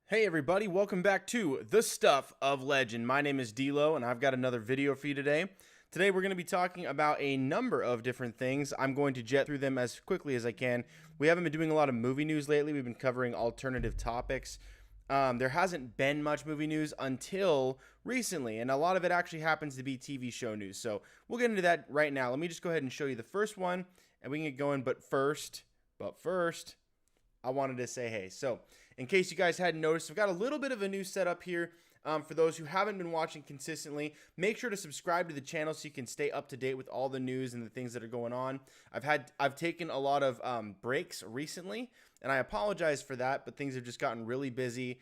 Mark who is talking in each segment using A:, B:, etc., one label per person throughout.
A: Hey everybody, welcome back to The Stuff of Legend. My name is D-Lo and I've got another video for you today. Today we're going to be talking about a number of different things. I'm going to jet through them as quickly as I can. We haven't been doing a lot of movie news lately. We've been covering alternative topics. There hasn't been much movie news until recently, and a lot of it actually happens to be TV show news. So we'll get into that right now. Let me just go ahead and show you the first one and we can get going. But first, I wanted to say hey. So, in case you guys hadn't noticed, I've got a little bit of a new setup here. For those who haven't been watching consistently, make sure to subscribe to the channel so you can stay up to date with all the news and the things that are going on. I've taken a lot of breaks recently, and I apologize for that, but things have just gotten really busy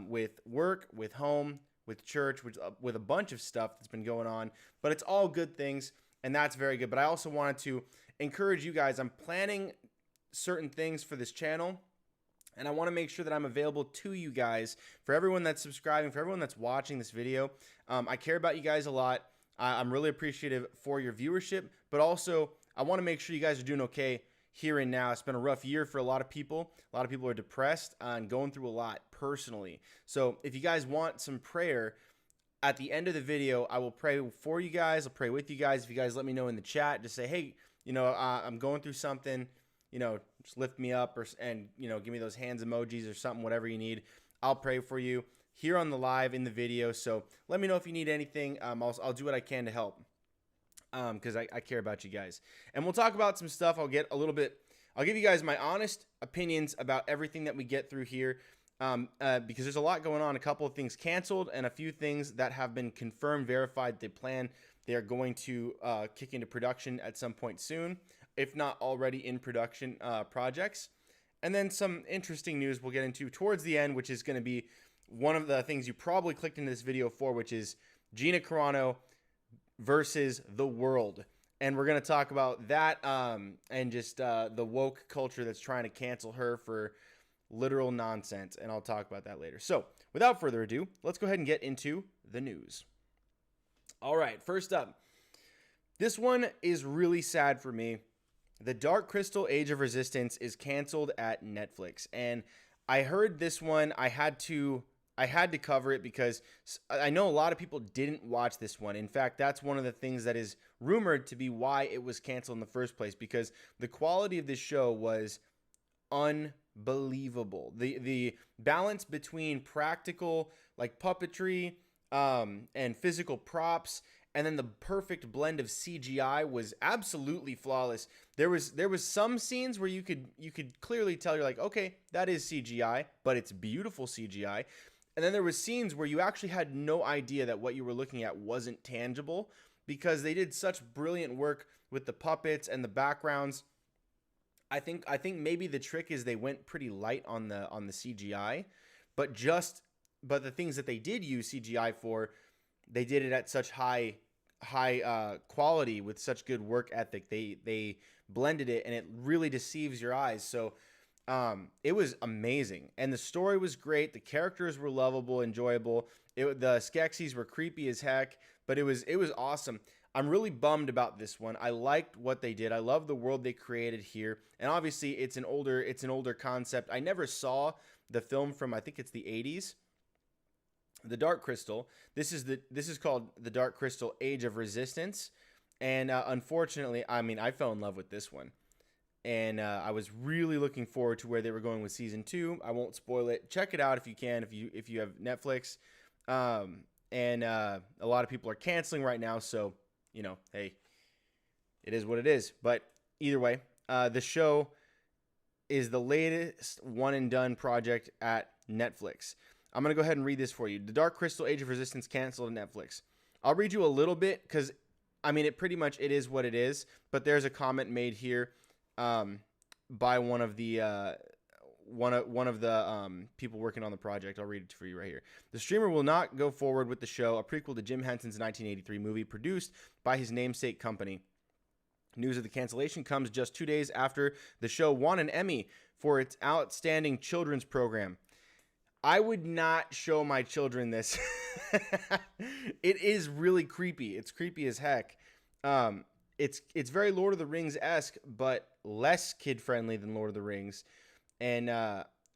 A: with work, with home, with church, with a bunch of stuff that's been going on. But it's all good things, and that's very good. But I also wanted to encourage you guys. I'm planning certain things for this channel, and I want to make sure that I'm available to you guys, for everyone that's subscribing, for everyone that's watching this video. I care about you guys a lot. I'm really appreciative for your viewership, but also I want to make sure you guys are doing okay here and now. It's been a rough year for a lot of people. A lot of people are depressed and going through a lot personally. So if you guys want some prayer, at the end of the video, I will pray for you guys. I'll pray with you guys. If you guys let me know in the chat, just say, hey, I'm going through something, just lift me up, and give me those hands emojis or something, whatever you need. I'll pray for you here on the live in the video. So let me know if you need anything. I'll do what I can to help, because I care about you guys. And we'll talk about some stuff. I'll give you guys my honest opinions about everything that we get through here, because there's a lot going on. A couple of things canceled and a few things that have been confirmed, verified. They are going to kick into production at some point soon, if not already in production projects. And then some interesting news we'll get into towards the end, which is going to be one of the things you probably clicked into this video for, which is Gina Carano versus the world. And we're going to talk about that and just the woke culture that's trying to cancel her for literal nonsense. And I'll talk about that later. So without further ado, let's go ahead and get into the news. All right, first up, this one is really sad for me. The Dark Crystal Age of Resistance is canceled at Netflix, and I heard this one. I had to cover it because I know a lot of people didn't watch this one. In fact, that's one of the things that is rumored to be why it was canceled in the first place, because the quality of this show was unbelievable. The balance between practical, like puppetry, and physical props, and then the perfect blend of CGI was absolutely flawless. There was some scenes where you could clearly tell, you're like, okay, that is CGI, but it's beautiful CGI. And then there was scenes where you actually had no idea that what you were looking at wasn't tangible, because they did such brilliant work with the puppets and the backgrounds. I think maybe the trick is they went pretty light on the CGI, but the things that they did use CGI for, they did it at such high quality with such good work ethic. They blended it, and it really deceives your eyes. So it was amazing, and the story was great. The characters were lovable, enjoyable. The Skeksis were creepy as heck, but it was awesome. I'm really bummed about this one. I liked what they did. I love the world they created here, and obviously it's an older concept. I never saw the film from, I think it's the 80s. The Dark Crystal. This is called The Dark Crystal Age of Resistance, and unfortunately, I fell in love with this one, and I was really looking forward to where they were going with season 2. I won't spoil it. Check it out if you can, if you have Netflix. And a lot of people are canceling right now, so hey, it is what it is. But either way, the show is the latest one and done project at Netflix. I'm going to go ahead and read this for you. The Dark Crystal Age of Resistance canceled on Netflix. I'll read you a little bit because, it pretty much it is what it is. But there's a comment made here by one of the people working on the project. I'll read it for you right here. The streamer will not go forward with the show, a prequel to Jim Henson's 1983 movie produced by his namesake company. News of the cancellation comes just 2 days after the show won an Emmy for its outstanding children's program. I would not show my children this. It is really creepy. It's creepy as heck. It's very Lord of the Rings-esque, but less kid-friendly than Lord of the Rings. And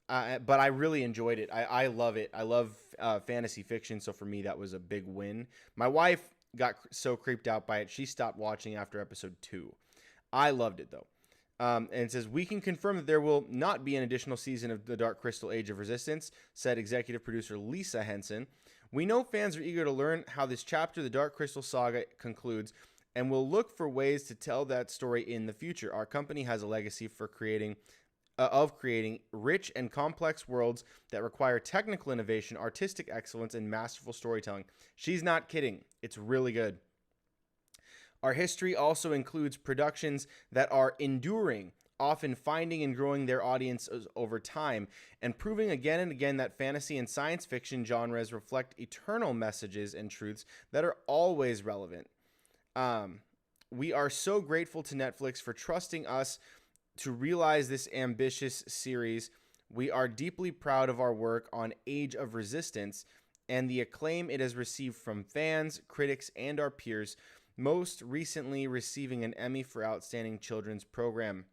A: But I really enjoyed it. I love it. I love fantasy fiction, so for me that was a big win. My wife got so creeped out by it, she stopped watching after episode 2. I loved it though. And it says, we can confirm that there will not be an additional season of The Dark Crystal Age of Resistance, said executive producer Lisa Henson. We know fans are eager to learn how this chapter, the Dark Crystal saga, concludes, and will look for ways to tell that story in the future. Our company has a legacy for creating rich and complex worlds that require technical innovation, artistic excellence, and masterful storytelling. She's not kidding. It's really good. Our history also includes productions that are enduring, often finding and growing their audiences over time, and proving again and again that fantasy and science fiction genres reflect eternal messages and truths that are always relevant. We are so grateful to Netflix for trusting us to realize this ambitious series. We are deeply proud of our work on Age of Resistance and the acclaim it has received from fans, critics, and our peers, most recently receiving an Emmy for Outstanding Children's Program.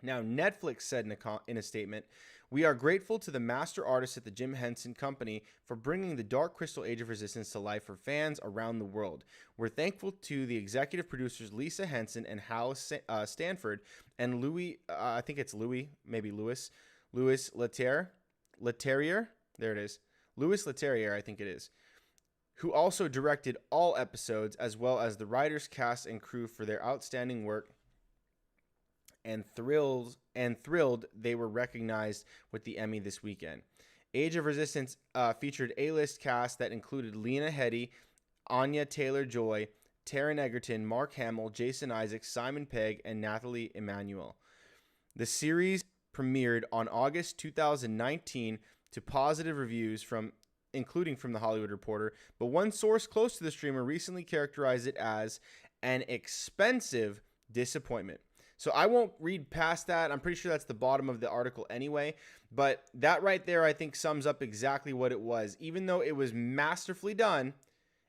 A: Now, Netflix said in a statement, we are grateful to the master artists at the Jim Henson Company for bringing the Dark Crystal Age of Resistance to life for fans around the world. We're thankful to the executive producers Lisa Henson and Hal Stanford and Louis, I think it's Louis, maybe Louis Leterrier, there it is, Louis Leterrier, I think it is, who also directed all episodes, as well as the writers, cast, and crew for their outstanding work. And thrilled they were recognized with the Emmy this weekend. Age of Resistance featured A-list cast that included Lena Headey, Anya Taylor-Joy, Taron Egerton, Mark Hamill, Jason Isaacs, Simon Pegg, and Nathalie Emmanuel. The series premiered on August 2019 to positive reviews including from The Hollywood Reporter, but one source close to the streamer recently characterized it as an expensive disappointment. So I won't read past that. I'm pretty sure that's the bottom of the article anyway. But that right there, I think, sums up exactly what it was. Even though it was masterfully done,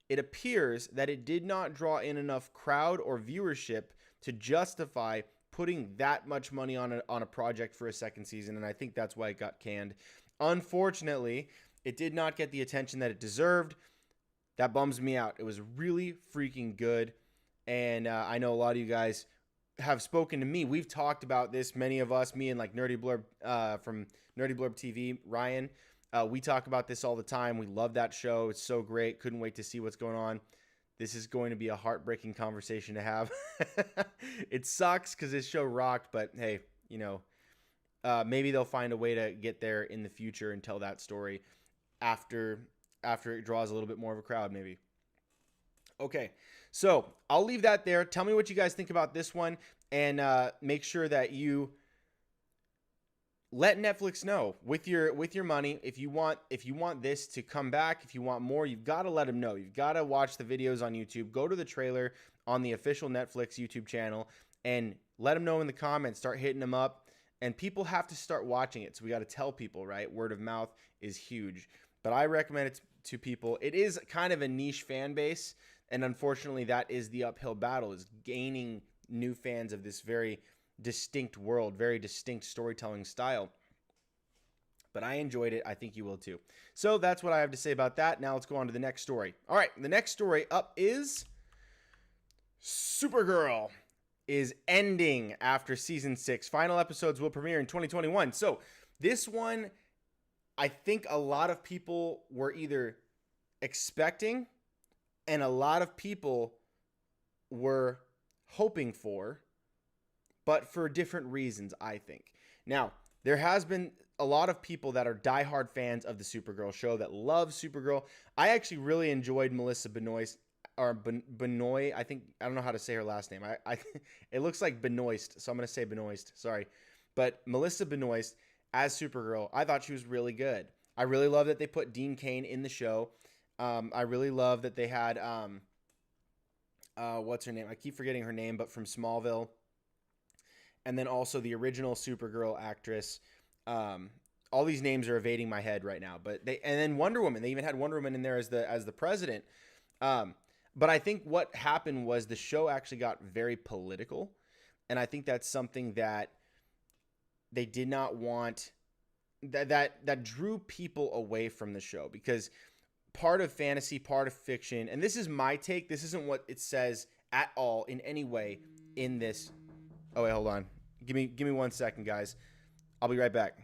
A: it appears that it did not draw in enough crowd or viewership to justify putting that much money on a project for a second season. And I think that's why it got canned. Unfortunately, it did not get the attention that it deserved. That bums me out. It was really freaking good. And I know a lot of you guys have spoken to me. We've talked about this, many of us, me and like Nerdy Blurb from Nerdy Blurb TV, Ryan. We talk about this all the time. We love that show. It's so great. Couldn't wait to see what's going on. This is going to be a heartbreaking conversation to have. It sucks because this show rocked, but hey, you know, maybe they'll find a way to get there in the future and tell that story after it draws a little bit more of a crowd, maybe. Okay, so I'll leave that there. Tell me what you guys think about this one, and make sure that you let Netflix know with your money if you want this to come back. If you want more, you've got to let them know. You've got to watch the videos on YouTube. Go to the trailer on the official Netflix YouTube channel and let them know in the comments. Start hitting them up, and people have to start watching it. So we got to tell people, right? Word of mouth is huge, but I recommend it to people. It is kind of a niche fan base. And unfortunately, that is the uphill battle, is gaining new fans of this very distinct world, very distinct storytelling style. But I enjoyed it. I think you will too. So that's what I have to say about that. Now let's go on to the next story. All right, the next story up is Supergirl is ending after season 6. Final episodes will premiere in 2021. So this one, I think a lot of people were either expecting and a lot of people were hoping for, but for different reasons, I think. Now, there has been a lot of people that are diehard fans of the Supergirl show that love Supergirl. I actually really enjoyed Melissa Benoist, or Benoist. I don't know how to say her last name. It looks like Benoist, so I'm going to say Benoist. Sorry. But Melissa Benoist as Supergirl, I thought she was really good. I really love that they put Dean Cain in the show. I really love that they had, what's her name? I keep forgetting her name, but from Smallville. And then also the original Supergirl actress. All these names are evading my head right now, and then Wonder Woman. They even had Wonder Woman in there as the president. But I think what happened was the show actually got very political. And I think that's something that they did not want that drew people away from the show, because part of fantasy, part of fiction, and this is my take. This isn't what it says at all in any way in this. Oh wait, hold on. Give me 1 second, guys. I'll be right back.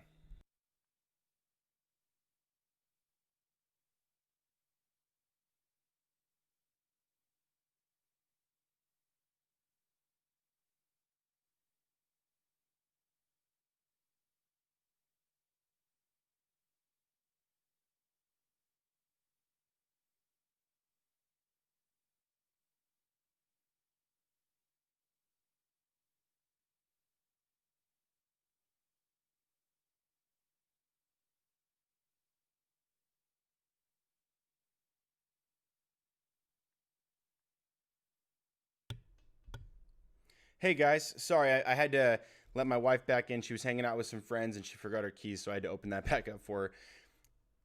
A: Hey guys, sorry, I had to let my wife back in. She was hanging out with some friends and she forgot her keys, so I had to open that back up for her.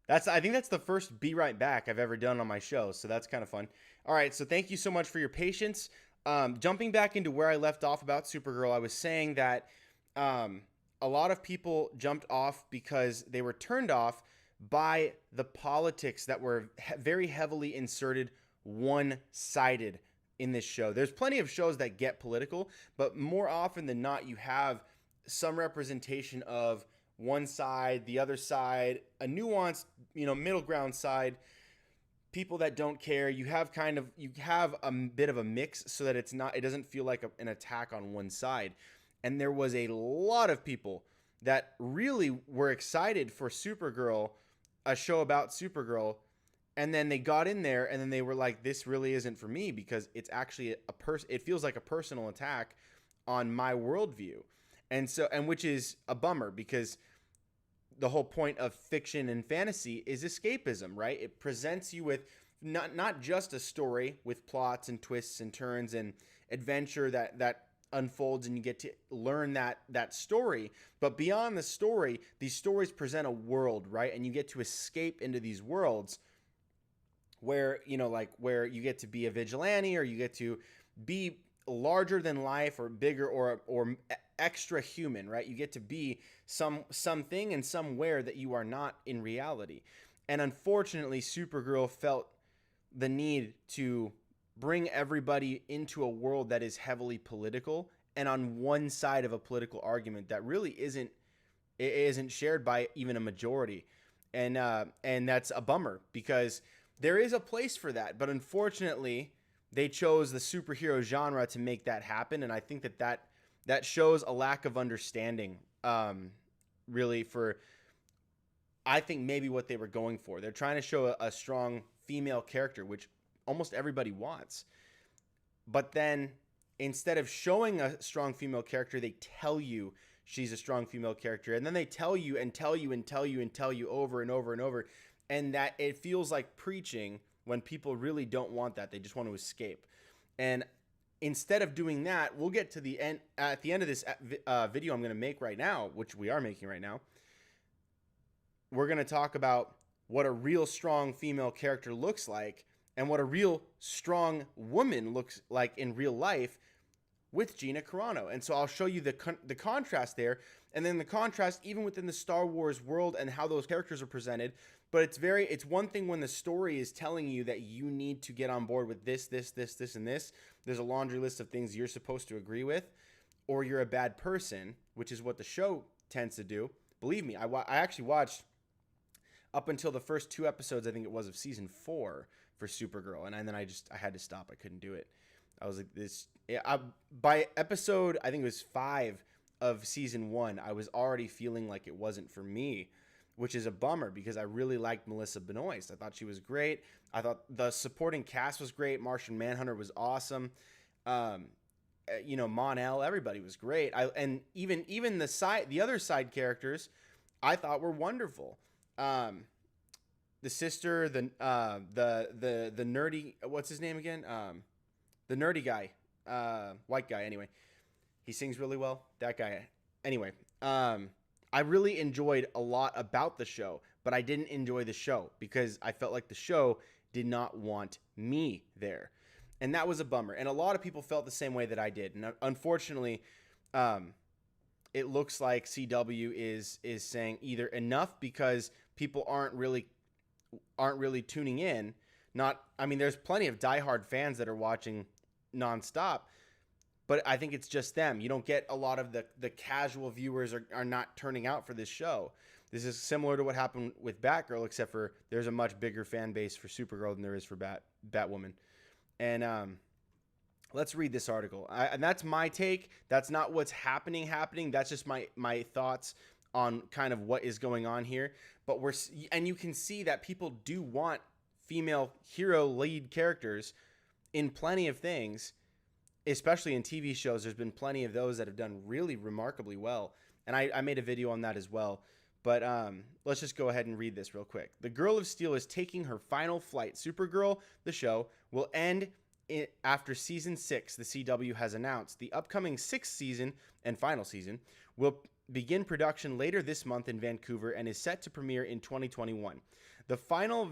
A: I think that's the first Be Right Back I've ever done on my show, so that's kind of fun. All right, so thank you so much for your patience. Jumping back into where I left off about Supergirl, I was saying that a lot of people jumped off because they were turned off by the politics that were very heavily inserted one-sided in this show. There's plenty of shows that get political, but more often than not, you have some representation of one side, the other side, a nuanced, middle ground side, people that don't care. You have a bit of a mix so that it doesn't feel like an attack on one side. And there was a lot of people that really were excited for Supergirl, a show about Supergirl, and then they got in there and then they were like, this really isn't for me, because it's actually it feels like a personal attack on my worldview. And which is a bummer, because the whole point of fiction and fantasy is escapism, right? It presents you with not just a story with plots and twists and turns and adventure that unfolds and you get to learn that story, but beyond the story, these stories present a world, right? And you get to escape into these worlds where, where you get to be a vigilante, or you get to be larger than life or bigger or extra human, right? You get to be something and somewhere that you are not in reality. And unfortunately, Supergirl felt the need to bring everybody into a world that is heavily political and on one side of a political argument that really isn't shared by even a majority. And that's a bummer, because there is a place for that, but unfortunately, they chose the superhero genre to make that happen, and I think that shows a lack of understanding, really, for, I think, maybe what they were going for. They're trying to show a strong female character, which almost everybody wants. But then, instead of showing a strong female character, they tell you she's a strong female character, and then they tell you and tell you and tell you and tell you over and over and over, and that it feels like preaching when people really don't want that. They just want to escape. And instead of doing that, we'll get to the end. At the end of this video I'm going to make right now, which we are making right now, we're going to talk about what a real strong female character looks like and what a real strong woman looks like in real life with Gina Carano. And so I'll show you the contrast there, and then the contrast even within the Star Wars world and how those characters are presented. But it's one thing when the story is telling you that you need to get on board with this, and this. There's a laundry list of things you're supposed to agree with, or you're a bad person, which is what the show tends to do. Believe me, I actually watched up until the first 2 episodes, I think it was, of season 4 for Supergirl, and then I had to stop. I couldn't do it. I was like, this. By episode, I think it was 5 of season 1, I was already feeling like it wasn't for me, which is a bummer, because I really liked Melissa Benoist. I thought she was great. I thought the supporting cast was great. Martian Manhunter was awesome. Mon-El, everybody was great. And even the other side characters, I thought were wonderful. The sister, the nerdy, what's his name again? The nerdy guy, white guy. Anyway, he sings really well. That guy. Anyway, I really enjoyed a lot about the show, but I didn't enjoy the show because I felt like the show did not want me there. And that was a bummer. And a lot of people felt the same way that I did. And unfortunately, it looks like CW is saying either enough because people aren't really tuning in. I mean, there's plenty of diehard fans that are watching nonstop, but I think it's just them. You don't get a lot of the casual viewers are not turning out for this show. This is similar to what happened with Batgirl, except for there's a much bigger fan base for Supergirl than there is for Batwoman. And let's read this article. And that's my take. That's not what's happening. That's just my thoughts on kind of what is going on here. But and you can see that people do want female hero lead characters in plenty of things, especially in TV shows. There's been plenty of those that have done really remarkably well. And I made a video on that as well. But let's just go ahead and read this real quick. The Girl of Steel is taking her final flight. Supergirl, the show, will end after season 6. The CW has announced the upcoming 6th season and final season will begin production later this month in Vancouver and is set to premiere in 2021. The final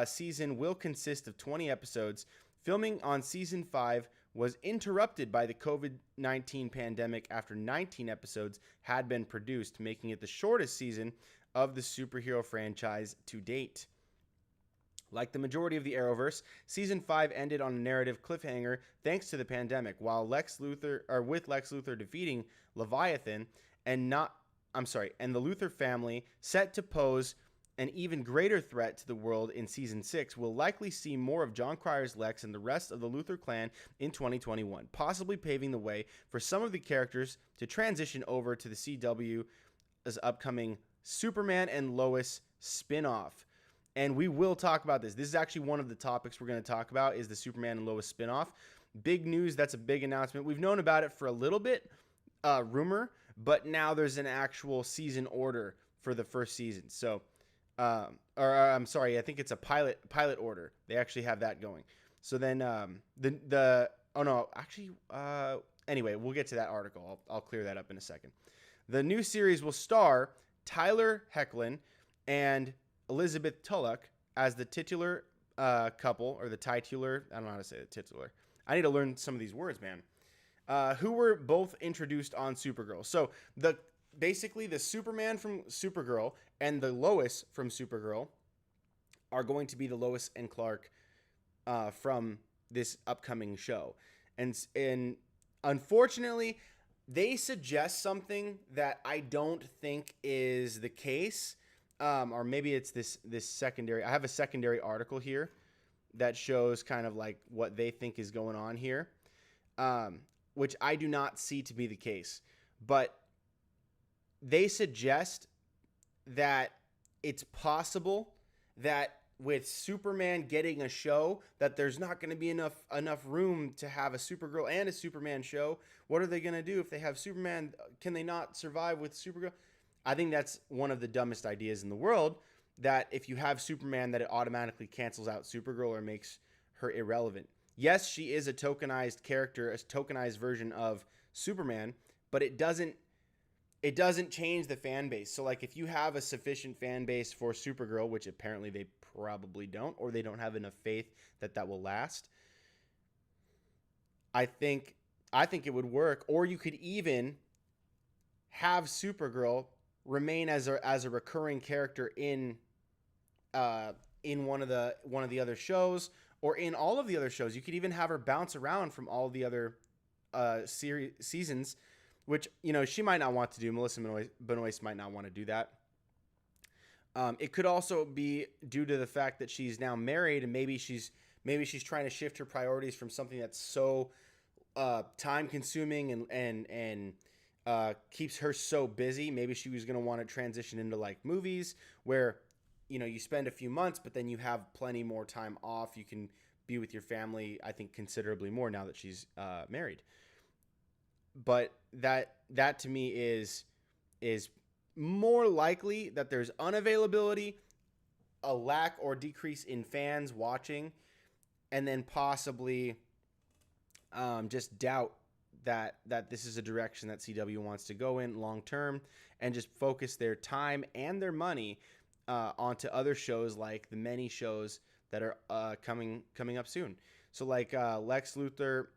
A: season will consist of 20 episodes. Filming on season 5 was interrupted by the COVID-19 pandemic after 19 episodes had been produced, making it the shortest season of the superhero franchise to date. Like the majority of the Arrowverse, season 5 ended on a narrative cliffhanger thanks to the pandemic, with Lex Luthor defeating Leviathan and the Luthor family set to pose an even greater threat to the world in season 6. We'll likely see more of Jon Cryer's Lex and the rest of the Luthor clan in 2021, possibly paving the way for some of the characters to transition over to the CW's upcoming Superman and Lois spinoff. And we will talk about this. This is actually one of the topics we're going to talk about is the Superman and Lois spinoff. Big news. That's a big announcement. We've known about it for a little bit, rumor, but now there's an actual season order for the first season. So, I'm sorry, I think it's a pilot order. They actually have that going. So then, anyway, we'll get to that article. I'll clear that up in a second. The new series will star Tyler Hoechlin and Elizabeth Tulloch as the titular couple, or the titular. I don't know how to say the titular. I need to learn some of these words, man. Who were both introduced on Supergirl. So basically the Superman from Supergirl and the Lois from Supergirl are going to be the Lois and Clark from this upcoming show. And unfortunately, they suggest something that I don't think is the case. Or maybe it's this secondary. I have a secondary article here that shows kind of like what they think is going on here, which I do not see to be the case. But they suggest that it's possible that with Superman getting a show, that there's not going to be enough room to have a Supergirl and a Superman show. What are they going to do if they have Superman? Can they not survive with Supergirl? I think that's one of the dumbest ideas in the world, that if you have Superman, that it automatically cancels out Supergirl or makes her irrelevant. Yes, she is a tokenized character, a tokenized version of Superman, but it doesn't change the fan base. So like if you have a sufficient fan base for Supergirl, which apparently they probably don't, or they don't have enough faith that will last, I think it would work. Or you could even have Supergirl remain as a recurring character in one of the other shows, or in all of the other shows. You could even have her bounce around from all the other seasons, which, you know, she might not want to do. Melissa Benoist might not want to do that. It could also be due to the fact that she's now married, and maybe she's trying to shift her priorities from something that's so time consuming and keeps her so busy. Maybe she was going to want to transition into like movies where, you know, you spend a few months, but then you have plenty more time off. You can be with your family, I think, considerably more now that she's married. But that to me is more likely that there's unavailability, a lack or decrease in fans watching, and then possibly just doubt that this is a direction that CW wants to go in long term, and just focus their time and their money onto other shows, like the many shows that are coming up soon. So like Lex Luthor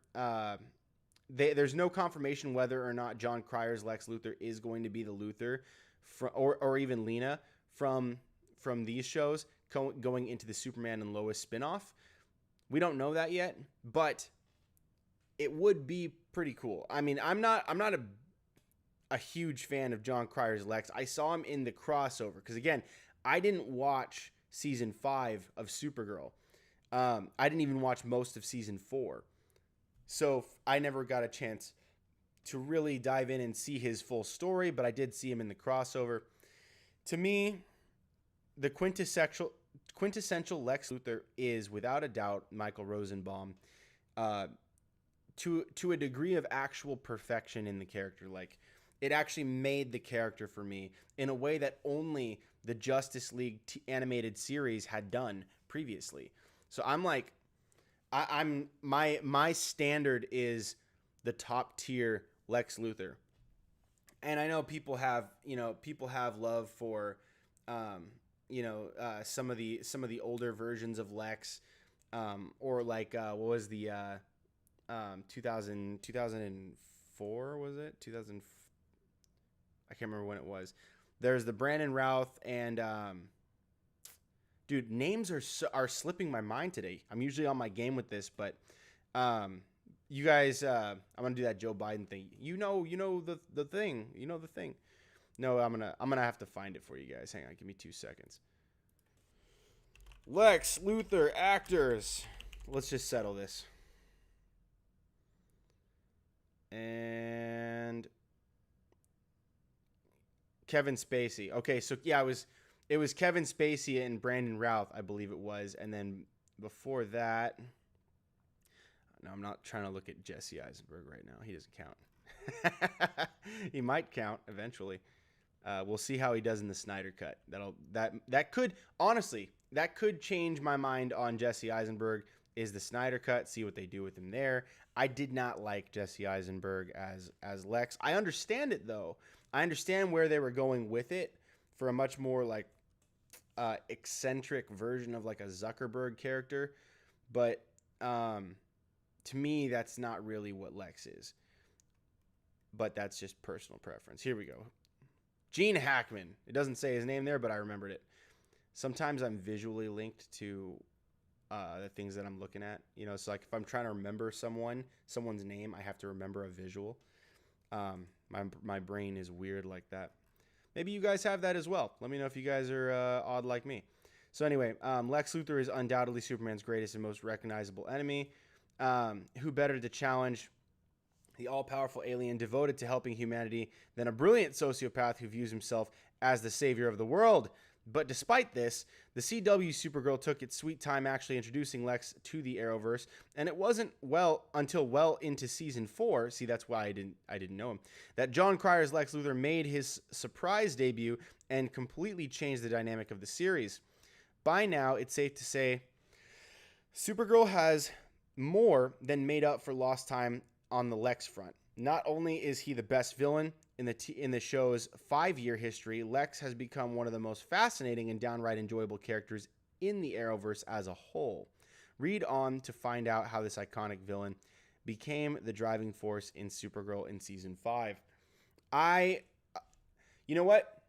A: there's no confirmation whether or not John Cryer's Lex Luthor is going to be the Luthor, or even Lena from these shows going into the Superman and Lois spinoff. We don't know that yet, but it would be pretty cool. I mean, I'm not a huge fan of John Cryer's Lex. I saw him in the crossover because, again, I didn't watch season 5 of Supergirl. I didn't even watch most of season 4. So I never got a chance to really dive in and see his full story, but I did see him in the crossover. To me, the quintessential Lex Luthor is, without a doubt, Michael Rosenbaum, to a degree of actual perfection in the character. Like, it actually made the character for me in a way that only the Justice League animated series had done previously. So I'm like, my standard is the top tier Lex Luthor. And I know people have love for, some of the older versions of Lex, or like, what was the, 2004, was it? 2000, I can't remember when it was. There's the Brandon Routh and, dude, names are slipping my mind today. I'm usually on my game with this, but you guys, I'm gonna do that Joe Biden thing. You know the thing. You know the thing. No, I'm gonna have to find it for you guys. Hang on, give me 2 seconds. Lex Luthor actors. Let's just settle this. And Kevin Spacey. Okay, so yeah, it was Kevin Spacey and Brandon Routh, I believe it was. And then before that, no, I'm not trying to look at Jesse Eisenberg right now. He doesn't count. He might count eventually. We'll see how he does in the Snyder Cut. That could change my mind on Jesse Eisenberg. Is the Snyder Cut? See what they do with him there. I did not like Jesse Eisenberg as Lex. I understand it though. I understand where they were going with it for a much more like eccentric version of like a Zuckerberg character, but to me that's not really what Lex is. But that's just personal preference. Here we go. Gene Hackman. It doesn't say his name there, but I remembered it. Sometimes I'm visually linked to the things that I'm looking at. You know, it's like if I'm trying to remember someone's name, I have to remember a visual. My brain is weird like that. Maybe you guys have that as well. Let me know if you guys are odd like me. So anyway, Lex Luthor is undoubtedly Superman's greatest and most recognizable enemy. Who better to challenge the all-powerful alien devoted to helping humanity than a brilliant sociopath who views himself as the savior of the world? But despite this, the CW Supergirl took its sweet time actually introducing Lex to the Arrowverse, and it wasn't until well into season 4. See, that's why I didn't know him. That John Cryer's Lex Luthor made his surprise debut and completely changed the dynamic of the series. By now, it's safe to say Supergirl has more than made up for lost time on the Lex front. Not only is he the best villain in the show's 5-year history, Lex has become one of the most fascinating and downright enjoyable characters in the Arrowverse as a whole. Read on to find out how this iconic villain became the driving force in Supergirl in season 5. You know what?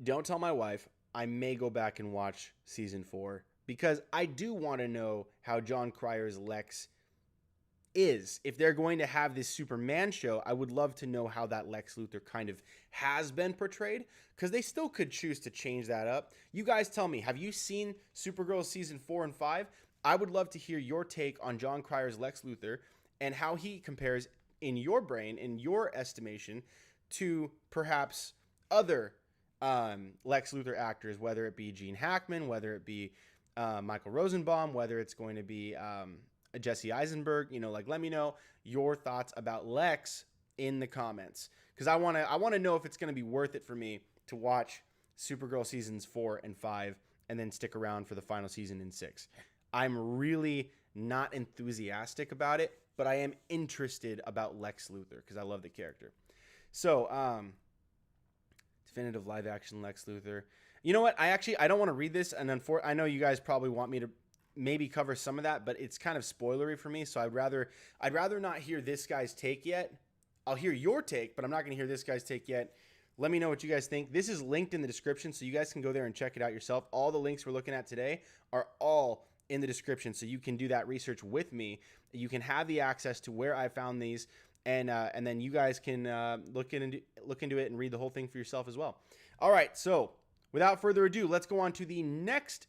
A: Don't tell my wife. I may go back and watch season 4 because I do want to know how John Cryer's Lex is. If they're going to have this Superman show, I would love to know how that Lex Luthor kind of has been portrayed, because they still could choose to change that up. You guys tell me, have you seen Supergirl season 4 and 5? I would love to hear your take on John Cryer's Lex Luthor and how he compares in your brain, in your estimation, to perhaps other Lex Luthor actors, whether it be Gene Hackman, whether it be Michael Rosenbaum, whether it's going to be Jesse Eisenberg. You know, like, let me know your thoughts about Lex in the comments, because I want to know if it's going to be worth it for me to watch Supergirl seasons 4 and 5 and then stick around for the final season in 6. I'm really not enthusiastic about it, but I am interested about Lex Luthor because I love the character. So, definitive live action Lex Luthor. You know what? I don't want to read this, and I know you guys probably want me to maybe cover some of that, but it's kind of spoilery for me. So I'd rather not hear this guy's take yet. I'll hear your take, but I'm not going to hear this guy's take yet. Let me know what you guys think. This is linked in the description, so you guys can go there and check it out yourself. All the links we're looking at today are all in the description, so you can do that research with me. You can have the access to where I found these, and then you guys can look into it and read the whole thing for yourself as well. All right, so without further ado, let's go on to the next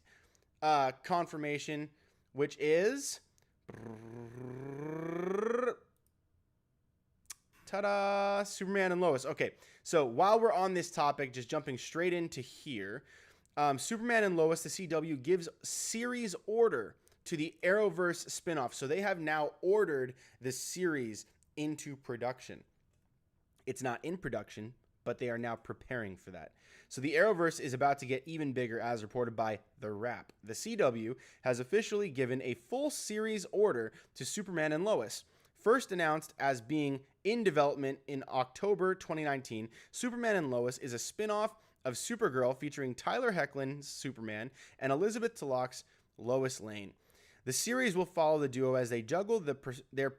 A: confirmation, which is ta-da, Superman and Lois. Okay, so while we're on this topic, just jumping straight into here, Superman and Lois, the CW gives series order to the Arrowverse spinoff. So they have now ordered the series into production. It's not in production, but they are now preparing for that. So the Arrowverse is about to get even bigger, as reported by The Wrap. The CW has officially given a full series order to Superman and Lois. First announced as being in development in October 2019, Superman and Lois is a spin-off of Supergirl featuring Tyler Hoechlin's Superman and Elizabeth Tulloch's Lois Lane. The series will follow the duo as they juggle their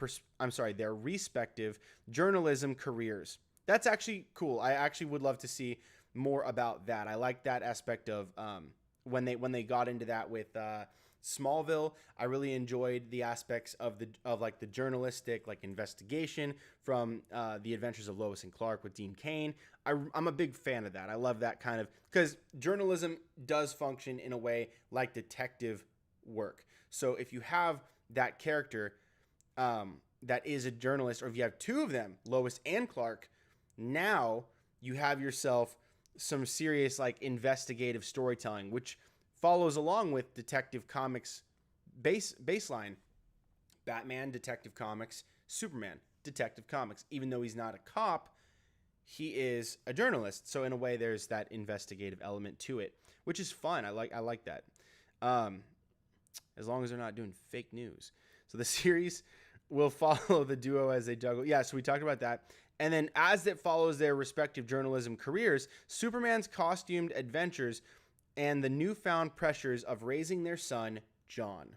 A: respective journalism careers. That's actually cool. I actually would love to see more about that. I like that aspect of when they got into that with Smallville. I really enjoyed the aspects of the journalistic investigation from the Adventures of Lois and Clark with Dean Cain. I'm a big fan of that. I love that kind of, because journalism does function in a way like detective work. So if you have that character that is a journalist, or if you have two of them, Lois and Clark, now you have yourself some serious investigative storytelling, which follows along with Detective Comics baseline. Batman, Detective Comics, Superman, Detective Comics. Even though he's not a cop, he is a journalist. So in a way, there's that investigative element to it, which is fun. I like that. As long as they're not doing fake news. So the series will follow the duo as they juggle. Yeah, so we talked about that. And then as it follows their respective journalism careers, Superman's costumed adventures and the newfound pressures of raising their son, John.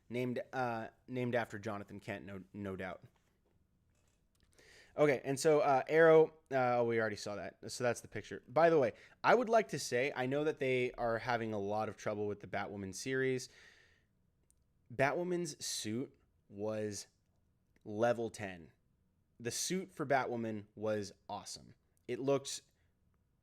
A: Named after Jonathan Kent, no doubt. Okay, and so Arrow, we already saw that. So that's the picture. By the way, I would like to say, I know that they are having a lot of trouble with the Batwoman series. Batwoman's suit was level 10. The suit for Batwoman was awesome. It looks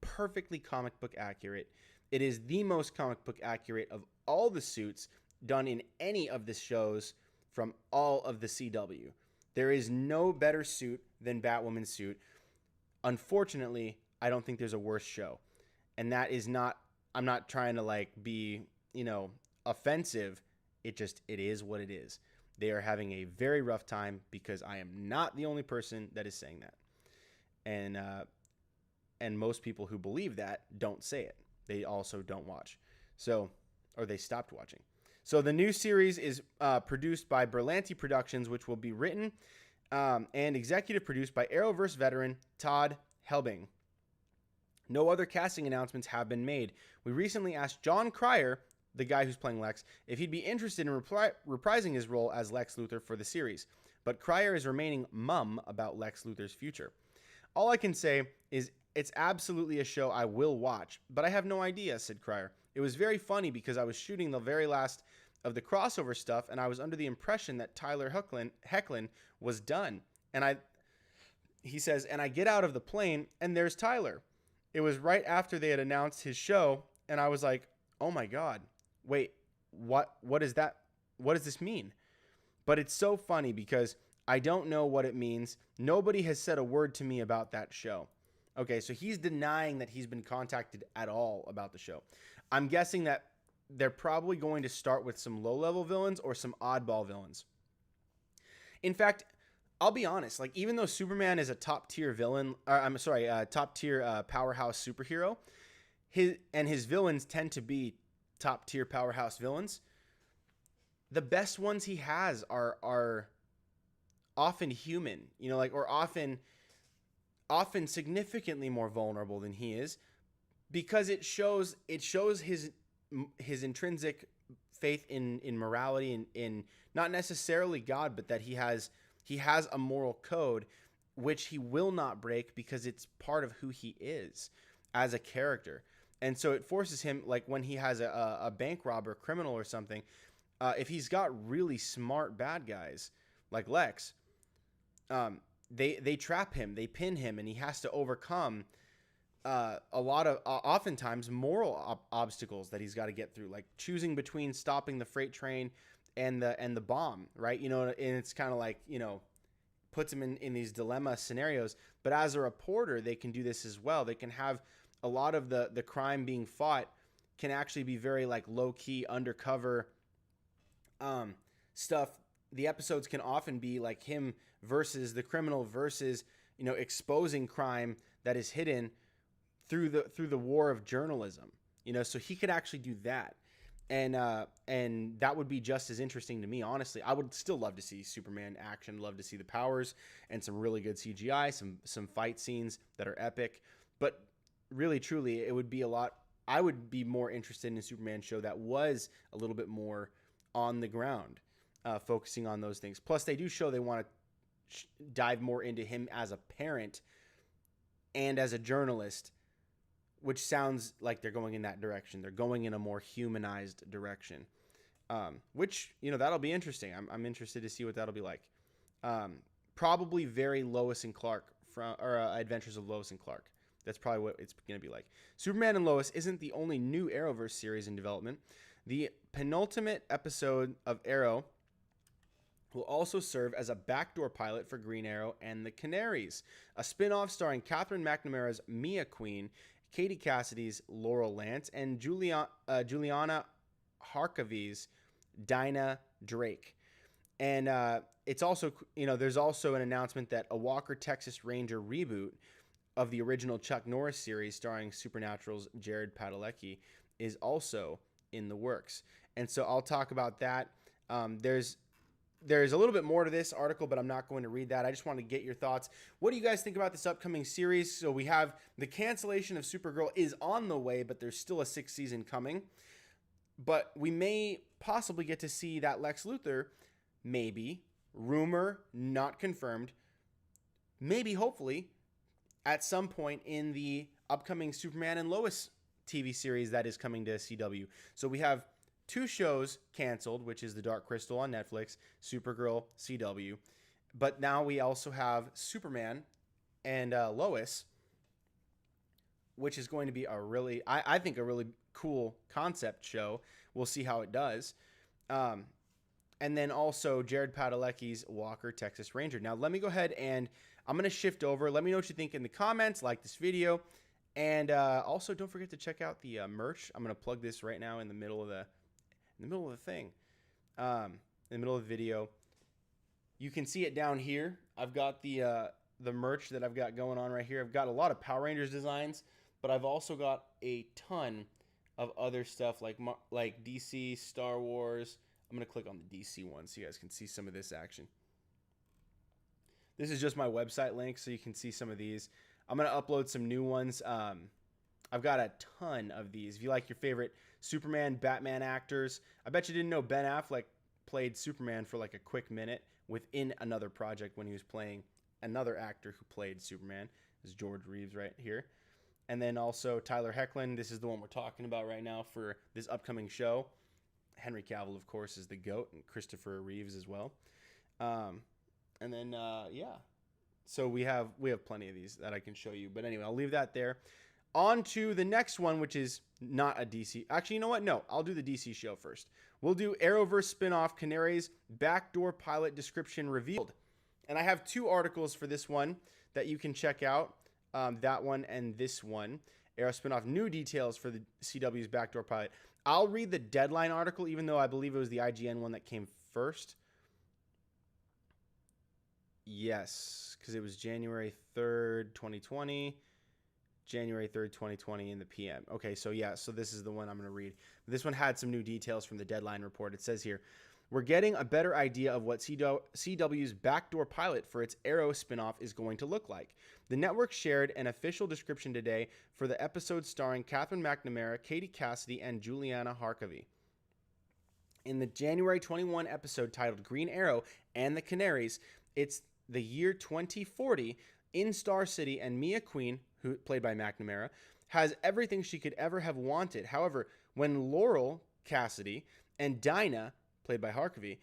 A: perfectly comic book accurate. It is the most comic book accurate of all the suits done in any of the shows from all of the CW. There is no better suit than Batwoman's suit. Unfortunately, I don't think there's a worse show. And that is not, I'm not trying to be, offensive. It is what it is. They are having a very rough time, because I am not the only person that is saying that. And most people who believe that don't say it. They also don't watch. Or they stopped watching. So the new series is produced by Berlanti Productions, which will be written and executive produced by Arrowverse veteran Todd Helbing. No other casting announcements have been made. We recently asked John Cryer, the guy who's playing Lex, if he'd be interested in reprising his role as Lex Luthor for the series. But Cryer is remaining mum about Lex Luthor's future. All I can say is it's absolutely a show I will watch, but I have no idea, said Cryer. It was very funny because I was shooting the very last of the crossover stuff, and I was under the impression that Tyler Hoechlin was done. He says, and I get out of the plane, and there's Tyler. It was right after they had announced his show, and I was like, oh my God, wait, what is that? What does this mean? But it's so funny because I don't know what it means. Nobody has said a word to me about that show. Okay, so he's denying that he's been contacted at all about the show. I'm guessing that they're probably going to start with some low-level villains or some oddball villains. In fact, I'll be honest, even though Superman is a top-tier villain, top-tier powerhouse superhero, his villains tend to be top-tier powerhouse villains, the best ones he has are often human, or often significantly more vulnerable than he is, because it shows his intrinsic faith in morality and in not necessarily God, but that he has a moral code which he will not break because it's part of who he is as a character. And so it forces him, like when he has a bank robber, criminal or something, if he's got really smart bad guys like Lex, they trap him, they pin him, and he has to overcome a lot of oftentimes moral obstacles that he's got to get through, like choosing between stopping the freight train and the bomb, right? You know, and it's kind of like, you know, puts him in these dilemma scenarios. But as a reporter, they can do this as well. They can have a lot of the crime being fought can actually be very like low key undercover stuff. The episodes can often be like him versus the criminal versus, you know, exposing crime that is hidden through the war of journalism, you know. So he could actually do that, and that would be just as interesting to me, honestly. I would still love to see Superman action, love to see the powers and some really good CGI, some fight scenes that are epic. But really truly, it would be a lot. I would be more interested in a Superman show that was a little bit more on the ground, focusing on those things. Plus, they do show they want to dive more into him as a parent and as a journalist, which sounds like they're going in that direction. They're going in a more humanized direction, which, you know, that'll be interesting. I'm interested to see what that'll be like. Probably very Lois and Clark Adventures of Lois and Clark. That's probably what it's going to be like. Superman and Lois isn't the only new Arrowverse series in development. The penultimate episode of Arrow will also serve as a backdoor pilot for Green Arrow and the Canaries, a spinoff starring Catherine McNamara's Mia Queen, Katie Cassidy's Laurel Lance, and Juliana Harkavy's Dinah Drake. And it's also, you know, there's also an announcement that a Walker Texas Ranger reboot of the original Chuck Norris series starring Supernatural's Jared Padalecki is also in the works. And so I'll talk about that. There's a little bit more to this article, but I'm not going to read that. I just want to get your thoughts. What do you guys think about this upcoming series? So we have the cancellation of Supergirl is on the way, but there's still a 6th season coming. But we may possibly get to see that Lex Luthor, maybe, rumor, not confirmed, maybe, hopefully, at some point in the upcoming Superman and Lois TV series that is coming to CW. So we have 2 shows canceled, which is The Dark Crystal on Netflix, Supergirl, CW. But now we also have Superman and Lois, which is going to be a really, I think, a really cool concept show. We'll see how it does. And then also Jared Padalecki's Walker Texas Ranger. Now, let me go ahead and I'm going to shift over. Let me know what you think in the comments. Like this video. And also, don't forget to check out the merch. I'm going to plug this right now in the middle of the thing, in the middle of the video. You can see it down here. I've got the merch that I've got going on right here. I've got a lot of Power Rangers designs, but I've also got a ton of other stuff like DC, Star Wars. I'm going to click on the DC one so you guys can see some of this action. This is just my website link, so you can see some of these. I'm going to upload some new ones. I've got a ton of these. If you like your favorite Superman, Batman actors, I bet you didn't know Ben Affleck played Superman for like a quick minute within another project when he was playing another actor who played Superman. This is George Reeves right here. And then also Tyler Hoechlin. This is the one we're talking about right now for this upcoming show. Henry Cavill, of course, is the GOAT, and Christopher Reeves as well. And then, yeah. So we have plenty of these that I can show you. But anyway, I'll leave that there. On to the next one, which is not a DC. Actually, you know what? No, I'll do the DC show first. We'll do Arrowverse spinoff, Canaries, backdoor pilot description revealed. And I have 2 articles for this one that you can check out. That one and this one. Arrow spinoff, new details for the CW's backdoor pilot. I'll read the Deadline article, even though I believe it was the IGN one that came first. Yes, because it was January 3rd, 2020. January 3rd, 2020 in the PM. Okay, so yeah, so this is the one I'm going to read. This one had some new details from the Deadline report. It says here, we're getting a better idea of what CW's backdoor pilot for its Arrow spinoff is going to look like. The network shared an official description today for the episode starring Catherine McNamara, Katie Cassidy, and Juliana Harkavy. In the January 21 episode titled Green Arrow and the Canaries, it's the year 2040 in Star City, and Mia Queen, who played by McNamara, has everything she could ever have wanted. However, when Laurel Cassidy and Dinah, played by Harkavy,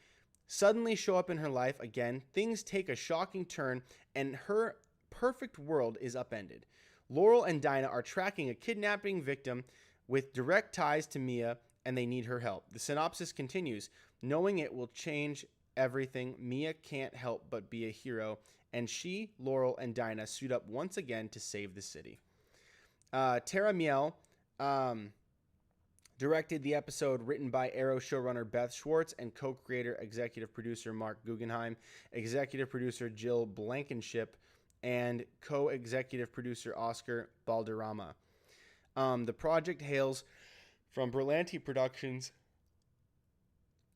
A: suddenly show up in her life again, things take a shocking turn and her perfect world is upended. Laurel and Dinah are tracking a kidnapping victim with direct ties to Mia, and they need her help. The synopsis continues, knowing it will change everything, Mia can't help but be a hero, and she, Laurel, and Dinah suit up once again to save the city. Tara Miele directed the episode, written by Arrow showrunner Beth Schwartz and co-creator executive producer Mark Guggenheim, executive producer Jill Blankenship, and co-executive producer Oscar Balderrama. The project hails from Berlanti Productions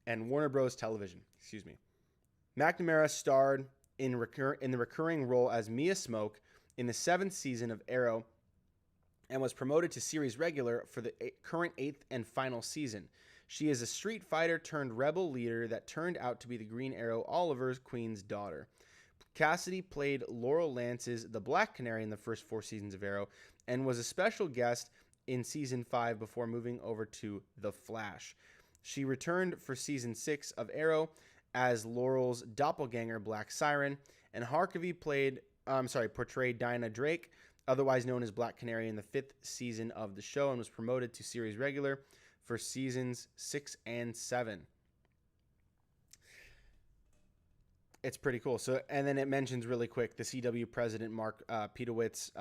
A: and Warner Bros. Television. Excuse me. McNamara starred in the recurring role as Mia Smoke in the 7th season of Arrow and was promoted to series regular for the current 8th and final season. She is a street fighter turned rebel leader that turned out to be the Green Arrow Oliver Queen's daughter. Cassidy played Laurel Lance's The Black Canary in the first 4 seasons of Arrow and was a special guest in season 5 before moving over to The Flash. She returned for season 6 of Arrow as Laurel's doppelganger Black Siren, and Harkavy portrayed Dinah Drake, otherwise known as Black Canary, in the 5th season of the show and was promoted to series regular for seasons 6 and 7. It's pretty cool. So, and then it mentions really quick, the CW president, Mark Pedowitz,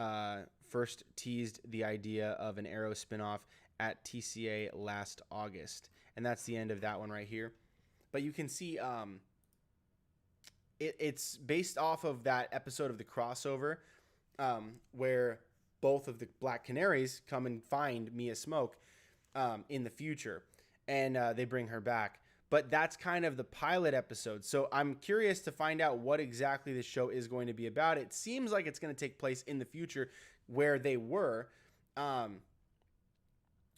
A: first teased the idea of an Arrow spinoff at TCA last August. And that's the end of that one right here. But you can see it's based off of that episode of the crossover where both of the Black Canaries come and find Mia Smoke in the future. And they bring her back. But that's kind of the pilot episode. So I'm curious to find out what exactly the show is going to be about. It seems like it's going to take place in the future where they were,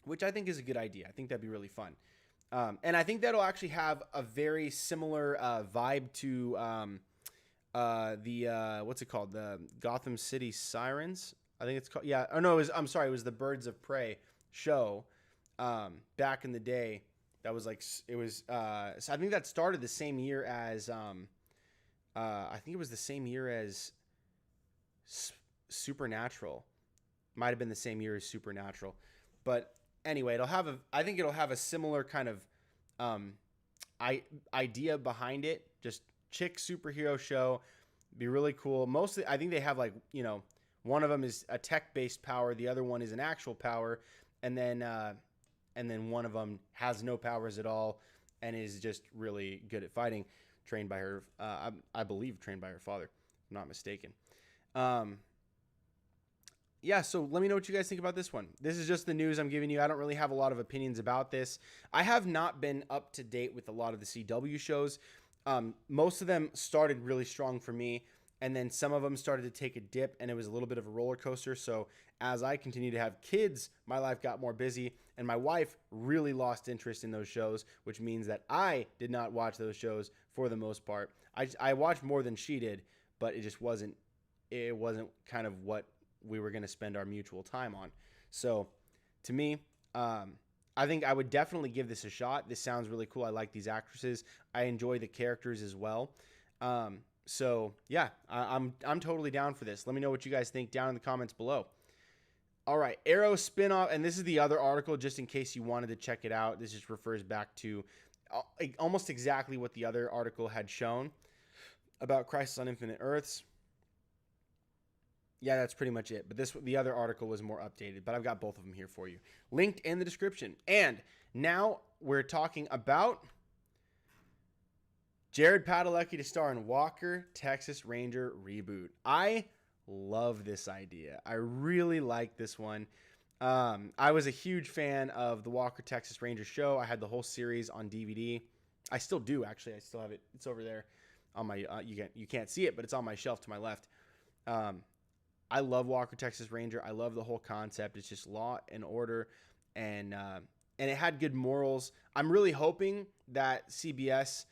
A: which I think is a good idea. I think that'd be really fun. And I think that'll actually have a very similar vibe to what's it called? The Gotham City Sirens. I think it's called. Yeah. Oh, no, it was the Birds of Prey show back in the day. That was like, so I think that started the same year as, I think it was the same year as Supernatural. Might have been the same year as Supernatural. But anyway, I think it'll have a similar kind of idea behind it. Just chick superhero show. Be really cool. Mostly, I think they have like, one of them is a tech-based power. The other one is an actual power. And then one of them has no powers at all and is just really good at fighting, trained by her, I believe trained by her father, if I'm not mistaken. Yeah, so let me know what you guys think about this one. This is just the news I'm giving you. I don't really have a lot of opinions about this. I have not been up to date with a lot of the CW shows. Most of them started really strong for me, and then some of them started to take a dip, and it was a little bit of a roller coaster. So as I continue to have kids, my life got more busy, and my wife really lost interest in those shows, which means that I did not watch those shows for the most part. I watched more than she did, but it wasn't kind of what we were going to spend our mutual time on. So to me, I think I would definitely give this a shot. This sounds really cool. I like these actresses. I enjoy the characters as well. So yeah, I'm totally down for this. Let me know what you guys think down in the comments below. All right, Arrow spinoff, and this is the other article, just in case you wanted to check it out. This just refers back to almost exactly what the other article had shown about Crisis on Infinite Earths. Yeah, that's pretty much it. But the other article was more updated, but I've got both of them here for you, linked in the description. And now we're talking about Jared Padalecki to star in Walker, Texas Ranger reboot. I love this idea. I really like this one. I was a huge fan of the Walker, Texas Ranger show. I had the whole series on DVD. I still do, actually. I still have it. It's over there on my. You can't see it, but it's on my shelf to my left. I love Walker, Texas Ranger. I love the whole concept. It's just law and order, and and it had good morals. I'm really hoping that CBS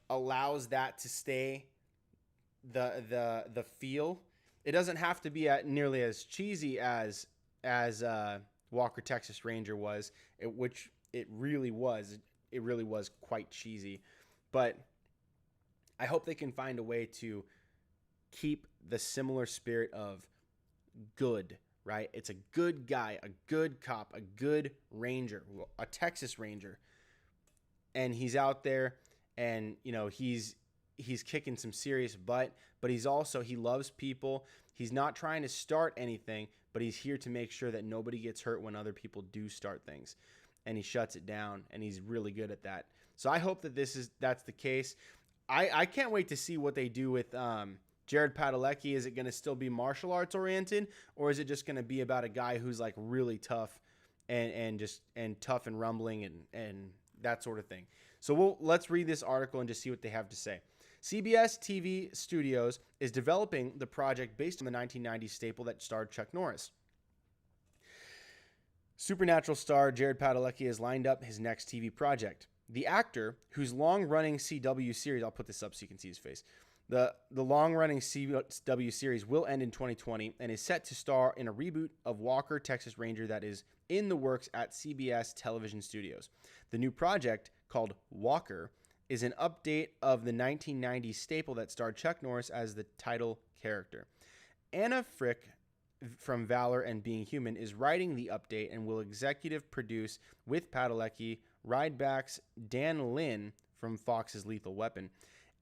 A: allows that to stay the feel. It doesn't have to be nearly as cheesy as Walker Texas Ranger was, which it really was. It really was quite cheesy, but I hope they can find a way to keep the similar spirit of good, right? It's a good guy, a good cop, a good ranger, a Texas Ranger, and he's out there, and he's kicking some serious butt, but he loves people. He's not trying to start anything, but he's here to make sure that nobody gets hurt when other people do start things, and he shuts it down, and he's really good at that. So I hope that that's the case. I can't wait to see what they do with Jared Padalecki. Is it going to still be martial arts oriented, or is it just going to be about a guy who's like really tough and tough and rumbling and that sort of thing? So let's read this article and just see what they have to say. CBS TV Studios is developing the project based on the 1990s staple that starred Chuck Norris. Supernatural star Jared Padalecki has lined up his next TV project. The actor, whose long-running CW series, I'll put this up so you can see his face. The long-running CW series will end in 2020 and is set to star in a reboot of Walker, Texas Ranger that is in the works at CBS Television Studios. The new project, called Walker, is an update of the 1990s staple that starred Chuck Norris as the title character. Anna Frick from Valor and Being Human is writing the update and will executive produce with Padalecki, Rydebacks Dan Lin from Fox's Lethal Weapon,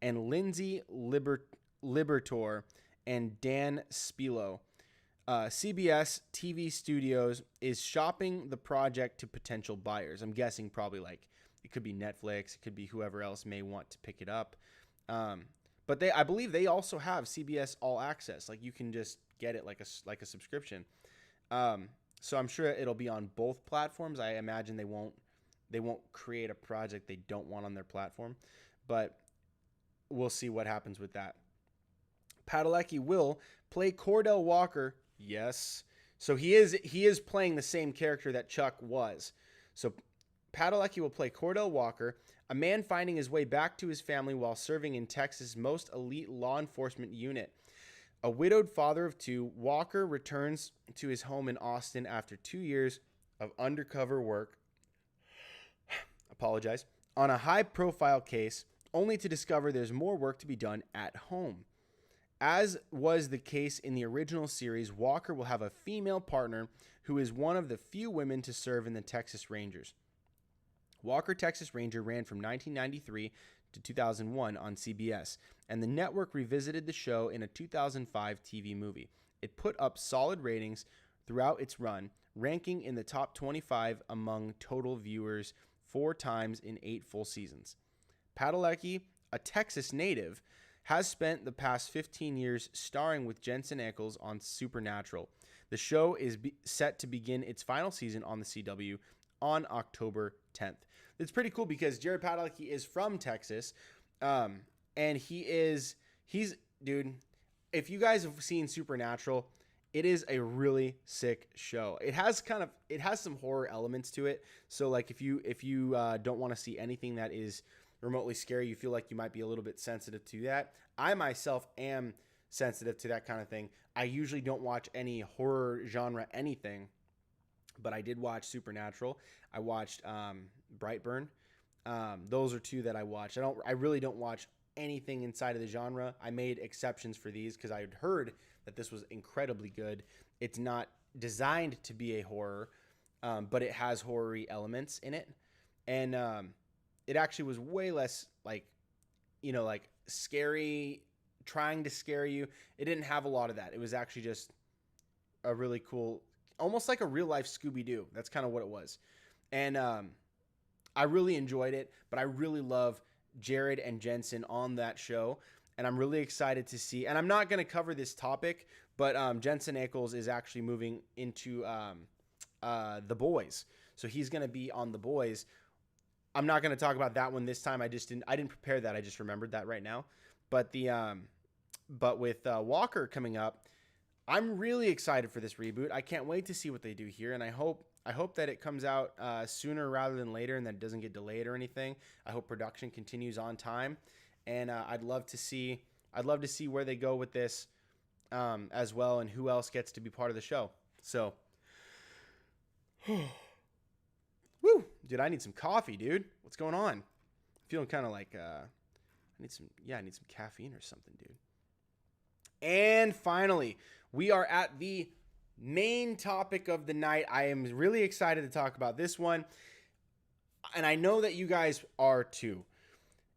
A: and Lindsay Libertor and Dan Spilo. CBS TV Studios is shopping the project to potential buyers. I'm guessing probably like it could be Netflix, it could be whoever else may want to pick it up. But I believe they also have CBS All Access. Like you can just get it like a subscription. So I'm sure it'll be on both platforms. I imagine they won't create a project they don't want on their platform, but we'll see what happens with that. Padalecki will play Cordell Walker. Yes. So he is playing the same character that Chuck was. So Padalecki will play Cordell Walker, a man finding his way back to his family while serving in Texas' most elite law enforcement unit. A widowed father of two, Walker returns to his home in Austin after 2 years of undercover work. On a high-profile case, only to discover there's more work to be done at home. As was the case in the original series, Walker will have a female partner who is one of the few women to serve in the Texas Rangers. Walker Texas Ranger ran from 1993 to 2001 on CBS, and the network revisited the show in a 2005 TV movie. It put up solid ratings throughout its run, ranking in the top 25 among total viewers 4 times in 8 full seasons. Padalecki, a Texas native, has spent the past 15 years starring with Jensen Ackles on Supernatural. The show is set to begin its final season on the CW on October 10th. It's pretty cool because Jared Padalecki is from Texas, and he's dude. If you guys have seen Supernatural, it is a really sick show. It has some horror elements to it. So like if you don't want to see anything that is remotely scary, you feel like you might be a little bit sensitive to that. I myself am sensitive to that kind of thing. I usually don't watch any horror genre anything, but I did watch Supernatural. I watched Brightburn. Those are 2 that I watched. I really don't watch anything inside of the genre. I made exceptions for these because I had heard that this was incredibly good. It's not designed to be a horror, but it has horror-y elements in it. And it actually was way less like scary, trying to scare you. It didn't have a lot of that. It was actually just a really cool, almost like a real life Scooby-Doo. That's kind of what it was. And I really enjoyed it, but I really love Jared and Jensen on that show. And I'm really excited to see, and I'm not going to cover this topic, but Jensen Ackles is actually moving into The Boys. So he's going to be on The Boys. I'm not going to talk about that one this time. I didn't prepare that. I just remembered that right now. But with Walker coming up, I'm really excited for this reboot. I can't wait to see what they do here, and I hope I hope that it comes out sooner rather than later, and that it doesn't get delayed or anything. I hope production continues on time, and I'd love to see where they go with this as well, and who else gets to be part of the show. So, woo, dude, I need some coffee, dude. What's going on? I'm feeling kind of like I need some caffeine or something, dude. And finally, we are at the main topic of the night. I am really excited to talk about this one, and I know that you guys are too.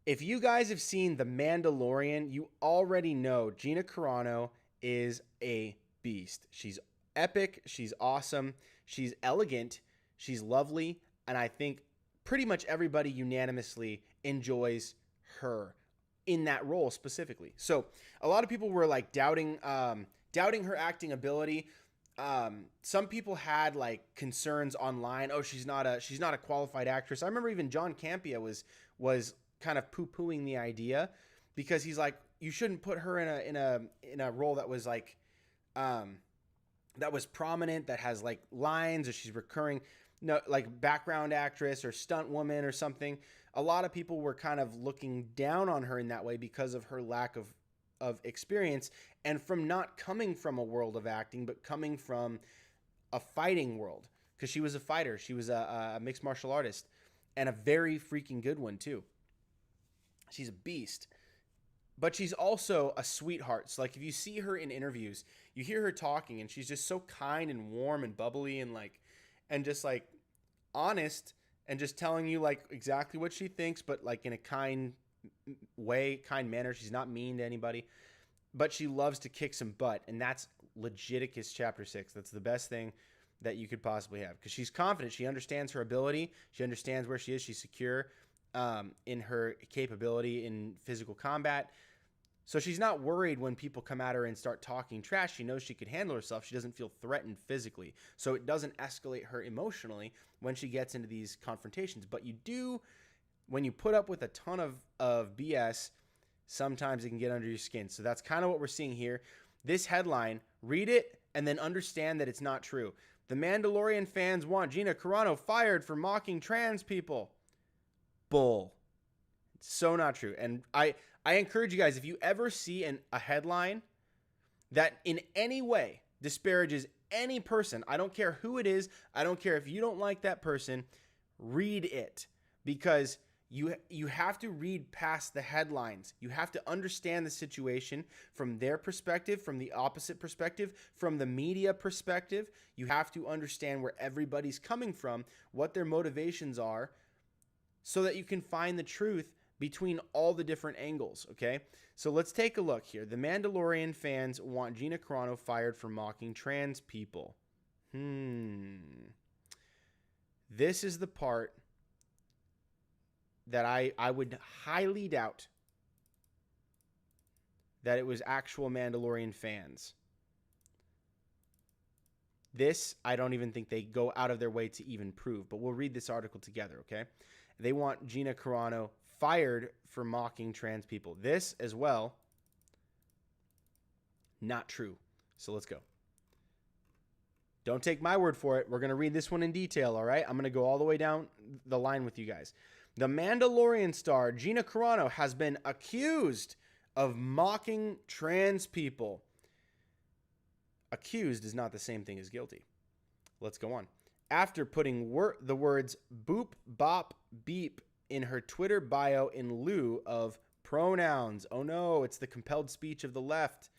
A: If you guys have seen The Mandalorian, you already know Gina Carano is a beast. She's epic, she's awesome, she's elegant, she's lovely, and I think pretty much everybody unanimously enjoys her in that role specifically. So a lot of people were like doubting her acting ability. Some people had like concerns online. Oh, she's not a qualified actress. I remember even John Campea was kind of poo-pooing the idea, because he's like, you shouldn't put her in a role that was like that was prominent, that has like lines, or she's recurring, no, like background actress or stunt woman or something. A lot of people were kind of looking down on her in that way because of her lack of experience, and from not coming from a world of acting, but coming from a fighting world, because she was a fighter. She was a mixed martial artist, and a very freaking good one too. She's a beast, but she's also a sweetheart. So like, if you see her in interviews, you hear her talking, and she's just so kind and warm and bubbly, and like, and just like honest, and just telling you like exactly what she thinks, but like in a kind way, kind manner. She's not mean to anybody, but she loves to kick some butt, and that's Legiticus chapter 6. That's the best thing that you could possibly have, because she's confident. She understands her ability. She understands where she is. She's secure in her capability in physical combat. So she's not worried when people come at her and start talking trash. She knows she could handle herself. She doesn't feel threatened physically. So it doesn't escalate her emotionally when she gets into these confrontations. But you do, when you put up with a ton of BS, sometimes it can get under your skin. So that's kind of what we're seeing here. This headline, read it and then understand that it's not true. The Mandalorian fans want Gina Carano fired for mocking trans people. Bull. It's so not true. And I encourage you guys, if you ever see a headline that in any way disparages any person, I don't care who it is, I don't care if you don't like that person, read it, because you have to read past the headlines. You have to understand the situation from their perspective, from the opposite perspective, from the media perspective. You have to understand where everybody's coming from, what their motivations are, so that you can find the truth between all the different angles, okay? So let's take a look here. The Mandalorian fans want Gina Carano fired for mocking trans people. This is the part that I would highly doubt that it was actual Mandalorian fans. This, I don't even think they go out of their way to even prove, but we'll read this article together, okay? They want Gina Carano fired for mocking trans people. This as well, not true. So let's go. Don't take my word for it. We're going to read this one in detail, all right? I'm going to go all the way down the line with you guys. The Mandalorian star Gina Carano has been accused of mocking trans people. Accused is not the same thing as guilty. Let's go on. After putting the words boop, bop, beep in her Twitter bio in lieu of pronouns. Oh no, it's the compelled speech of the left.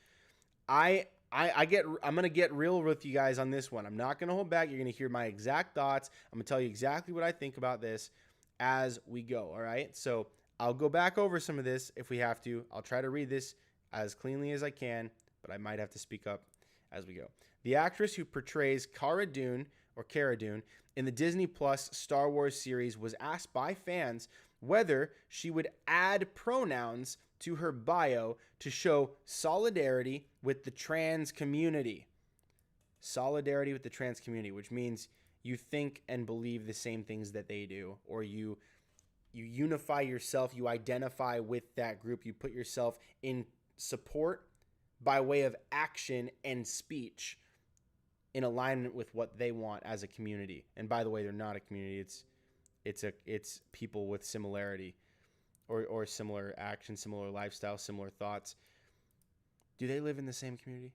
A: I'm going to get real with you guys on this one. I'm not going to hold back. You're going to hear my exact thoughts. I'm going to tell you exactly what I think about this as we go, all right? So I'll go back over some of this if we have to. I'll try to read this as cleanly as I can, but I might have to speak up as we go. The actress who portrays Cara Dune in the Disney Plus Star Wars series was asked by fans whether she would add pronouns to her bio to show solidarity with the trans community. Solidarity with the trans community, which means you think and believe the same things that they do, or you unify yourself, you identify with that group, you put yourself in support by way of action and speech in alignment with what they want as a community. And by the way, they're not a community. It's people with similarity or similar actions, similar lifestyle, similar thoughts. Do they live in the same community?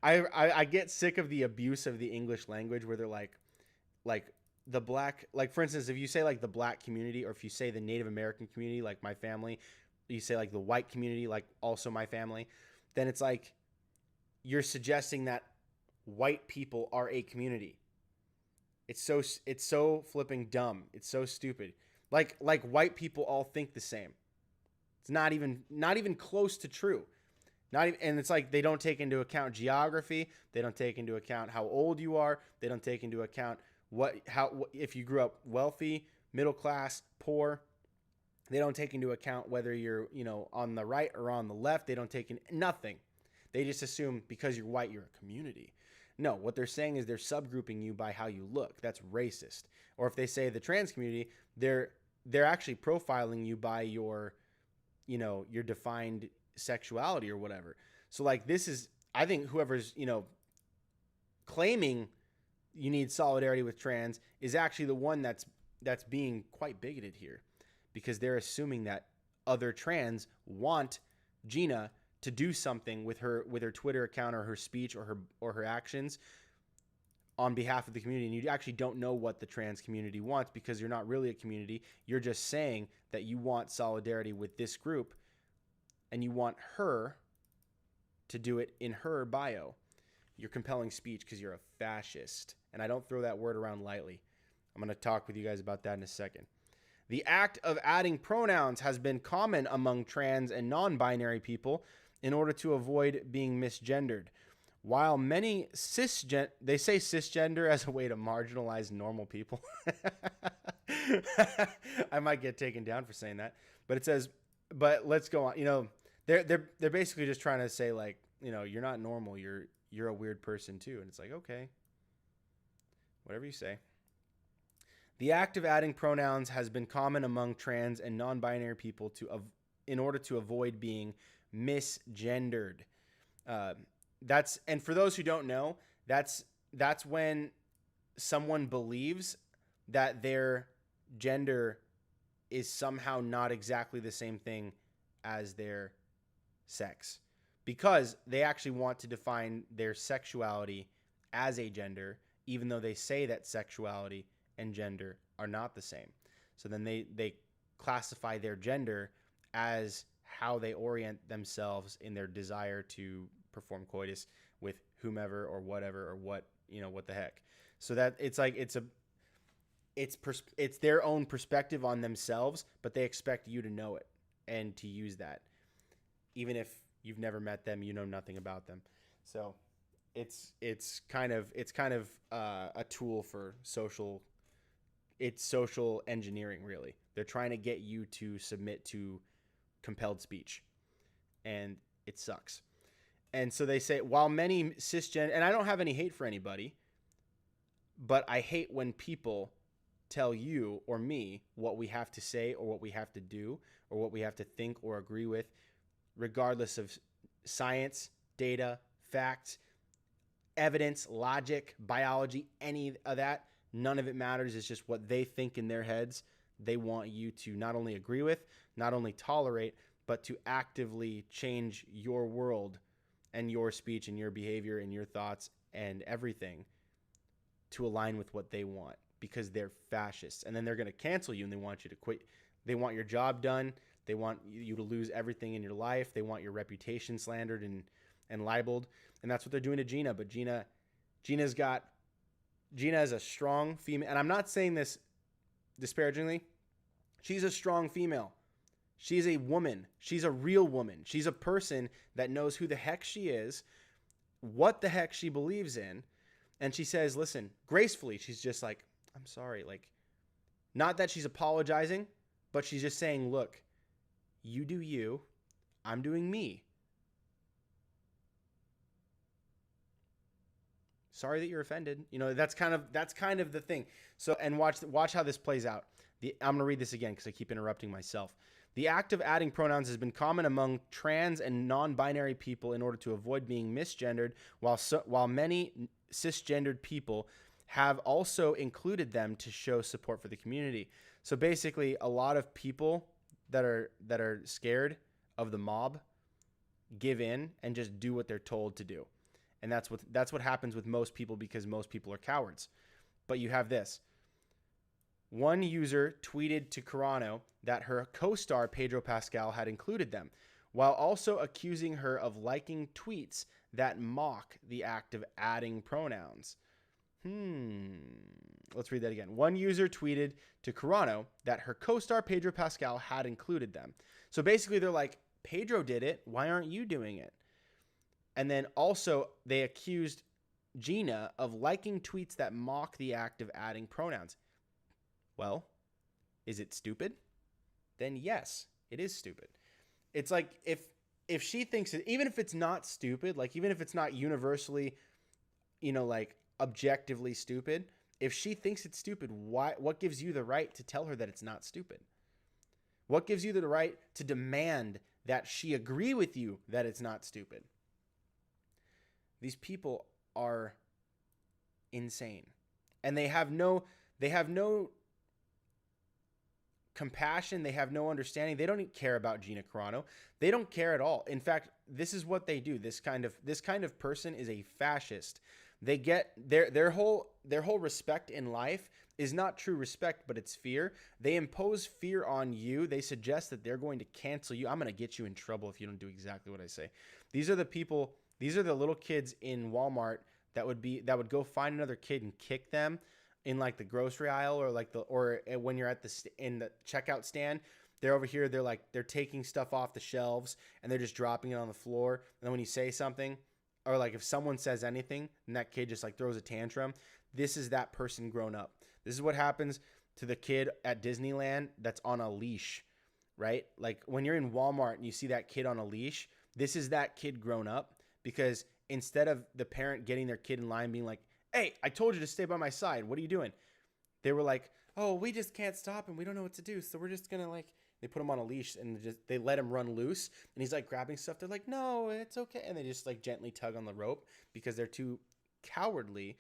A: I get sick of the abuse of the English language where they're like the black, like for instance, if you say like the black community, or if you say the Native American community, like my family, you say like the white community, like also my family, then it's like you're suggesting that white people are a community. It's so flipping dumb. It's so stupid. Like white people all think the same. It's not even close to true. And it's like they don't take into account geography. They don't take into account how old you are. They don't take into account if you grew up wealthy, middle class, poor. They don't take into account whether you're, on the right or on the left. They don't take in nothing. They just assume because you're white, you're a community. No, what they're saying is they're subgrouping you by how you look. That's racist. Or if they say the trans community, they're actually profiling you by your defined sexuality or whatever. So like I think whoever's, claiming you need solidarity with trans is actually the one that's being quite bigoted here, because they're assuming that other trans want Gina to do something with her Twitter account or her speech or her actions on behalf of the community. And you actually don't know what the trans community wants, because you're not really a community. You're just saying that you want solidarity with this group and you want her to do it in her bio. You're compelling speech because you're a fascist. And I don't throw that word around lightly. I'm going to talk with you guys about that in a second. The act of adding pronouns has been common among trans and non-binary people in order to avoid being misgendered. While many they say cisgender as a way to marginalize normal people. I might get taken down for saying that, but it says, but let's go on. They're basically just trying to say like, you're not normal. You're a weird person too. And it's like, okay, whatever you say. The act of adding pronouns has been common among trans and non-binary people in order to avoid being misgendered. And for those who don't know, that's when someone believes that their gender is somehow not exactly the same thing as their sex, because they actually want to define their sexuality as a gender, even though they say that sexuality and gender are not the same. So then they classify their gender as how they orient themselves in their desire to perform coitus with whomever or whatever or what the heck. So that it's like it's their own perspective on themselves, but they expect you to know it and to use that, even if you've never met them, you know nothing about them. So it's kind of a tool for social engineering, really. They're trying to get you to submit to compelled speech, and it sucks. And so they say, while many cisgender, and I don't have any hate for anybody, but I hate when people tell you or me what we have to say or what we have to do or what we have to think or agree with, regardless of science, data, facts, evidence, logic, biology, any of that. None of it matters. It's just what they think in their heads. They want you to not only agree with, not only tolerate, but to actively change your world and your speech and your behavior and your thoughts and everything to align with what they want, because they're fascists. And then they're going to cancel you and they want you to quit. They want your job done. They want you to lose everything in your life. They want your reputation slandered and libeled. And that's what they're doing to Gina. But Gina is a strong female. And I'm not saying this disparagingly. She's a strong female. She's a woman. She's a real woman. She's a person that knows who the heck she is, what the heck she believes in. And she says, listen, gracefully, she's just like, I'm sorry. Like, not that she's apologizing, but she's just saying, look, you do you, I'm doing me. Sorry that you're offended. That's kind of the thing. So, and watch how this plays out. I'm going to read this again because I keep interrupting myself. The act of adding pronouns has been common among trans and non-binary people in order to avoid being misgendered, while many cisgendered people have also included them to show support for the community. So basically, a lot of people that are scared of the mob give in and just do what they're told to do. And that's what happens with most people, because most people are cowards. But you have this. One user tweeted to Carano that her co-star Pedro Pascal had included them, while also accusing her of liking tweets that mock the act of adding pronouns. Let's read that again. One user tweeted to Carano that her co-star Pedro Pascal had included them. So basically they're like, Pedro did it, why aren't you doing it? And then also they accused Gina of liking tweets that mock the act of adding pronouns. Well, is it stupid? Then yes, it is stupid. It's like if she thinks it, even if it's not stupid, like even if it's not universally, like objectively stupid, if she thinks it's stupid, what gives you the right to tell her that it's not stupid? What gives you the right to demand that she agree with you that it's not stupid? These people are insane. And they have no compassion. They have no understanding. They don't even care about Gina Carano. They don't care at all. In fact, this is what they do. This kind of person is a fascist. They get their whole respect in life is not true respect, but it's fear. They impose fear on you. They suggest that they're going to cancel you. I'm going to get you in trouble if you don't do exactly what I say. These are the people, these are the little kids in Walmart that would go find another kid and kick them in like the grocery aisle, or when you're at in the checkout stand. They're over here, they're taking stuff off the shelves and they're just dropping it on the floor. And then when you say something, or like if someone says anything and that kid just like throws a tantrum, this is that person grown up. This is what happens to the kid at Disneyland that's on a leash, right? Like when you're in Walmart and you see that kid on a leash, this is that kid grown up, because instead of the parent getting their kid in line being like, hey, I told you to stay by my side, what are you doing? They were like, oh, we just can't stop him. We don't know what to do. So we're just going to they put him on a leash and they let him run loose. And he's like grabbing stuff. They're like, no, it's okay. And they just like gently tug on the rope because they're too cowardly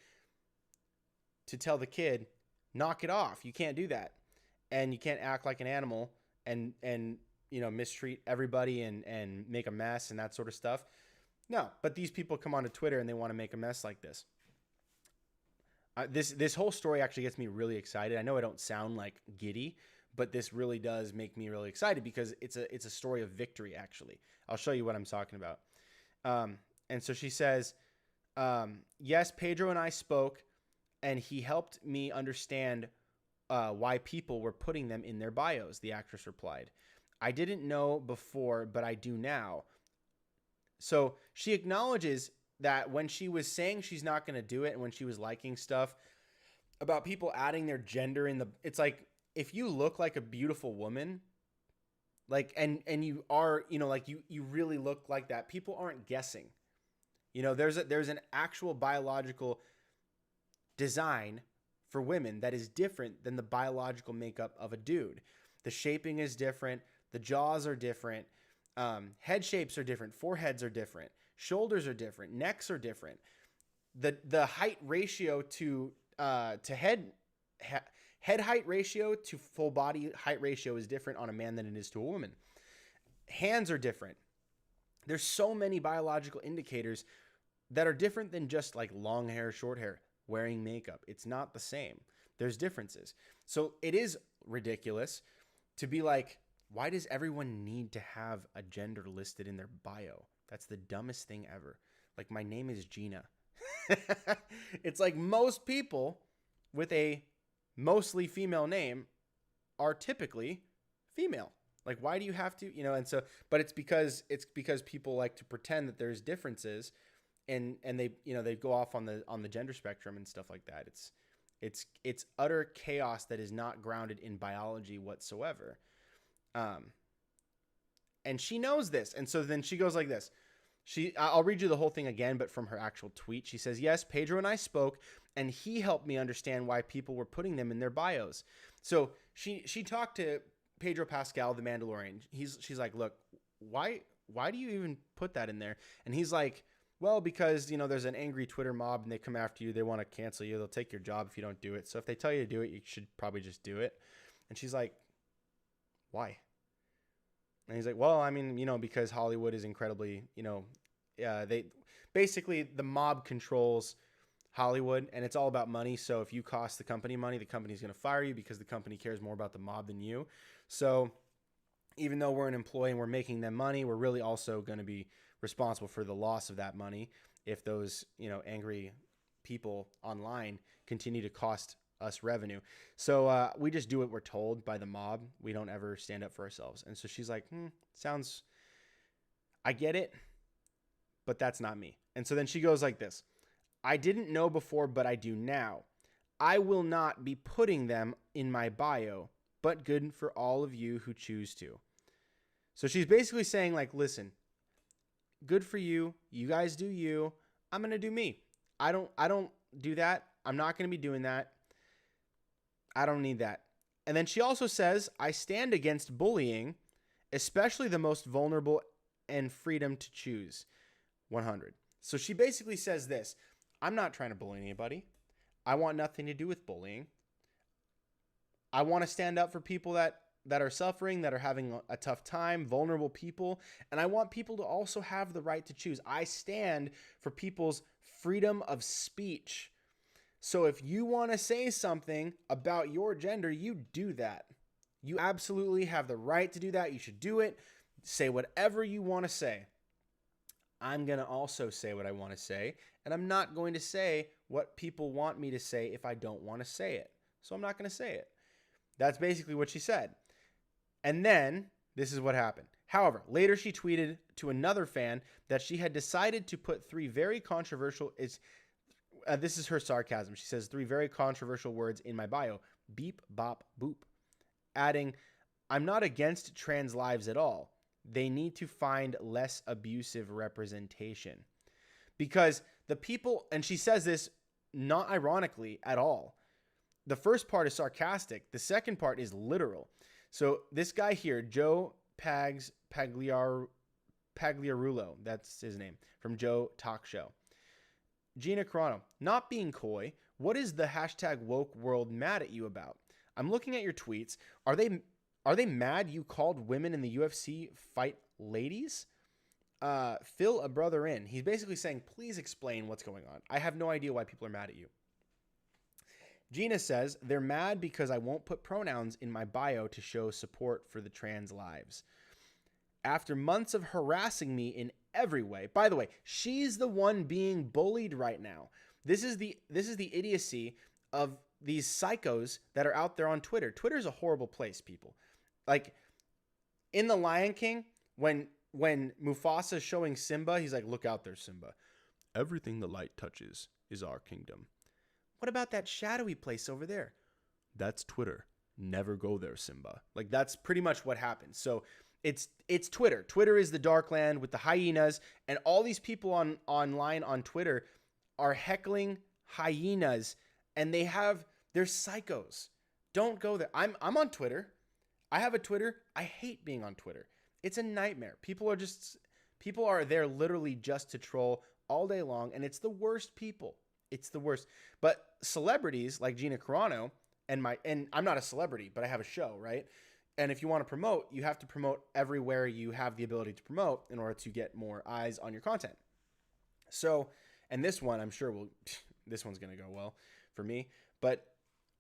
A: to tell the kid, knock it off. You can't do that. And you can't act like an animal and mistreat everybody and make a mess and that sort of stuff. No, but these people come onto Twitter and they want to make a mess like this. This whole story actually gets me really excited. I know I don't sound like giddy, but this really does make me really excited because it's a story of victory, actually. I'll show you what I'm talking about. And so she says, yes, Pedro and I spoke, and he helped me understand why people were putting them in their bios, the actress replied. I didn't know before, but I do now. So she acknowledges that when she was saying she's not going to do it and when she was liking stuff about people adding their gender in it's like, if you look like a beautiful woman, like, and you are, you really look like that, people aren't guessing. There's an actual biological design for women that is different than the biological makeup of a dude. The shaping is different. The jaws are different. Head shapes are different. Foreheads are different. Shoulders are different. Necks are different. The height ratio to head height ratio to full body height ratio is different on a man than it is to a woman. Hands are different. There's so many biological indicators that are different than just like long hair, short hair, wearing makeup. It's not the same. There's differences. So it is ridiculous to be like, why does everyone need to have a gender listed in their bio? That's the dumbest thing ever. Like, my name is Gina. It's like most people with a mostly female name are typically female. Like, why do you have to, and so, but it's because people like to pretend that there's differences and they, they go off on the gender spectrum and stuff like that. It's utter chaos that is not grounded in biology whatsoever. And she knows this. And so then she goes like this. I'll read you the whole thing again, but from her actual tweet. She says, yes, Pedro and I spoke, and he helped me understand why people were putting them in their bios. So she talked to Pedro Pascal, the Mandalorian. She's like, look, why do you even put that in there? And he's like, well, because, there's an angry Twitter mob and they come after you. They want to cancel you. They'll take your job if you don't do it. So if they tell you to do it, you should probably just do it. And she's like, why? And he's like, well, I mean, because Hollywood is incredibly, they basically, the mob controls Hollywood and it's all about money. So if you cost the company money, the company's going to fire you because the company cares more about the mob than you. So even though we're an employee and we're making them money, we're really also going to be responsible for the loss of that money if those, angry people online continue to cost us revenue. So we just do what we're told by the mob. We don't ever stand up for ourselves. And so she's like, I get it, but that's not me. And so then she goes like this: I didn't know before, but I do now. I will not be putting them in my bio, but good for all of you who choose to. So she's basically saying, like, listen, good for you. You guys do you. I'm going to do me. I don't do that. I'm not going to be doing that. I don't need that. And then she also says, I stand against bullying, especially the most vulnerable, and freedom to choose. 100. So she basically says this: I'm not trying to bully anybody. I want nothing to do with bullying. I want to stand up for people that are suffering, that are having a tough time, vulnerable people. And I want people to also have the right to choose. I stand for people's freedom of speech. So if you want to say something about your gender, you do that. You absolutely have the right to do that. You should do it. Say whatever you want to say. I'm going to also say what I want to say. And I'm not going to say what people want me to say if I don't want to say it. So I'm not going to say it. That's basically what she said. And then this is what happened. However, later she tweeted to another fan that she had decided to put three very controversial, this is her sarcasm. She says 3 very controversial words in my bio: beep, bop, boop. Adding, I'm not against trans lives at all. They need to find less abusive representation. Because the people, and she says this not ironically at all. The first part is sarcastic. The second part is literal. So this guy here, Joe Pagliarulo, that's his name, from Joe Talk Show. Gina Carano, not being coy, what is the hashtag woke world mad at you about? I'm looking at your tweets. Are they mad you called women in the UFC fight ladies? Fill a brother in. He's basically saying, please explain what's going on. I have no idea why people are mad at you. Gina says, they're mad because I won't put pronouns in my bio to show support for the trans lives. After months of harassing me in every way. By the way, she's the one being bullied right now. This is the idiocy of these psychos that are out there on Twitter. Twitter is a horrible place, people. Like in The Lion King, when Mufasa is showing Simba, he's like, look out there, Simba. Everything the light touches is our kingdom. What about that shadowy place over there? That's Twitter. Never go there, Simba. Like that's pretty much what happens. So it's Twitter. Twitter is the dark land with the hyenas, and all these people online on Twitter are heckling hyenas, and they're psychos. Don't go there. I'm on Twitter. I have a Twitter. I hate being on Twitter. It's a nightmare. People are there literally just to troll all day long, and it's the worst people. It's the worst. But celebrities like Gina Carano and I'm not a celebrity, but I have a show, right? And if you want to promote, you have to promote everywhere you have the ability to promote in order to get more eyes on your content. So, and this one, I'm sure this one's going to go well for me, but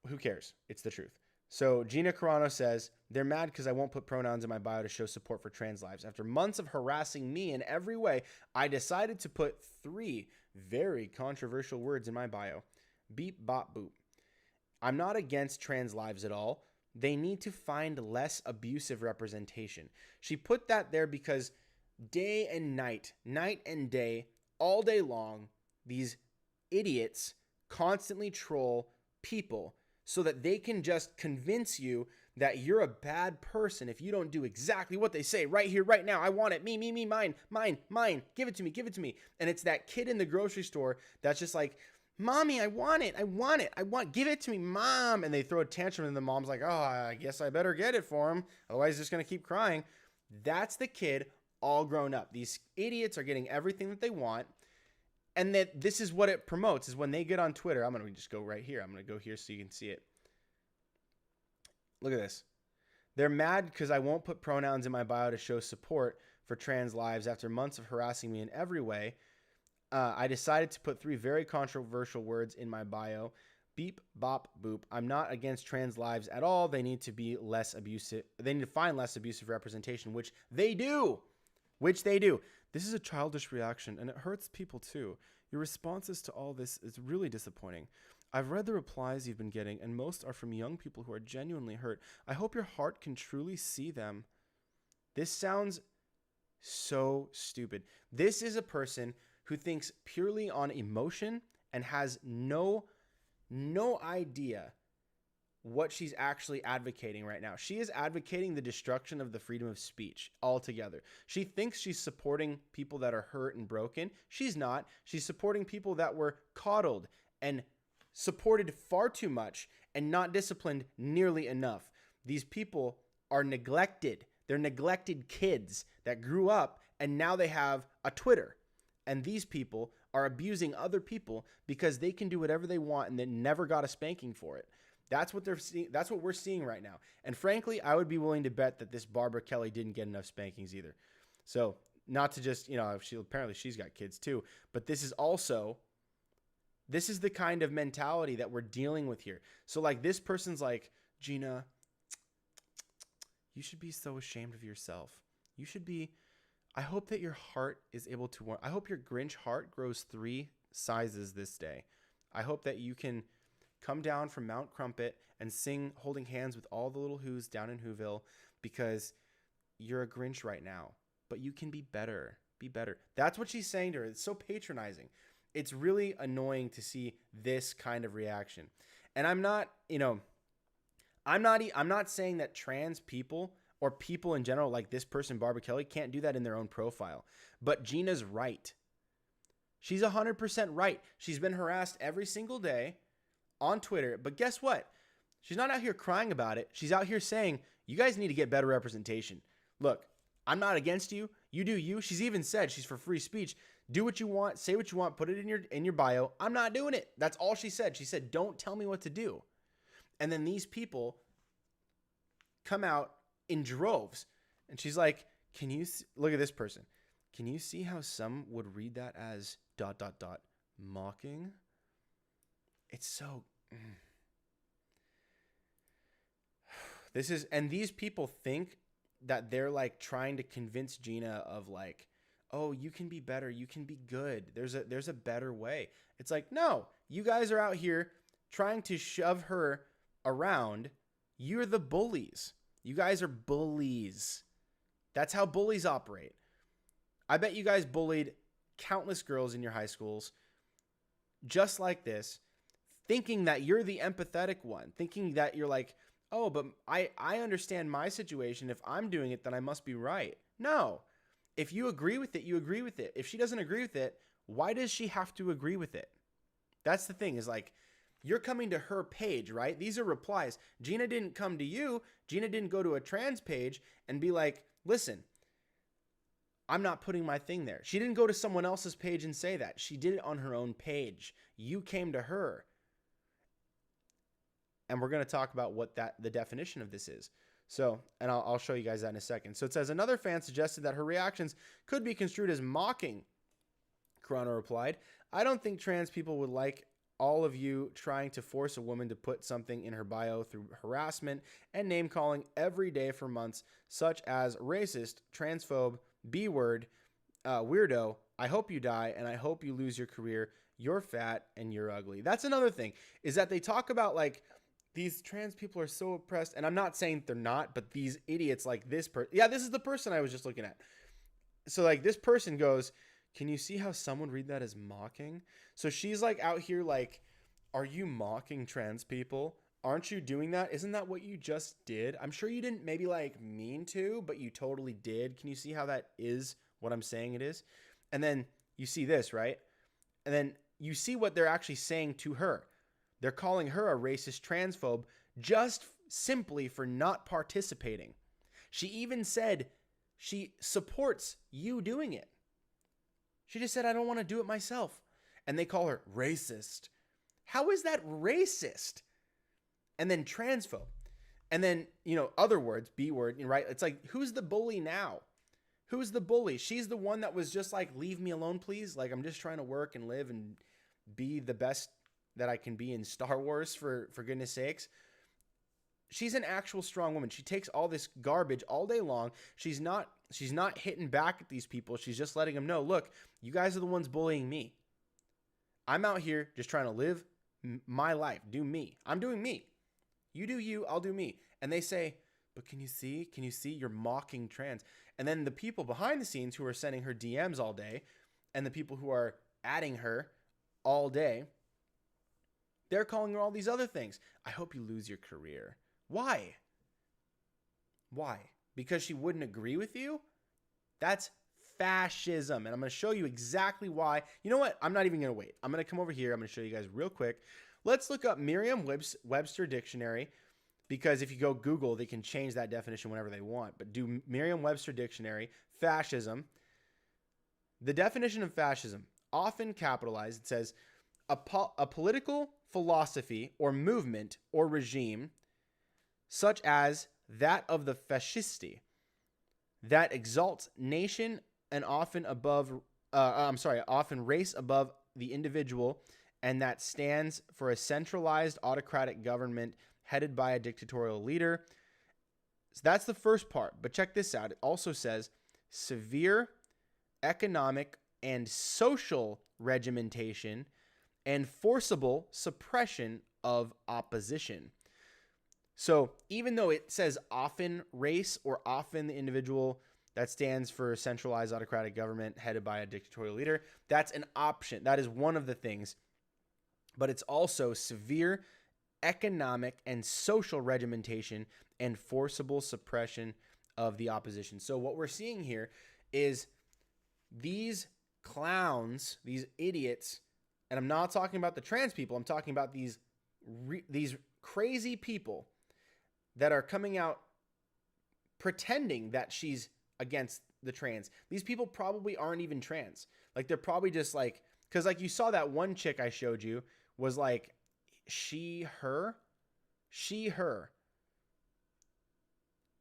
A: who cares? It's the truth. So Gina Carano says, they're mad because I won't put pronouns in my bio to show support for trans lives. After months of harassing me in every way, I decided to put 3 very controversial words in my bio. Beep, bop, boop. I'm not against trans lives at all. They need to find less abusive representation. She put that there because day and night and day, all day long, these idiots constantly troll people so that they can just convince you that you're a bad person if you don't do exactly what they say right here, right now. I want it. Me, mine. Give it to me. And it's that kid in the grocery store that's just like, Mommy, I want it. Give it to me, Mom. And they throw a tantrum and the mom's like, oh, I guess I better get it for him. Otherwise, he's just going to keep crying. That's the kid all grown up. These idiots are getting everything that they want. And that this is what it promotes is when they get on Twitter. I'm going to just go right here. I'm going to go here so you can see it. Look at this. They're mad because I won't put pronouns in my bio to show support for trans lives after months of harassing me in every way. I decided to put 3 very controversial words in my bio. Beep, bop, boop. I'm not against trans lives at all. They need to be less abusive. They need to find less abusive representation, which they do. This is a childish reaction, and it hurts people too. Your responses to all this is really disappointing. I've read the replies you've been getting, and most are from young people who are genuinely hurt. I hope your heart can truly see them. This sounds so stupid. This is a person who thinks purely on emotion and has no idea what she's actually advocating right now. She is advocating the destruction of the freedom of speech altogether. She thinks she's supporting people that are hurt and broken. She's not. She's supporting people that were coddled and supported far too much and not disciplined nearly enough. These people are neglected. They're neglected kids that grew up and now they have a Twitter. And these people are abusing other people because they can do whatever they want and they never got a spanking for it. That's what they're seeing. That's what we're seeing right now. And frankly, I would be willing to bet that this Barbara Kelly didn't get enough spankings either. So not to just, apparently she's got kids too, but this is the kind of mentality that we're dealing with here. So like this person's like, Gina, you should be so ashamed of yourself. You should be, I hope that your heart is able to, I hope your Grinch heart grows 3 sizes this day. I hope that you can come down from Mount Crumpet and sing holding hands with all the little who's down in Whoville because you're a Grinch right now, but you can be better. Be better. That's what she's saying to her. It's so patronizing. It's really annoying to see this kind of reaction. And I'm not saying that trans people or people in general like this person, Barbara Kelly, can't do that in their own profile. But Gina's right. She's 100% right. She's been harassed every single day on Twitter. But guess what? She's not out here crying about it. She's out here saying, you guys need to get better representation. Look, I'm not against you. You do you. She's even said she's for free speech. Do what you want. Say what you want. Put it in your bio. I'm not doing it. That's all she said. She said, don't tell me what to do. And then these come out in droves. And she's like, can you look at this person? Can you see how some would read that as ... mocking? It's so... And these people think that they're like trying to convince Gina of like, oh, you can be better. You can be good. There's a better way. It's like, no, you guys are out here trying to shove her around. You're the bullies. You guys are bullies. That's how bullies operate. I bet you guys bullied countless girls in your high schools just like this, thinking that you're the empathetic one, thinking that you're like, oh, but I understand my situation. If I'm doing it, then I must be right. No. If you agree with it, you agree with it. If she doesn't agree with it, why does she have to agree with it? That's the thing, is like, you're coming to her page, right? These are replies. Gina didn't come to you. Gina didn't go to a trans page and be like, listen, I'm not putting my thing there. She didn't go to someone else's page and say that. She did it on her own page. You came to her. And we're going to talk about what the definition of this is. So, and I'll show you guys that in a second. So it says, another fan suggested that her reactions could be construed as mocking. Carano replied, I don't think trans people would like all of you trying to force a woman to put something in her bio through harassment and name calling every day for months, such as racist, transphobe, B-word, weirdo, I hope you die, and I hope you lose your career. You're fat and you're ugly. That's another thing, is that they talk about like, these trans people are so oppressed, and I'm not saying they're not, but these idiots like this person. Yeah, this is the person I was just looking at. So like this person goes, can you see how someone read that as mocking? So she's like out here like, are you mocking trans people? Aren't you doing that? Isn't that what you just did? I'm sure you didn't maybe like mean to, but you totally did. Can you see how that is what I'm saying it is? And then you see this, right? And then you see what they're actually saying to her. They're calling her a racist transphobe just simply for not participating. She even said she supports you doing it. She just said, I don't want to do it myself. and they call her racist. How is that racist? And then transphobe. And then, other words, B word, right? It's like, who's the bully now? Who's the bully? She's the one that was just like, leave me alone, please. Like, I'm just trying to work and live and be the best that I can be in Star Wars, for goodness sakes. She's an actual strong woman. She takes all this garbage all day long. She's not hitting back at these people. She's just letting them know, look, you guys are the ones bullying me. I'm out here just trying to live my life. Do me. I'm doing me. You do you, I'll do me. And they say, but can you see? You're mocking trans. And then the people behind the scenes who are sending her DMs all day, and the people who are adding her all day, they're calling her all these other things. I hope you lose your career. Why? Because she wouldn't agree with you? That's fascism. And I'm going to show you exactly why. You know what? I'm not even going to wait. I'm going to come over here. I'm going to show you guys real quick. Let's look up Merriam-Webster Dictionary, because if you go Google, they can change that definition whenever they want. But do Merriam-Webster Dictionary, fascism. The definition of fascism, often capitalized, it says a political philosophy or movement or regime such as that of the fascisti that exalts nation and often race above the individual, and that stands for a centralized autocratic government headed by a dictatorial leader. So that's the first part. But check this out. It also says severe economic and social regimentation and forcible suppression of opposition. So even though it says often race or often the individual, that stands for centralized autocratic government headed by a dictatorial leader, that's an option. That is one of the things. But it's also severe economic and social regimentation and forcible suppression of the opposition. So what we're seeing here is these clowns, these idiots, and I'm not talking about the trans people, I'm talking about these crazy people that are coming out pretending that she's against the trans. These people probably aren't even trans. Like, they're probably just like, because like you saw that one chick I showed you was like, she, her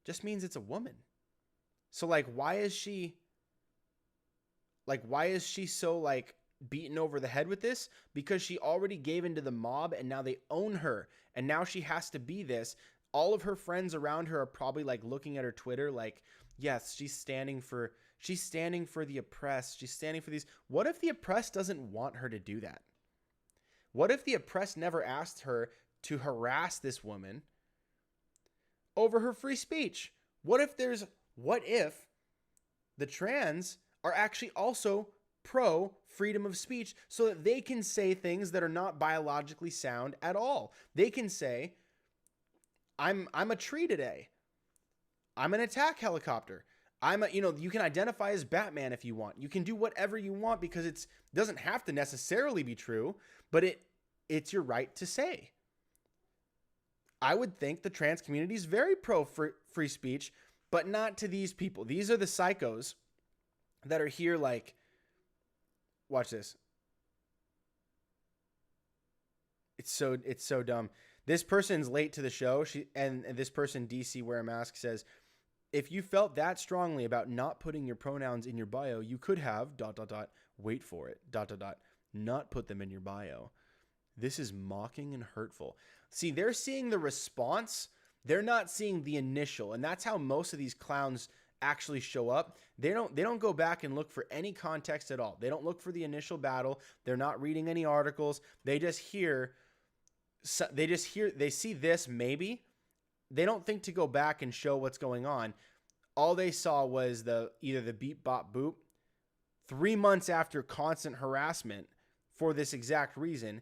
A: just means it's a woman. So like, why is she so like beaten over the head with this? Because she already gave into the mob and now they own her. And now she has to be this. All of her friends around her are probably like looking at her Twitter like, yes, she's standing for the oppressed. She's standing for these. What if the oppressed doesn't want her to do that? What if the oppressed never asked her to harass this woman over her free speech? What if the trans are actually also pro freedom of speech so that they can say things that are not biologically sound at all? They can say, I'm a tree today. I'm an attack helicopter. You can identify as Batman if you want. You can do whatever you want because it doesn't have to necessarily be true, but it's your right to say. I would think the trans community is very pro free speech, but not to these people. These are the psychos that are here like, watch this. It's so dumb. This person's late to the show. And this person, DC Wear a Mask, says, if you felt that strongly about not putting your pronouns in your bio, you could have ... wait for it ... not put them in your bio. This is mocking and hurtful. See, they're seeing the response. They're not seeing the initial. And that's how most of these clowns actually show up. They don't go back and look for any context at all. They don't look for the initial battle. They're not reading any articles. They see this maybe. They don't think to go back and show what's going on. All they saw was either the beep bop boop 3 months after constant harassment for this exact reason.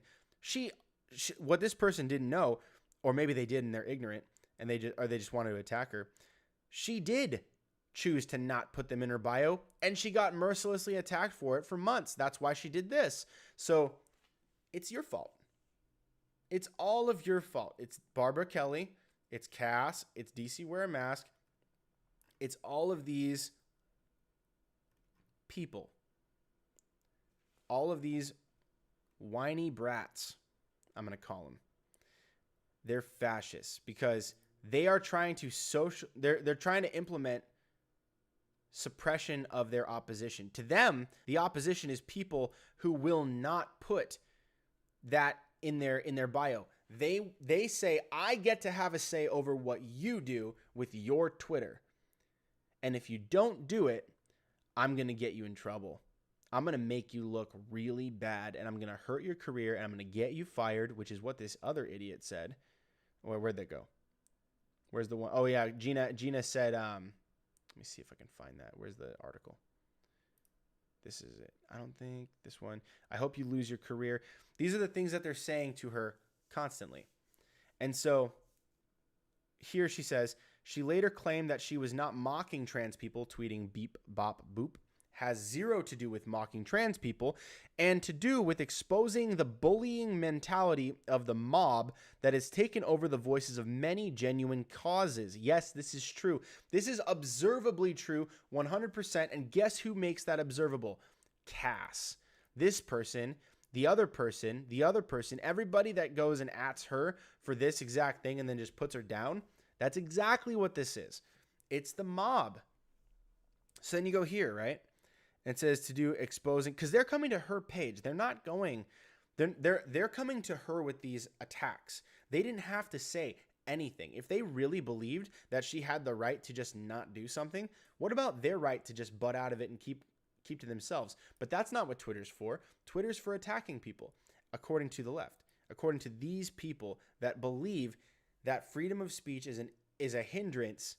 A: What this person didn't know, or maybe they did and they're ignorant and they just wanted to attack her. She did choose to not put them in her bio and she got mercilessly attacked for it for months. That's why she did this. So it's your fault. It's all of your fault. It's Barbara Kelly. It's Cass. It's DC Wear a Mask. It's all of these people. All of these whiny brats, I'm going to call them. They're fascists because they are trying to they're trying to implement suppression of their opposition. To them, the opposition is people who will not put that in their bio. They say, I get to have a say over what you do with your Twitter. And if you don't do it, I'm going to get you in trouble. I'm going to make you look really bad, and I'm going to hurt your career, and I'm going to get you fired, which is what this other idiot said. Where'd that go? Where's the one? Oh, yeah, Gina said, let me see if I can find that. Where's the article? This is it. I don't think this one. I hope you lose your career. These are the things that they're saying to her constantly. And so here she says, she later claimed that she was not mocking trans people, tweeting beep, bop, boop, has zero to do with mocking trans people and to do with exposing the bullying mentality of the mob that has taken over the voices of many genuine causes. Yes, this is true. This is observably true, 100%. And guess who makes that observable? Cass. This person, the other person, everybody that goes and ats her for this exact thing and then just puts her down. That's exactly what this is. It's the mob. So then you go here, right? And it says to do exposing, because they're coming to her page. They're not going, they're coming to her with these attacks. They didn't have to say anything. If they really believed that she had the right to just not do something, what about their right to just butt out of it and keep to themselves? But that's not what Twitter's for. Twitter's for attacking people, according to the left, according to these people that believe that freedom of speech is a hindrance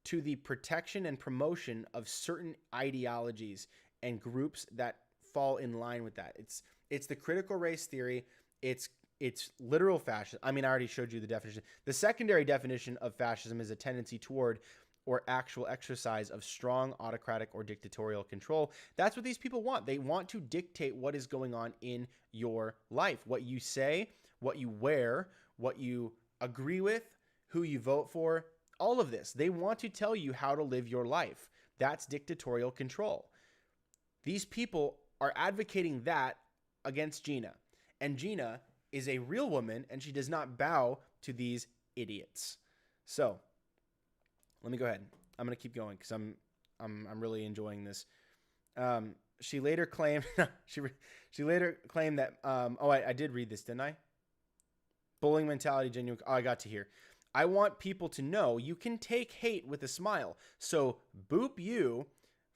A: to the protection and promotion of certain ideologies and groups that fall in line with that. It's the critical race theory. It's literal fascism. I mean, I already showed you the definition. The secondary definition of fascism is a tendency toward or actual exercise of strong autocratic or dictatorial control. That's what these people want. They want to dictate what is going on in your life, what you say, what you wear, what you agree with, who you vote for. All of this. They want to tell you how to live your life. That's dictatorial control. These people are advocating that against Gina. And Gina is a real woman, and she does not bow to these idiots. So, let me go ahead. I'm going to keep going because I'm really enjoying this. She later claimed she later claimed that I did read this, didn't I? Bullying mentality, genuine. Oh, I got to here. I want people to know you can take hate with a smile. So boop you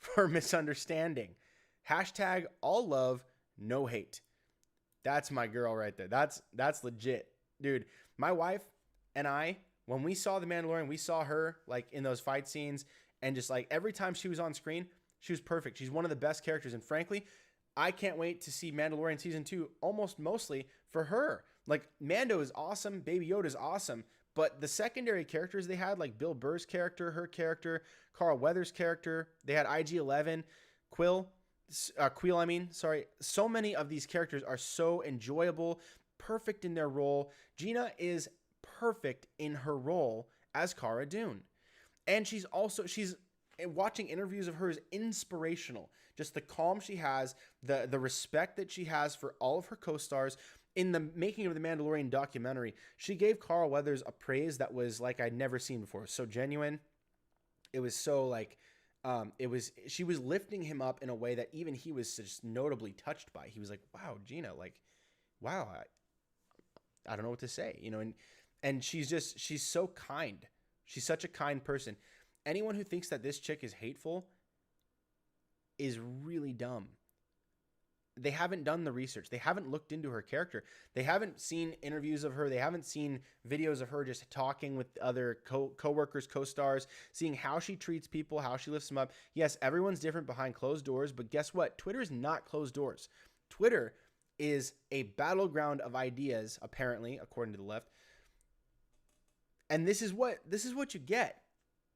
A: for misunderstanding. Hashtag all love, no hate. That's my girl right there. That's legit. Dude, my wife and I, when we saw The Mandalorian, we saw her like in those fight scenes and just like every time she was on screen, she was perfect. She's one of the best characters. And frankly, I can't wait to see Mandalorian season 2 almost mostly for her. Like Mando is awesome. Baby Yoda is awesome. But the secondary characters they had, like Bill Burr's character, her character, Carl Weathers' character, they had IG-11, Queel, so many of these characters are so enjoyable, perfect in their role. Gina is perfect in her role as Cara Dune. And she's watching interviews of her is inspirational. Just the calm she has, the respect that she has for all of her co-stars. In the making of the Mandalorian documentary, she gave Carl Weathers a praise that was like I'd never seen before. It was so genuine. It was so like, she was lifting him up in a way that even he was just notably touched by. He was like, wow, Gina, like, wow, I don't know what to say, you know, and she's so kind. She's such a kind person. Anyone who thinks that this chick is hateful is really dumb. They haven't done the research. They haven't looked into her character. They haven't seen interviews of her. They haven't seen videos of her just talking with other co-workers, co-stars, seeing how she treats people, how she lifts them up. Yes, everyone's different behind closed doors, but guess what? Twitter is not closed doors. Twitter is a battleground of ideas, apparently, according to the left. And this is what you get.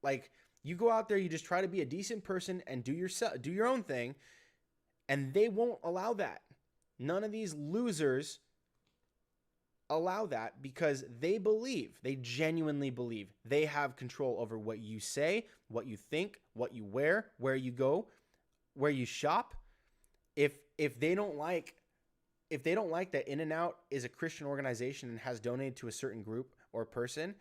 A: Like, you go out there, you just try to be a decent person and do your own thing. And they won't allow that. None of these losers allow that because they genuinely believe they have control over what you say, what you think, what you wear, where you go, where you shop. If they don't like if they don't like that In-N-Out is a Christian organization and has donated to a certain group or person,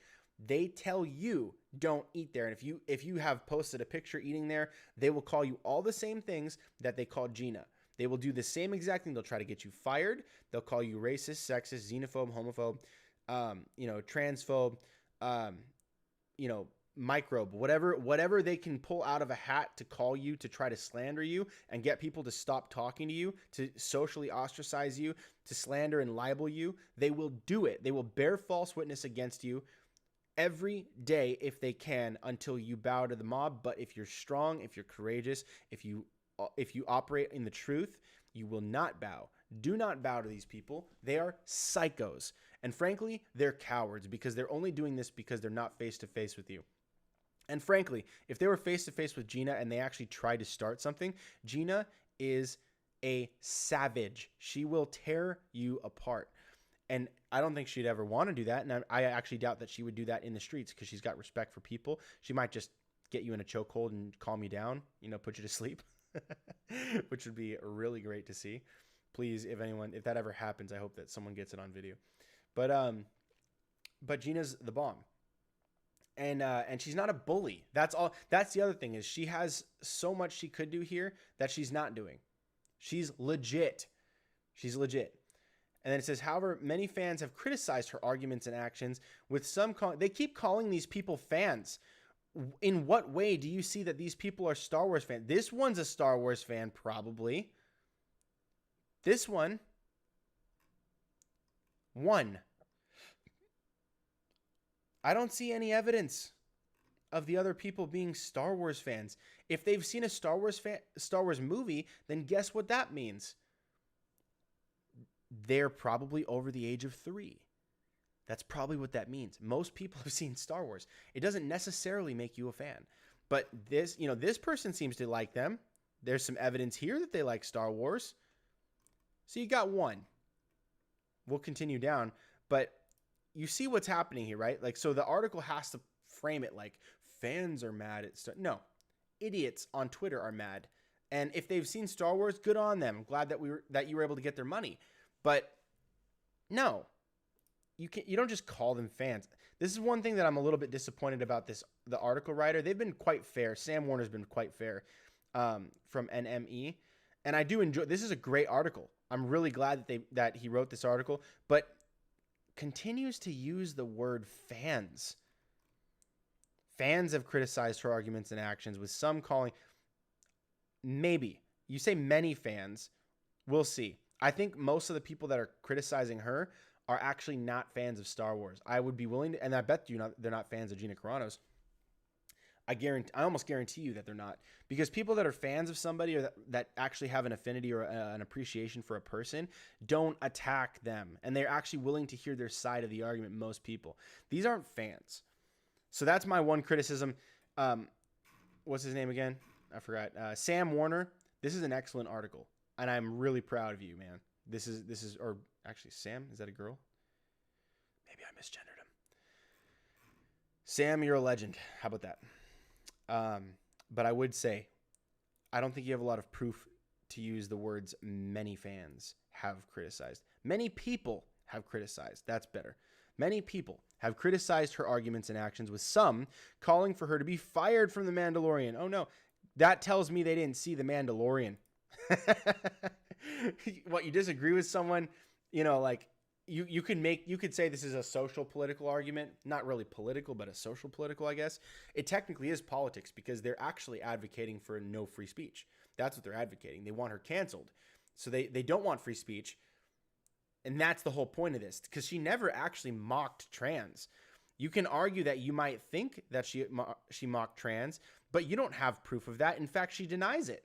A: they tell you don't eat there. And if you have posted a picture eating there, they will call you all the same things that they called Gina. They will do the same exact thing. They'll try to get you fired. They'll call you racist, sexist, xenophobe, homophobe, transphobe, microbe, whatever they can pull out of a hat to call you, to try to slander you and get people to stop talking to you, to socially ostracize you, to slander and libel you. They will do it. They will bear false witness against you every day if they can, until you bow to the mob. But if you're strong, if you're courageous, if you operate in the truth, you will not bow. Do not bow to these people. They are psychos. And frankly, they're cowards, because they're only doing this because they're not face to face with you. And frankly, if they were face to face with Gina and they actually tried to start something, Gina is a savage. She will tear you apart. And I don't think she'd ever want to do that. And I actually doubt that she would do that in the streets, because she's got respect for people. She might just get you in a chokehold and calm you down, put you to sleep, which would be really great to see. Please, if that ever happens, I hope that someone gets it on video. But Gina's the bomb. And she's not a bully. That's all. That's the other thing, is she has so much she could do here that she's not doing. She's legit. She's legit. And then it says, however, many fans have criticized her arguments and actions, with some they keep calling these people fans. In what way do you see that these people are Star Wars fans? This one's a Star Wars fan, probably. This one. I don't see any evidence of the other people being Star Wars fans. If they've seen a Star Wars movie, then guess what that means? They're probably over the age of 3. That's probably what that means. Most people have seen Star Wars. It doesn't necessarily make you a fan. But this person seems to like them. There's some evidence here that they like Star Wars. So you got one. We'll continue down. But you see what's happening here, right? Like, so the article has to frame it like fans are mad at Star. No, idiots on Twitter are mad. And if they've seen Star Wars, good on them. I'm glad that you were able to get their money. But no, you don't just call them fans. This is one thing that I'm a little bit disappointed about the article writer. They've been quite fair. Sam Warner's been quite fair from NME. And I do enjoy, this is a great article. I'm really glad that he wrote this article, but continues to use the word fans. Fans have criticized her arguments and actions, with some calling, maybe. You say many fans, we'll see. I think most of the people that are criticizing her are actually not fans of Star Wars. I would be willing to, and I bet they're not fans of Gina Carano's. I almost guarantee you that they're not, because people that are fans of somebody, or that actually have an affinity or an appreciation for a person, don't attack them, and they're actually willing to hear their side of the argument. Most people, these aren't fans. So that's my one criticism. What's his name again? I forgot. Sam Warner. This is an excellent article, and I'm really proud of you, man. This is, or actually, Sam, is that a girl? Maybe I misgendered him. Sam, you're a legend. How about that? But I would say, I don't think you have a lot of proof to use the words many fans have criticized. Many people have criticized. That's better. Many people have criticized her arguments and actions, with some calling for her to be fired from The Mandalorian. Oh no, that tells me they didn't see The Mandalorian. What, you disagree with someone, like you could say this is a social political argument, not really political, but a social political, I guess. It technically is politics, because they're actually advocating for no free speech. That's what they're advocating. They want her canceled. So they don't want free speech. And that's the whole point of this, because she never actually mocked trans. You can argue that you might think that she mocked trans, but you don't have proof of that. In fact, she denies it.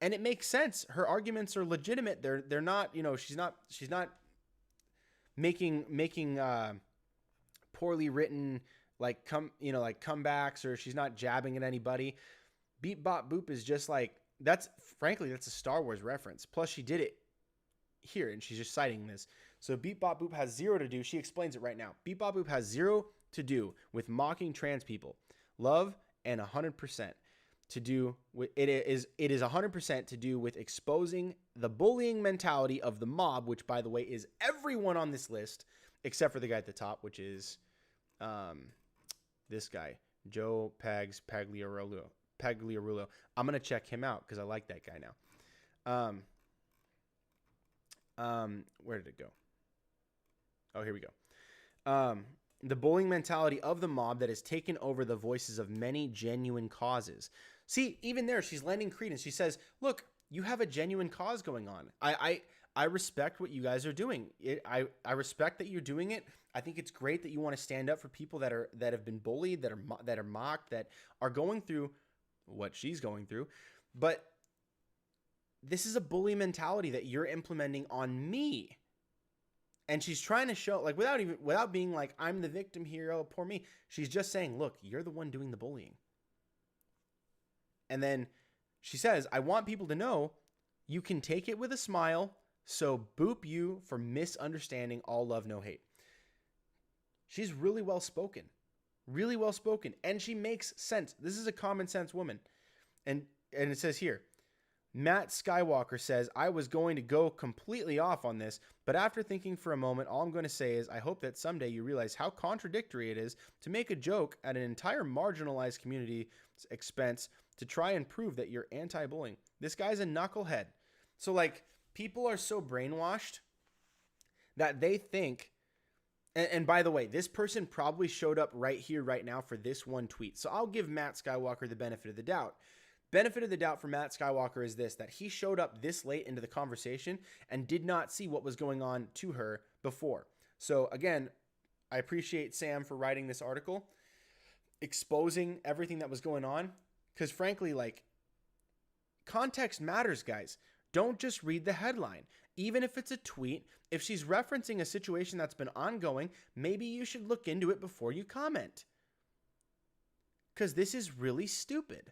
A: And it makes sense. Her arguments are legitimate. They're not, she's not making poorly written comebacks, or she's not jabbing at anybody. Beep Bop Boop is just like, that's a Star Wars reference. Plus she did it here, and she's just citing this. So Beep Bop Boop has zero to do. She explains it right now. Beep Bop Boop has zero to do with mocking trans people. Love and 100% to do with it is 100% to do with exposing the bullying mentality of the mob, which, by the way, is everyone on this list except for the guy at the top, which is this guy, Joe Pagliarulo. I'm gonna check him out because I like that guy now. Where did it go? Oh, here we go. The bullying mentality of the mob that has taken over the voices of many genuine causes. See, even there, she's lending credence. She says, look, you have a genuine cause going on. I respect what you guys are doing. I respect that you're doing it. I think it's great that you want to stand up for people that have been bullied, that are mocked, that are going through what she's going through. But this is a bully mentality that you're implementing on me. And she's trying to show, like, without being like, I'm the victim here, oh, poor me. She's just saying, look, you're the one doing the bullying. And then she says, I want people to know you can take it with a smile, so boop you for misunderstanding. All love, no hate. She's really well spoken. Really well spoken. And she makes sense. This is a common sense woman. And it says here, Matt Skywalker says, I was going to go completely off on this, but after thinking for a moment, all I'm going to say is I hope that someday you realize how contradictory it is to make a joke at an entire marginalized community's expense to try and prove that you're anti-bullying. This guy's a knucklehead. So, like, people are so brainwashed that they think, and by the way, this person probably showed up right here, right now for this one tweet. So I'll give Matt Skywalker the benefit of the doubt. Benefit of the doubt for Matt Skywalker is this, that he showed up this late into the conversation and did not see what was going on to her before. So again, I appreciate Sam for writing this article, exposing everything that was going on, because frankly, like, context matters, guys. Don't just read the headline. Even if it's a tweet, if she's referencing a situation that's been ongoing, maybe you should look into it before you comment. Because this is really stupid.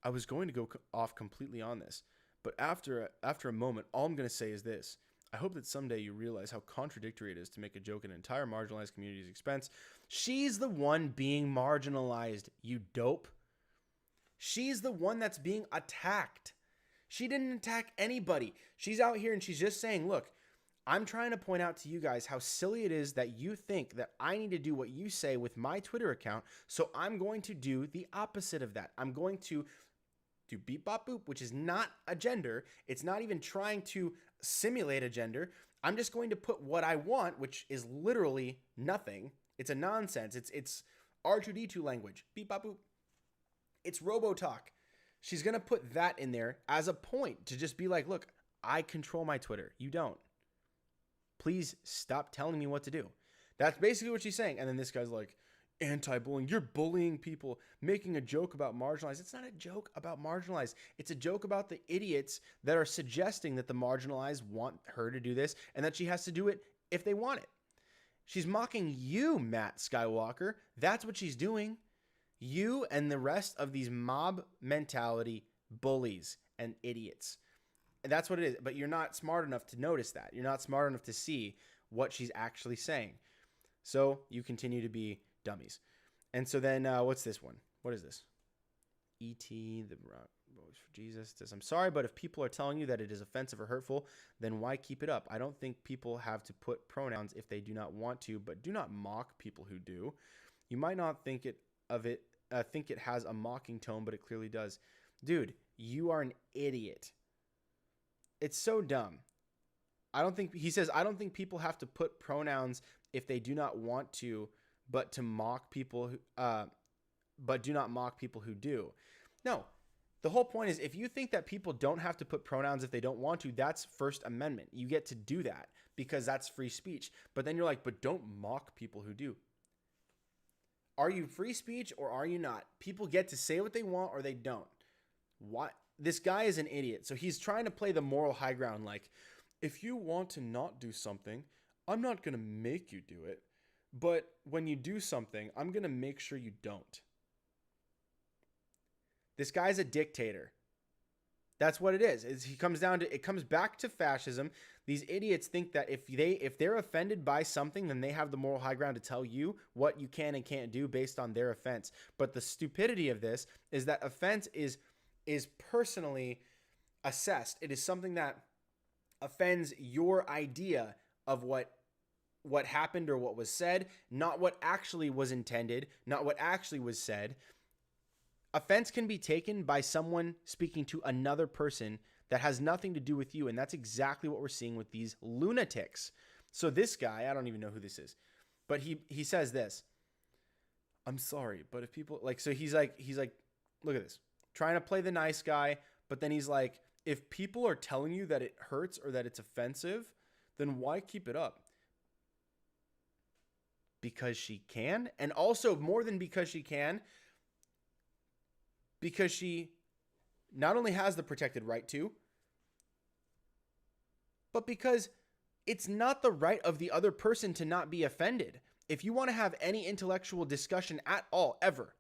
A: I was going to go off completely on this, but after a moment, all I'm going to say is this. I hope that someday you realize how contradictory it is to make a joke at an entire marginalized community's expense. She's the one being marginalized, you dope. She's the one that's being attacked. She didn't attack anybody. She's out here and she's just saying, look, I'm trying to point out to you guys how silly it is that you think that I need to do what you say with my Twitter account, so I'm going to do the opposite of that. I'm going to do beep bop boop, which is not a gender. It's not even trying to simulate a gender. I'm just going to put what I want, which is literally nothing. It's a nonsense. It's R2D2 language. Beep bop boop. It's RoboTalk. She's going to put that in there as a point to just be like, look, I control my Twitter. You don't. Please stop telling me what to do. That's basically what she's saying. And then this guy's like, anti-bullying. You're bullying people, making a joke about marginalized. It's not a joke about marginalized. It's a joke about the idiots that are suggesting that the marginalized want her to do this and that she has to do it if they want it. She's mocking you, Matt Skywalker. That's what she's doing. You and the rest of these mob mentality bullies and idiots. And that's what it is. But you're not smart enough to notice that. You're not smart enough to see what she's actually saying. So you continue to be dummies. And so then what's this one? What is this? E.T. the Voice for Jesus says, I'm sorry, but if people are telling you that it is offensive or hurtful, then why keep it up? I don't think people have to put pronouns if they do not want to, but do not mock people who do. You might not think it has a mocking tone, but it clearly does. Dude, you are an idiot. It's so dumb. He says, I don't think people have to put pronouns if they do not want to, but to mock people but do not mock people who do. No, the whole point is if you think that people don't have to put pronouns if they don't want to, that's First Amendment. You get to do that because that's free speech. But then you're like, but don't mock people who do. Are you free speech or are you not? People get to say what they want or they don't. What? This guy is an idiot. So he's trying to play the moral high ground. Like, if you want to not do something, I'm not going to make you do it. But when you do something, I'm going to make sure you don't. This guy's a dictator. That's what it is. It comes back to fascism. These idiots think that if they're offended by something, then they have the moral high ground to tell you what you can and can't do based on their offense. But the stupidity of this is that offense is personally assessed. It is something that offends your idea of what happened or what was said, not what actually was intended, not what actually was said. Offense can be taken by someone speaking to another person that has nothing to do with you, and that's exactly what we're seeing with these lunatics. So this guy, I don't even know who this is, but he says this. I'm sorry, but if people so he's like, look at this, trying to play the nice guy, but then he's like, if people are telling you that it hurts or that it's offensive, then why keep it up? Because she can, and also more than because she can, because she not only has the protected right to, but because it's not the right of the other person to not be offended. If you want to have any intellectual discussion at all, ever,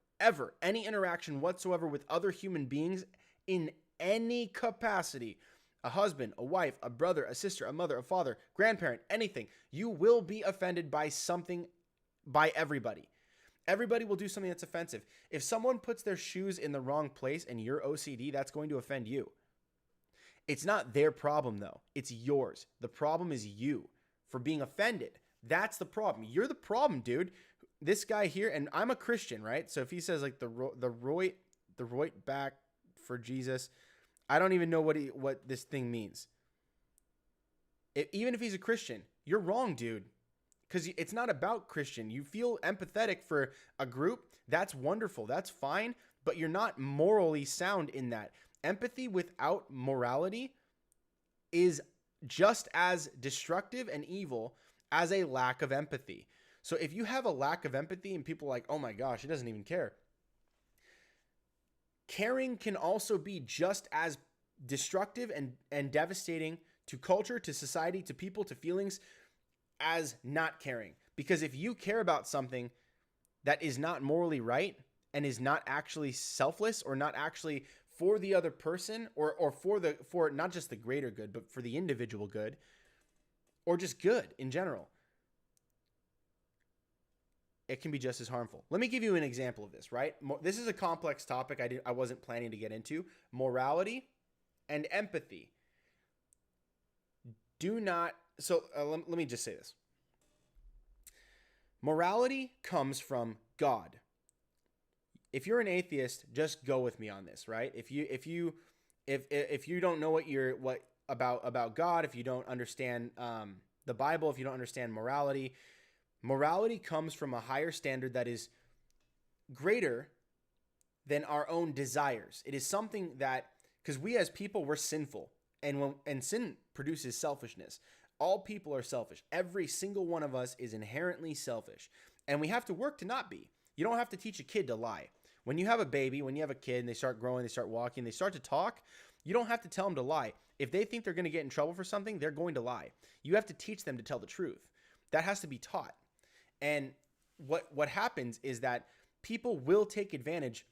A: any interaction whatsoever with other human beings in any capacity, a husband, a wife, a brother, a sister, a mother, a father, grandparent, anything, you will be offended by something, by everybody. Everybody will do something that's offensive. If someone puts their shoes in the wrong place and you're OCD, that's going to offend you. It's not their problem, though. It's yours. The problem is you for being offended. That's the problem. You're the problem, dude. This guy here, and I'm a Christian, right? So if he says like the right back for Jesus, I don't even know what this thing means. Even if he's a Christian, you're wrong, dude. Because it's not about Christian. You feel empathetic for a group. That's wonderful. That's fine. But you're not morally sound in that. Empathy without morality is just as destructive and evil as a lack of empathy. So if you have a lack of empathy and people are like, oh my gosh, he doesn't even care. Caring can also be just as destructive and devastating to culture, to society, to people, to feelings, as not caring. Because if you care about something that is not morally right and is not actually selfless or not actually for the other person or for not just the greater good, but for the individual good or just good in general, it can be just as harmful. Let me give you an example of this, right? This is a complex topic I wasn't planning to get into. Morality and empathy. Let me just say this. Morality comes from God. If you're an atheist, just go with me on this, right? If you don't know about God, if you don't understand the Bible, if you don't understand morality comes from a higher standard that is greater than our own desires. It is something that, because we as people, we're sinful, and sin produces selfishness. All people are selfish. Every single one of us is inherently selfish, and we have to work to not be. You don't have to teach a kid to lie. When you have a baby, when you have a kid and they start growing, they start walking, they start to talk, you don't have to tell them to lie. If they think they're going to get in trouble for something, they're going to lie. You have to teach them to tell the truth. That has to be taught. And what happens is that people will take advantage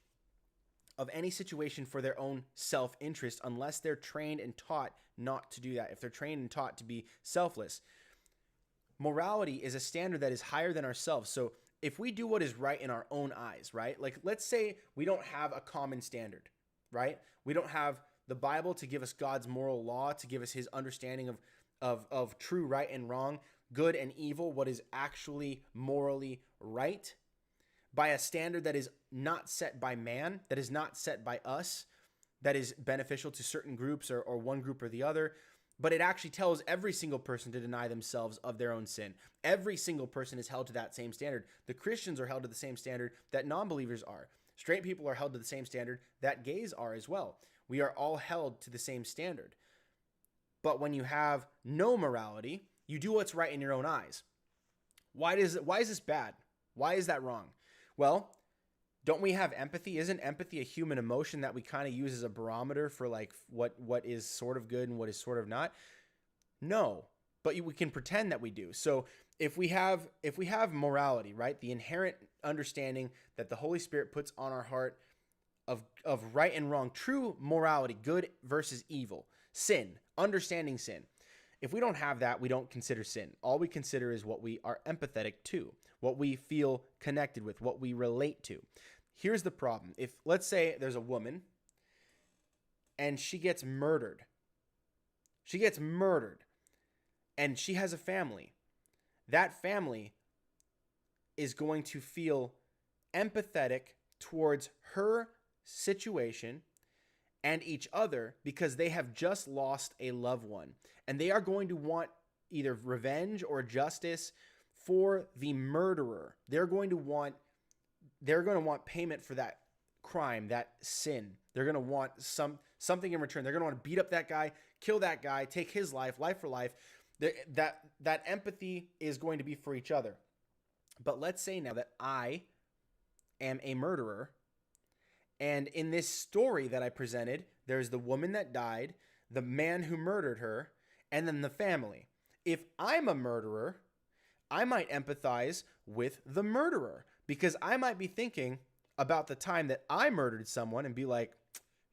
A: of any situation for their own self-interest unless they're trained and taught not to do that. If they're trained and taught to be selfless. Morality is a standard that is higher than ourselves. So if we do what is right in our own eyes, right? Like, let's say we don't have a common standard, right? We don't have the Bible to give us God's moral law, to give us his understanding of true right and wrong, good and evil, what is actually morally right, by a standard that is not set by man, that is not set by us, that is beneficial to certain groups or one group or the other, but it actually tells every single person to deny themselves of their own sin. Every single person is held to that same standard. The Christians are held to the same standard that non-believers are. Straight people are held to the same standard that gays are as well. We are all held to the same standard. But when you have no morality, you do what's right in your own eyes. Why is this bad? Why is that wrong? Well, don't we have empathy? Isn't empathy a human emotion that we kind of use as a barometer for like what is sort of good and what is sort of not? No, but we can pretend that we do. So if we have morality, right, the inherent understanding that the Holy Spirit puts on our heart of right and wrong, true morality, good versus evil, sin, understanding sin. If we don't have that, we don't consider sin. All we consider is what we are empathetic to, what we feel connected with, what we relate to. Here's the problem. If, let's say, there's a woman and she gets murdered. She gets murdered and she has a family. That family is going to feel empathetic towards her situation and each other because they have just lost a loved one. And they are going to want either revenge or justice for the murderer. They're going to want payment for that crime, that sin. They're going to want something in return. They're going to want to beat up that guy, kill that guy, take his life for life. That empathy is going to be for each other. But let's say now that I am a murderer, and in this story that I presented, there's the woman that died, the man who murdered her, and then the family. If I'm a murderer, I might empathize with the murderer because I might be thinking about the time that I murdered someone and be like,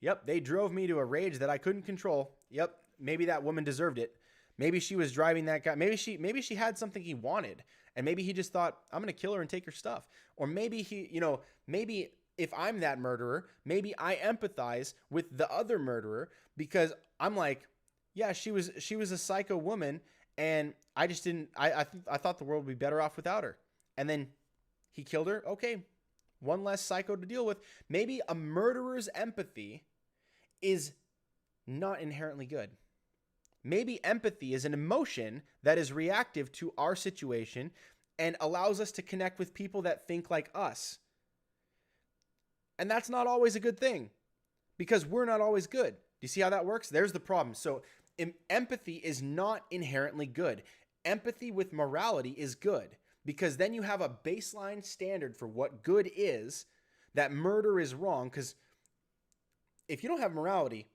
A: yep, they drove me to a rage that I couldn't control. Yep, maybe that woman deserved it. Maybe she was driving that guy. Maybe she had something he wanted, and maybe he just thought, I'm going to kill her and take her stuff. Or maybe maybe if I'm that murderer, maybe I empathize with the other murderer because I'm like, yeah, she was a psycho woman, and I just didn't. I thought the world would be better off without her. And then he killed her. Okay, one less psycho to deal with. Maybe a murderer's empathy is not inherently good. Maybe empathy is an emotion that is reactive to our situation and allows us to connect with people that think like us. And that's not always a good thing because we're not always good. Do you see how that works? There's the problem. So empathy is not inherently good. Empathy with morality is good because then you have a baseline standard for what good is, that murder is wrong. Because if you don't have morality,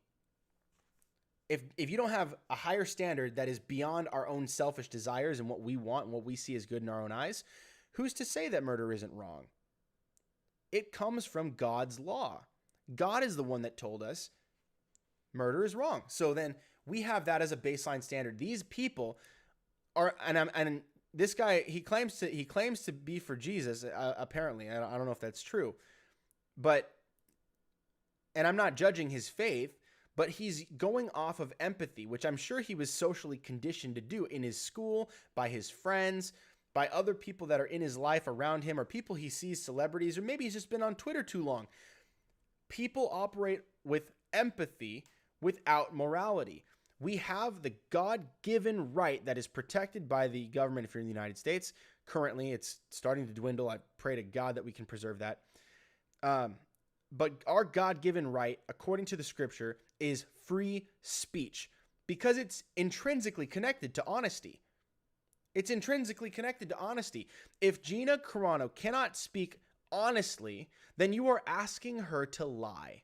A: if you don't have a higher standard that is beyond our own selfish desires and what we want and what we see as good in our own eyes, who's to say that murder isn't wrong? It comes from God's law. God is the one that told us murder is wrong. So then we have that as a baseline standard. These people are, and this guy, he claims to be for Jesus. Apparently, I don't know if that's true, but, and I'm not judging his faith, but he's going off of empathy, which I'm sure he was socially conditioned to do in his school, by his friends, by other people that are in his life around him, or people he sees, celebrities, or maybe he's just been on Twitter too long. People operate with empathy without morality. We have the God-given right that is protected by the government if you're in the United States. Currently, it's starting to dwindle. I pray to God that we can preserve that. But our God-given right, according to the scripture, is free speech because it's intrinsically connected to honesty. It's intrinsically connected to honesty. If Gina Carano cannot speak honestly, then you are asking her to lie.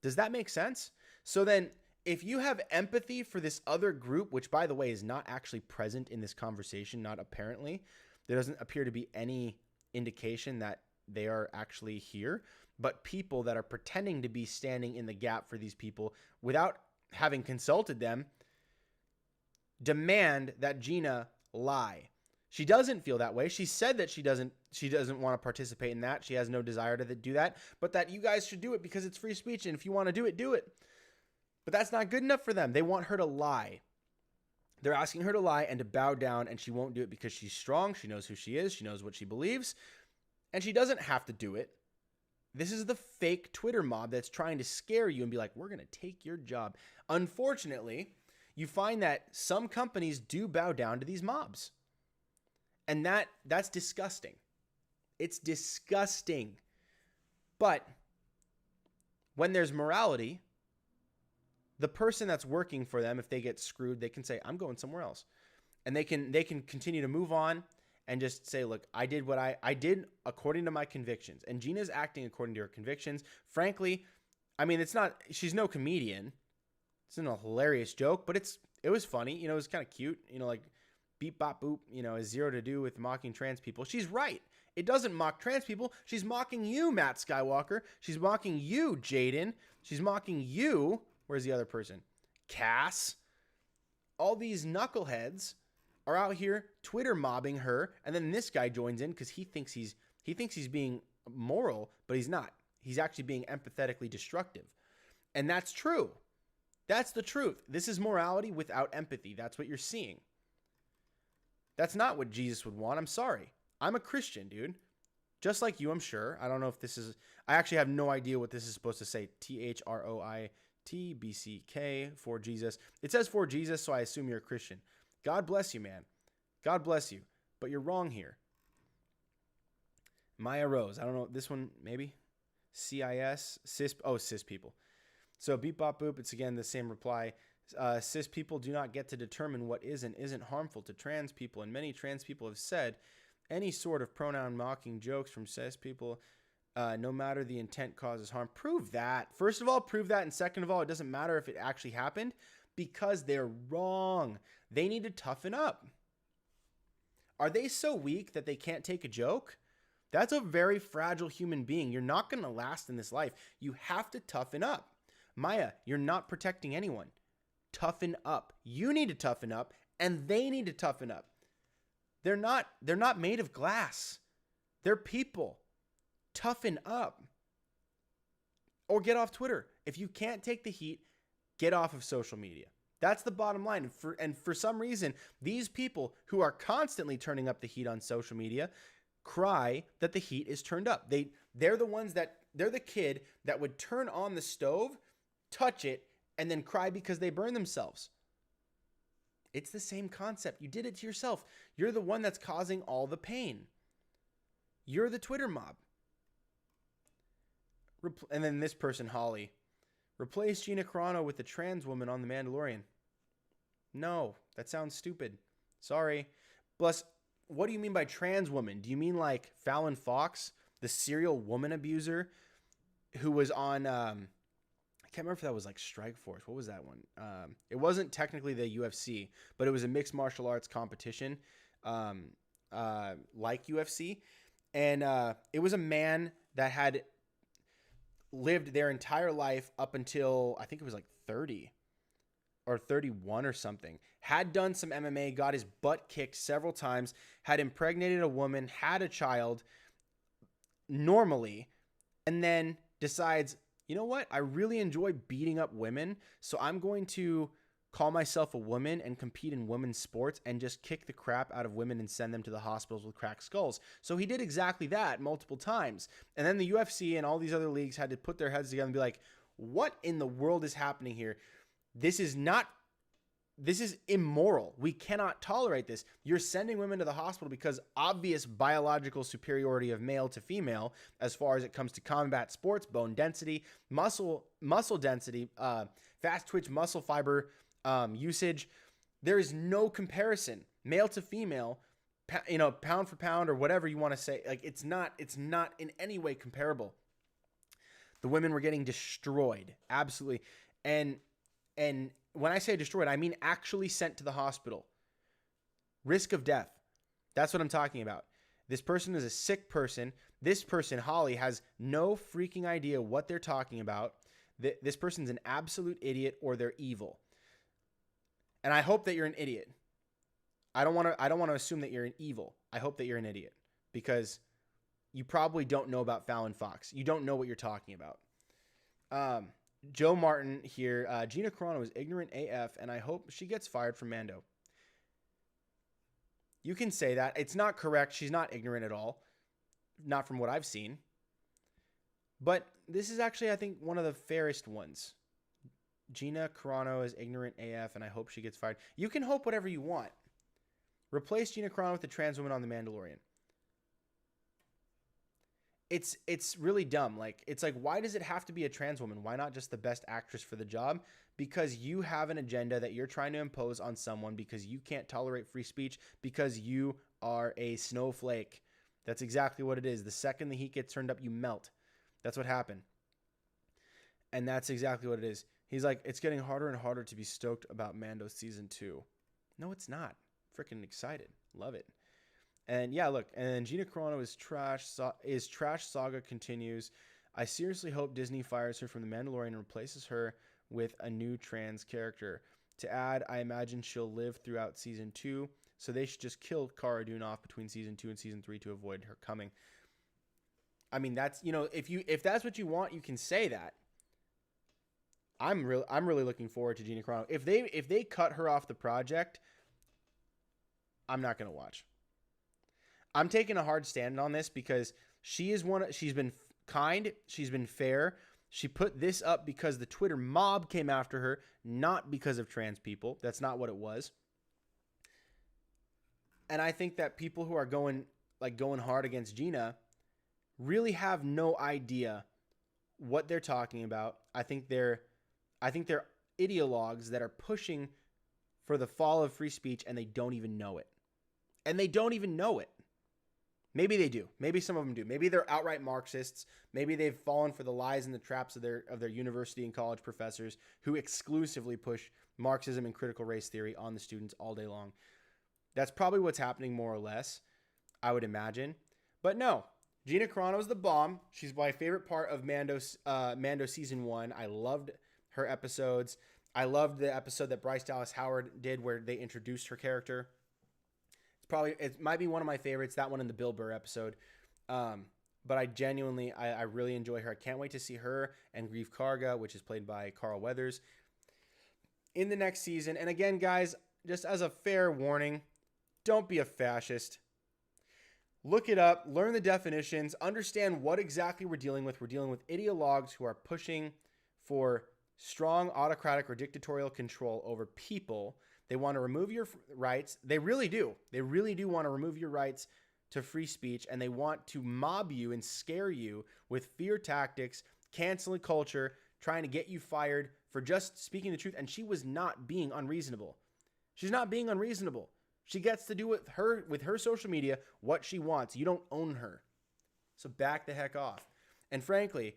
A: Does that make sense? So then, if you have empathy for this other group, which by the way is not actually present in this conversation, not apparently, there doesn't appear to be any indication that they are actually here, but people that are pretending to be standing in the gap for these people without having consulted them demand that Gina lie. She doesn't feel that way. She said that she doesn't want to participate in that. She has no desire to do that, but that you guys should do it because it's free speech, and if you want to do it, do it. But that's not good enough for them. They want her to lie. They're asking her to lie and to bow down, and she won't do it because she's strong. She knows who she is. She knows what she believes, and she doesn't have to do it. This is the fake Twitter mob that's trying to scare you and be like, we're going to take your job. Unfortunately, you find that some companies do bow down to these mobs. And that's disgusting. It's disgusting. But when there's morality, the person that's working for them, if they get screwed, they can say, I'm going somewhere else. And they can continue to move on and just say, look, I did what I did according to my convictions. And Gina's acting according to her convictions. Frankly, I mean, she's no comedian. It's not a hilarious joke, but it was funny. You know, it was kind of cute. You know, like beep, bop, boop, you know, has zero to do with mocking trans people. She's right. It doesn't mock trans people. She's mocking you, Matt Skywalker. She's mocking you, Jaden. She's mocking you. Where's the other person? Cass. All these knuckleheads are out here Twitter mobbing her, and then this guy joins in because he thinks he's being moral, but he's not. He's actually being empathetically destructive. And that's true. That's the truth. This is morality without empathy. That's what you're seeing. That's not what Jesus would want. I'm sorry. I'm a Christian, dude. Just like you, I'm sure. I don't know if this is... I actually have no idea what this is supposed to say. THROITBCK for Jesus. It says for Jesus, so I assume you're a Christian. God bless you, man. God bless you. But you're wrong here. Maya Rose. I don't know. This one, maybe? CIS? Cis... Oh, cis people. So beep bop boop, it's again the same reply. Cis people do not get to determine what is and isn't harmful to trans people, and many trans people have said any sort of pronoun mocking jokes from cis people, no matter the intent, causes harm. Prove that. First of all, prove that, and second of all, it doesn't matter if it actually happened because they're wrong. They need to toughen up. Are they so weak that they can't take a joke? That's a very fragile human being. You're not going to last in this life. You have to toughen up. Maya, you're not protecting anyone. Toughen up. You need to toughen up, and they need to toughen up. They're not made of glass. They're people. Toughen up. Or get off Twitter. If you can't take the heat, get off of social media. That's the bottom line. And for some reason, these people who are constantly turning up the heat on social media cry that the heat is turned up. They're the kid that would turn on the stove, touch it, and then cry because they burn themselves. It's the same concept. You did it to yourself. You're the one that's causing all the pain. You're the Twitter mob. And then this person, Holly. Replace Gina Carano with the trans woman on The Mandalorian. No, that sounds stupid. Sorry. Plus, what do you mean by trans woman? Do you mean like Fallon Fox, the serial woman abuser who was on... I can't remember if that was like Strikeforce. What was that one? It wasn't technically the UFC, but it was a mixed martial arts competition like UFC. And it was a man that had lived their entire life up until, I think it was like 30 or 31 or something. Had done some MMA, got his butt kicked several times, had impregnated a woman, had a child normally, and then decides... You know what? I really enjoy beating up women, so I'm going to call myself a woman and compete in women's sports and just kick the crap out of women and send them to the hospitals with cracked skulls. So he did exactly that multiple times. And then the UFC and all these other leagues had to put their heads together and be like, what in the world is happening here? This is immoral. We cannot tolerate this. You're sending women to the hospital because obvious biological superiority of male to female as far as it comes to combat sports, bone density, muscle density, fast twitch muscle fiber usage. There is no comparison, male to female, pound for pound or whatever you want to say. Like it's not in any way comparable. The women were getting destroyed, absolutely, and when I say destroyed, I mean actually sent to the hospital. Risk of death. That's what I'm talking about. This person is a sick person. This person, Holly, has no freaking idea what they're talking about. This person's an absolute idiot or they're evil. And I hope that you're an idiot. I don't want to assume that you're an evil. I hope that you're an idiot because you probably don't know about Fallon Fox. You don't know what you're talking about. Joe Martin here. Gina Carano is ignorant AF, and I hope she gets fired from Mando. You can say that. It's not correct. She's not ignorant at all. Not from what I've seen. But this is actually, I think, one of the fairest ones. Gina Carano is ignorant AF, and I hope she gets fired. You can hope whatever you want. Replace Gina Carano with the trans woman on The Mandalorian. It's really dumb. It's like, why does it have to be a trans woman? Why not just the best actress for the job? Because you have an agenda that you're trying to impose on someone because you can't tolerate free speech because you are a snowflake. That's exactly what it is. The second the heat gets turned up, you melt. That's what happened. And that's exactly what it is. He's like, it's getting harder and harder to be stoked about Mando season 2. No, it's not. Freaking excited. Love it. And yeah, look, and Gina Carano is trash. Trash saga continues. I seriously hope Disney fires her from The Mandalorian and replaces her with a new trans character. To add, I imagine she'll live throughout season 2, so they should just kill Cara Dune off between season 2 and season 3 to avoid her coming. I mean, that's, if that's what you want, you can say that. I'm really looking forward to Gina Carano. If they cut her off the project, I'm not going to watch. I'm taking a hard stand on this because she's been kind, she's been fair. She put this up because the Twitter mob came after her, not because of trans people. That's not what it was. And I think that people who are going hard against Gina really have no idea what they're talking about. I think they're ideologues that are pushing for the fall of free speech, and they don't even know it. Maybe they do. Maybe some of them do. Maybe they're outright Marxists. Maybe they've fallen for the lies and the traps of their university and college professors who exclusively push Marxism and critical race theory on the students all day long. That's probably what's happening, more or less, I would imagine. But no, Gina Carano is the bomb. She's my favorite part of Mando season 1. I loved her episodes. I loved the episode that Bryce Dallas Howard did where they introduced her character. It might be one of my favorites, that one in the Bill Burr episode. But I genuinely, I really enjoy her. I can't wait to see her and Greef Karga, which is played by Carl Weathers, in the next season. And again, guys, just as a fair warning, don't be a fascist. Look it up, learn the definitions, understand what exactly we're dealing with. We're dealing with ideologues who are pushing for strong autocratic or dictatorial control over people. They want to remove your rights. They really do. They really do want to remove your rights to free speech, and they want to mob you and scare you with fear tactics, canceling culture, trying to get you fired for just speaking the truth. And she was not being unreasonable. She's not being unreasonable. She gets to do with her social media what she wants. You don't own her. So back the heck off. And frankly,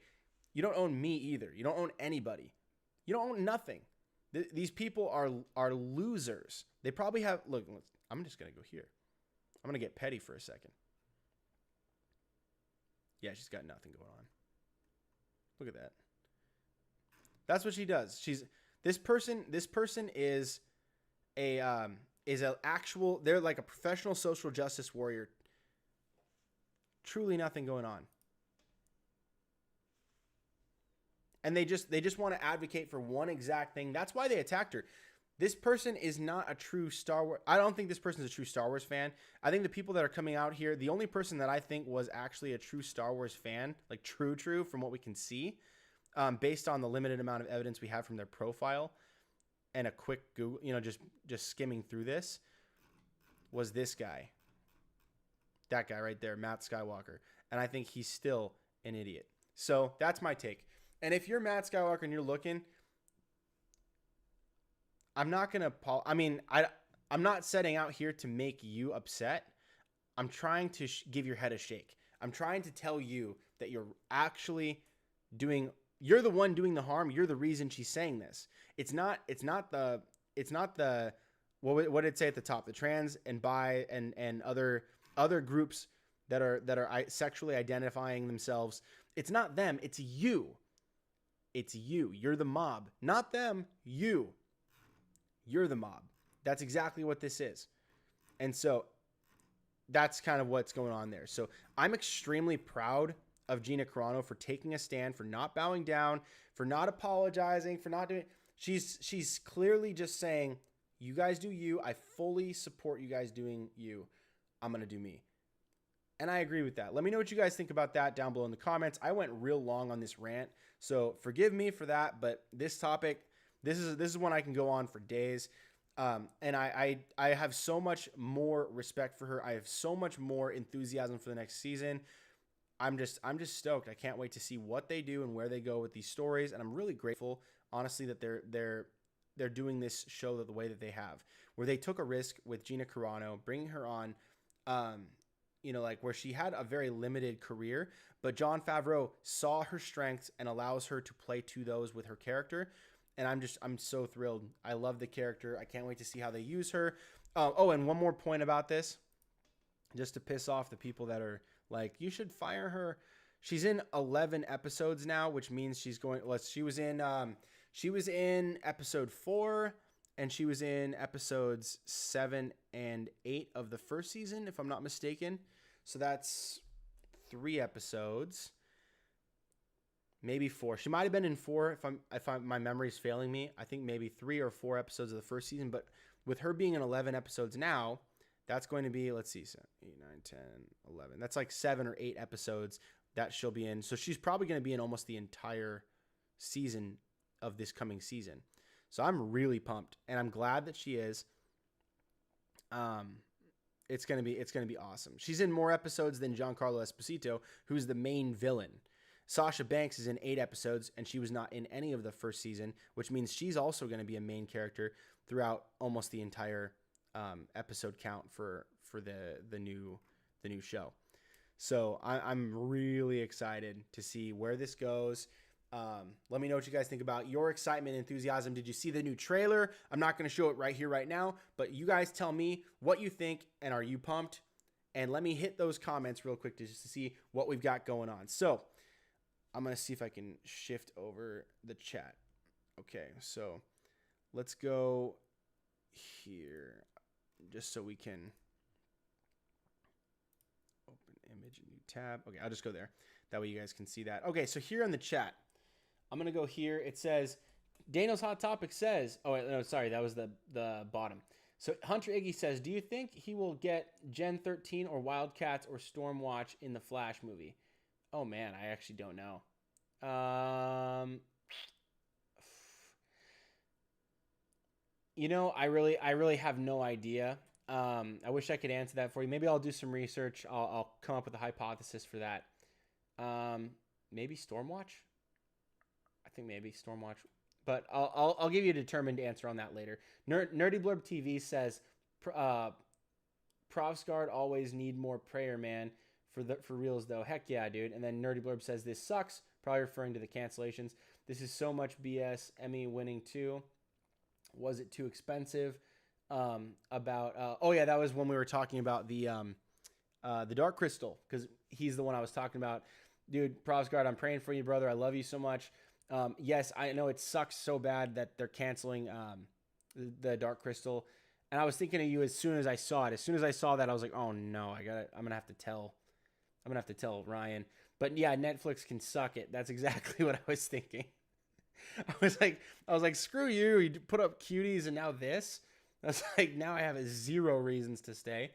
A: you don't own me either. You don't own anybody. You don't own nothing. These people are losers. They probably have... Look, I'm just going to go here. I'm going to get petty for a second. Yeah, she's got nothing going on. Look at that. That's what she does. This person is they're like a professional social justice warrior. Truly nothing going on. And they just want to advocate for one exact thing. That's why they attacked her. This person is not a true Star Wars. I don't think this person is a true Star Wars fan. I think the people that are coming out here, the only person that I think was actually a true Star Wars fan, like true from what we can see, based on the limited amount of evidence we have from their profile and a quick Google, just skimming through this, was this guy. That guy right there, Matt Skywalker. And I think he's still an idiot. So that's my take. And if you're Matt Skywalker and you're looking, I'm not going to... I'm not setting out here to make you upset. I'm trying to give your head a shake. I'm trying to tell you that you're actually doing... You're the one doing the harm. You're the reason she's saying this. It's not the... What did it say at the top? The trans and bi and other groups that are sexually identifying themselves. It's not them. It's you. It's you. You're the mob. Not them. You. You're the mob. That's exactly what this is. And so that's kind of what's going on there. So I'm extremely proud of Gina Carano for taking a stand, for not bowing down, for not apologizing, for not doing... She's clearly just saying, you guys do you. I fully support you guys doing you. I'm going to do me. And I agree with that. Let me know what you guys think about that down below in the comments. I went real long on this rant, so forgive me for that. But this topic, this is one I can go on for days. And I have so much more respect for her. I have so much more enthusiasm for the next season. I'm just stoked. I can't wait to see what they do and where they go with these stories. And I'm really grateful, honestly, that they're doing this show the way that they have, where they took a risk with Gina Carano, bringing her on. Where she had a very limited career, but Jon Favreau saw her strengths and allows her to play to those with her character. And I'm so thrilled. I love the character. I can't wait to see how they use her. And one more point about this. just to piss off the people that are like, you should fire her. She's in 11 episodes now, which means she's going. She was in episode 4, and she was in episodes 7 and 8 of the first season, if I'm not mistaken. So that's 3 episodes, maybe 4. She might have been in 4 if my memory's failing me. I think maybe 3 or 4 episodes of the first season. But with her being in 11 episodes now, that's going to be, let's see, 8, 9, 10, 11. That's like 7 or 8 episodes that she'll be in. So she's probably going to be in almost the entire season of this coming season. So I'm really pumped, and I'm glad that she is. It's gonna be awesome. She's in more episodes than Giancarlo Esposito, who's the main villain. Sasha Banks is in 8 episodes, and she was not in any of the first season, which means she's also going to be a main character throughout almost the entire episode count for the new show. So I'm really excited to see where this goes. Let me know what you guys think about your excitement and enthusiasm. Did you see the new trailer? I'm not going to show it right here, right now, but you guys tell me what you think, and are you pumped? And let me hit those comments real quick just to see what we've got going on. So I'm going to see if I can shift over the chat. Okay, so let's go here just so we can open image, new tab. Okay, I'll just go there. That way you guys can see that. Okay, so here on the chat, I'm going to go here. It says, Daniel's Hot Topic says, oh, no, sorry, that was the bottom. So Hunter Iggy says, do you think he will get Gen 13 or Wildcats or Stormwatch in the Flash movie? Oh, man, I actually don't know. You know, I really have no idea. I wish I could answer that for you. Maybe I'll do some research. I'll come up with a hypothesis for that. Maybe Stormwatch? I think maybe Stormwatch. But I'll give you a determined answer on that later. Nerdy Blurb TV says, Provsguard always need more prayer, man. For reals though. Heck yeah, dude. And then Nerdy Blurb says, this sucks. Probably referring to the cancellations. This is so much BS. Emmy winning too. Was it too expensive? Oh yeah, that was when we were talking about the Dark Crystal, because he's the one I was talking about. Dude, Provsguard, I'm praying for you, brother. I love you so much. Yes, I know it sucks so bad that they're canceling the Dark Crystal. And I was thinking of you as soon as I saw it. As soon as I saw that, I was like, oh no, I'm gonna have to tell Ryan. But yeah, Netflix can suck it. That's exactly what I was thinking. I was like, screw you. You put up cuties and now this. I was like, now I have 0 reasons to stay.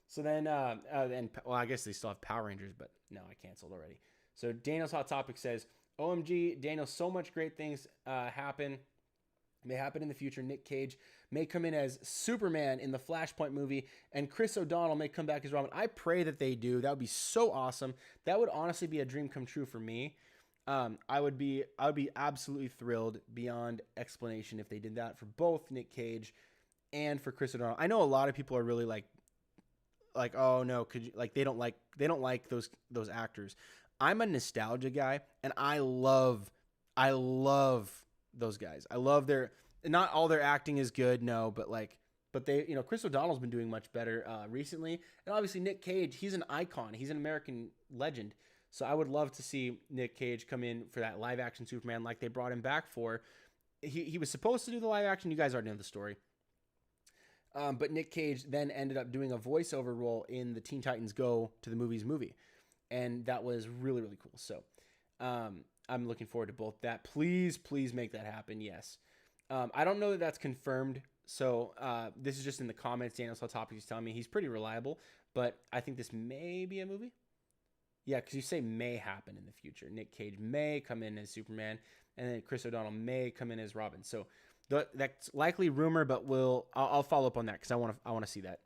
A: So then, well, I guess they still have Power Rangers, but no, I canceled already. So Daniel's Hot Topic says, OMG, Daniel, so much great things may happen in the future. Nick Cage may come in as Superman in the Flashpoint movie, and Chris O'Donnell may come back as Robin. I pray that they do. That would be so awesome. That would honestly be a dream come true for me. I would be absolutely thrilled beyond explanation if they did that for both Nick Cage and for Chris O'Donnell. I know a lot of people are really like, oh no, could you, like, they don't like those actors. I'm a nostalgia guy, and I love those guys. I love not all their acting is good, no, but they, Chris O'Donnell's been doing much better recently, and obviously Nick Cage, he's an icon, he's an American legend. So I would love to see Nick Cage come in for that live action Superman like they brought him back for. He was supposed to do the live action. You guys already know the story. But Nick Cage then ended up doing a voiceover role in the Teen Titans Go to the Movies movie. And that was really, really cool. So I'm looking forward to both that. Please make that happen. Yes. I don't know that that's confirmed. So this is just in the comments. Daniel's Hot Topic is telling me he's pretty reliable. But I think this may be a movie. Yeah, because you say may happen in the future. Nick Cage may come in as Superman, and then Chris O'Donnell may come in as Robin. So that's likely rumor, but I'll follow up on that because I want to see that.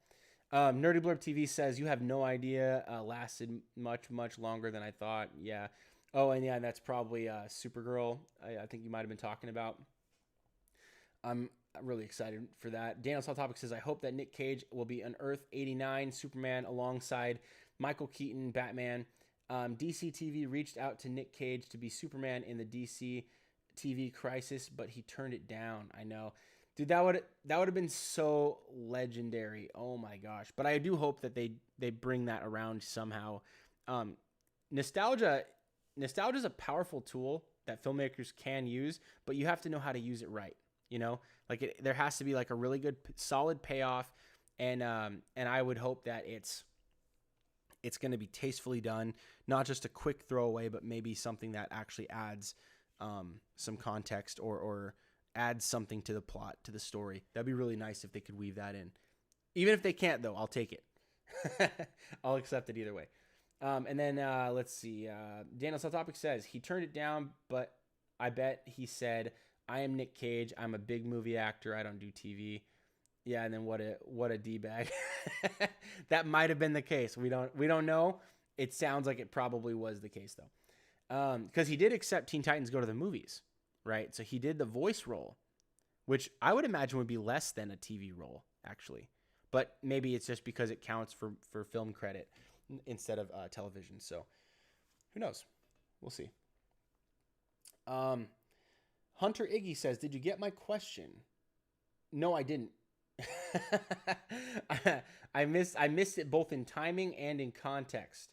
A: Nerdy Blurb TV says, you have no idea. Lasted much longer than I thought. Yeah. Oh, and yeah, that's probably Supergirl. I think you might have been talking about. I'm really excited for that. Daniel's Hot Topic says, I hope that Nick Cage will be an Earth 89 Superman alongside Michael Keaton, Batman. DC TV reached out to Nick Cage to be Superman in the DC TV Crisis, but he turned it down. I know. Dude, that would have been so legendary. Oh my gosh. But I do hope that they bring that around somehow. Um, nostalgia is a powerful tool that filmmakers can use, but you have to know how to use it right. You know, like there has to be like a really good, solid payoff, and I would hope that it's going to be tastefully done, not just a quick throwaway, but maybe something that actually adds some context or adds something to the plot, to the story. That'd be really nice if they could weave that in. Even if they can't, though, I'll take it. I'll accept it either way. And then let's see. Daniel Topic says he turned it down, but I bet he said, "I am Nick Cage. I'm a big movie actor. I don't do TV." Yeah, and then what a D-bag. That might have been the case. We don't know. It sounds like it probably was the case though, because he did accept Teen Titans Go to the Movies, right? So he did the voice role, which I would imagine would be less than a TV role actually, but maybe it's just because it counts for film credit instead of television. So who knows? We'll see. Hunter Iggy says, "Did you get my question?" No, I didn't. I missed it both in timing and in context.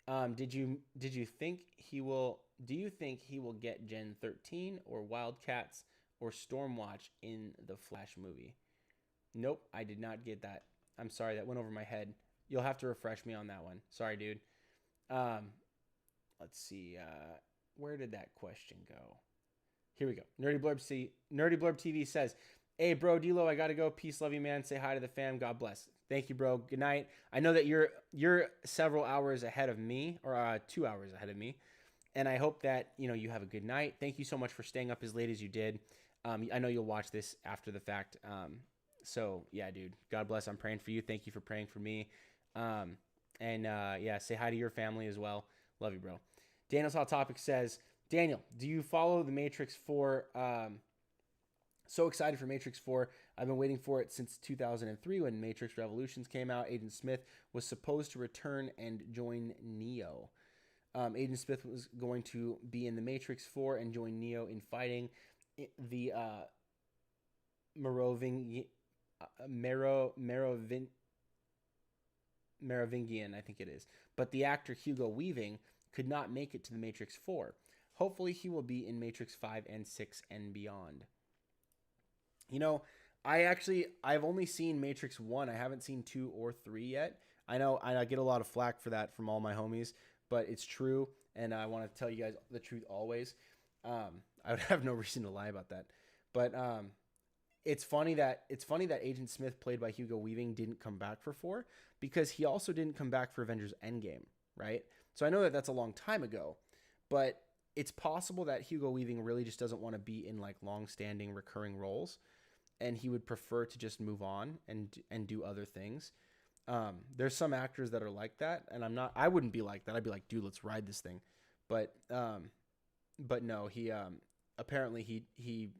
A: Do you think he will get Gen 13 or Wildcats or Stormwatch in the Flash movie? Nope, I did not get that. I'm sorry, that went over my head. You'll have to refresh me on that one. Sorry, dude. Let's see. Where did that question go? Here we go. Nerdy Blurb TV says, "Hey, bro, D-Lo, I gotta go. Peace, love you, man. Say hi to the fam. God bless." Thank you, bro. Good night. I know that you're several hours ahead of me, or 2 hours ahead of me, and I hope that you have a good night. Thank you so much for staying up as late as you did. I know you'll watch this after the fact. So yeah, dude. God bless. I'm praying for you. Thank you for praying for me. Yeah, say hi to your family as well. Love you, bro. Daniel's Hot Topic says, "Daniel, do you follow the Matrix 4? So excited for Matrix 4. I've been waiting for it since 2003 when Matrix Revolutions came out. Agent Smith was supposed to return and join Neo. Agent Smith was going to be in the Matrix 4 and join Neo in fighting the Merovingian, I think it is. But the actor Hugo Weaving could not make it to the Matrix 4. Hopefully he will be in Matrix 5 and 6 and beyond." I've only seen Matrix 1. I haven't seen 2 or 3 yet. I know I get a lot of flack for that from all my homies, but it's true, and I want to tell you guys the truth always. I would have no reason to lie about that. But it's funny that Agent Smith, played by Hugo Weaving, didn't come back for 4 because he also didn't come back for Avengers Endgame, right? So I know that that's a long time ago, but it's possible that Hugo Weaving really just doesn't want to be in like long-standing recurring roles, and he would prefer to just move on and do other things. There's some actors that are like that, and I wouldn't be like that. I'd be like, dude, let's ride this thing. But no, he apparently he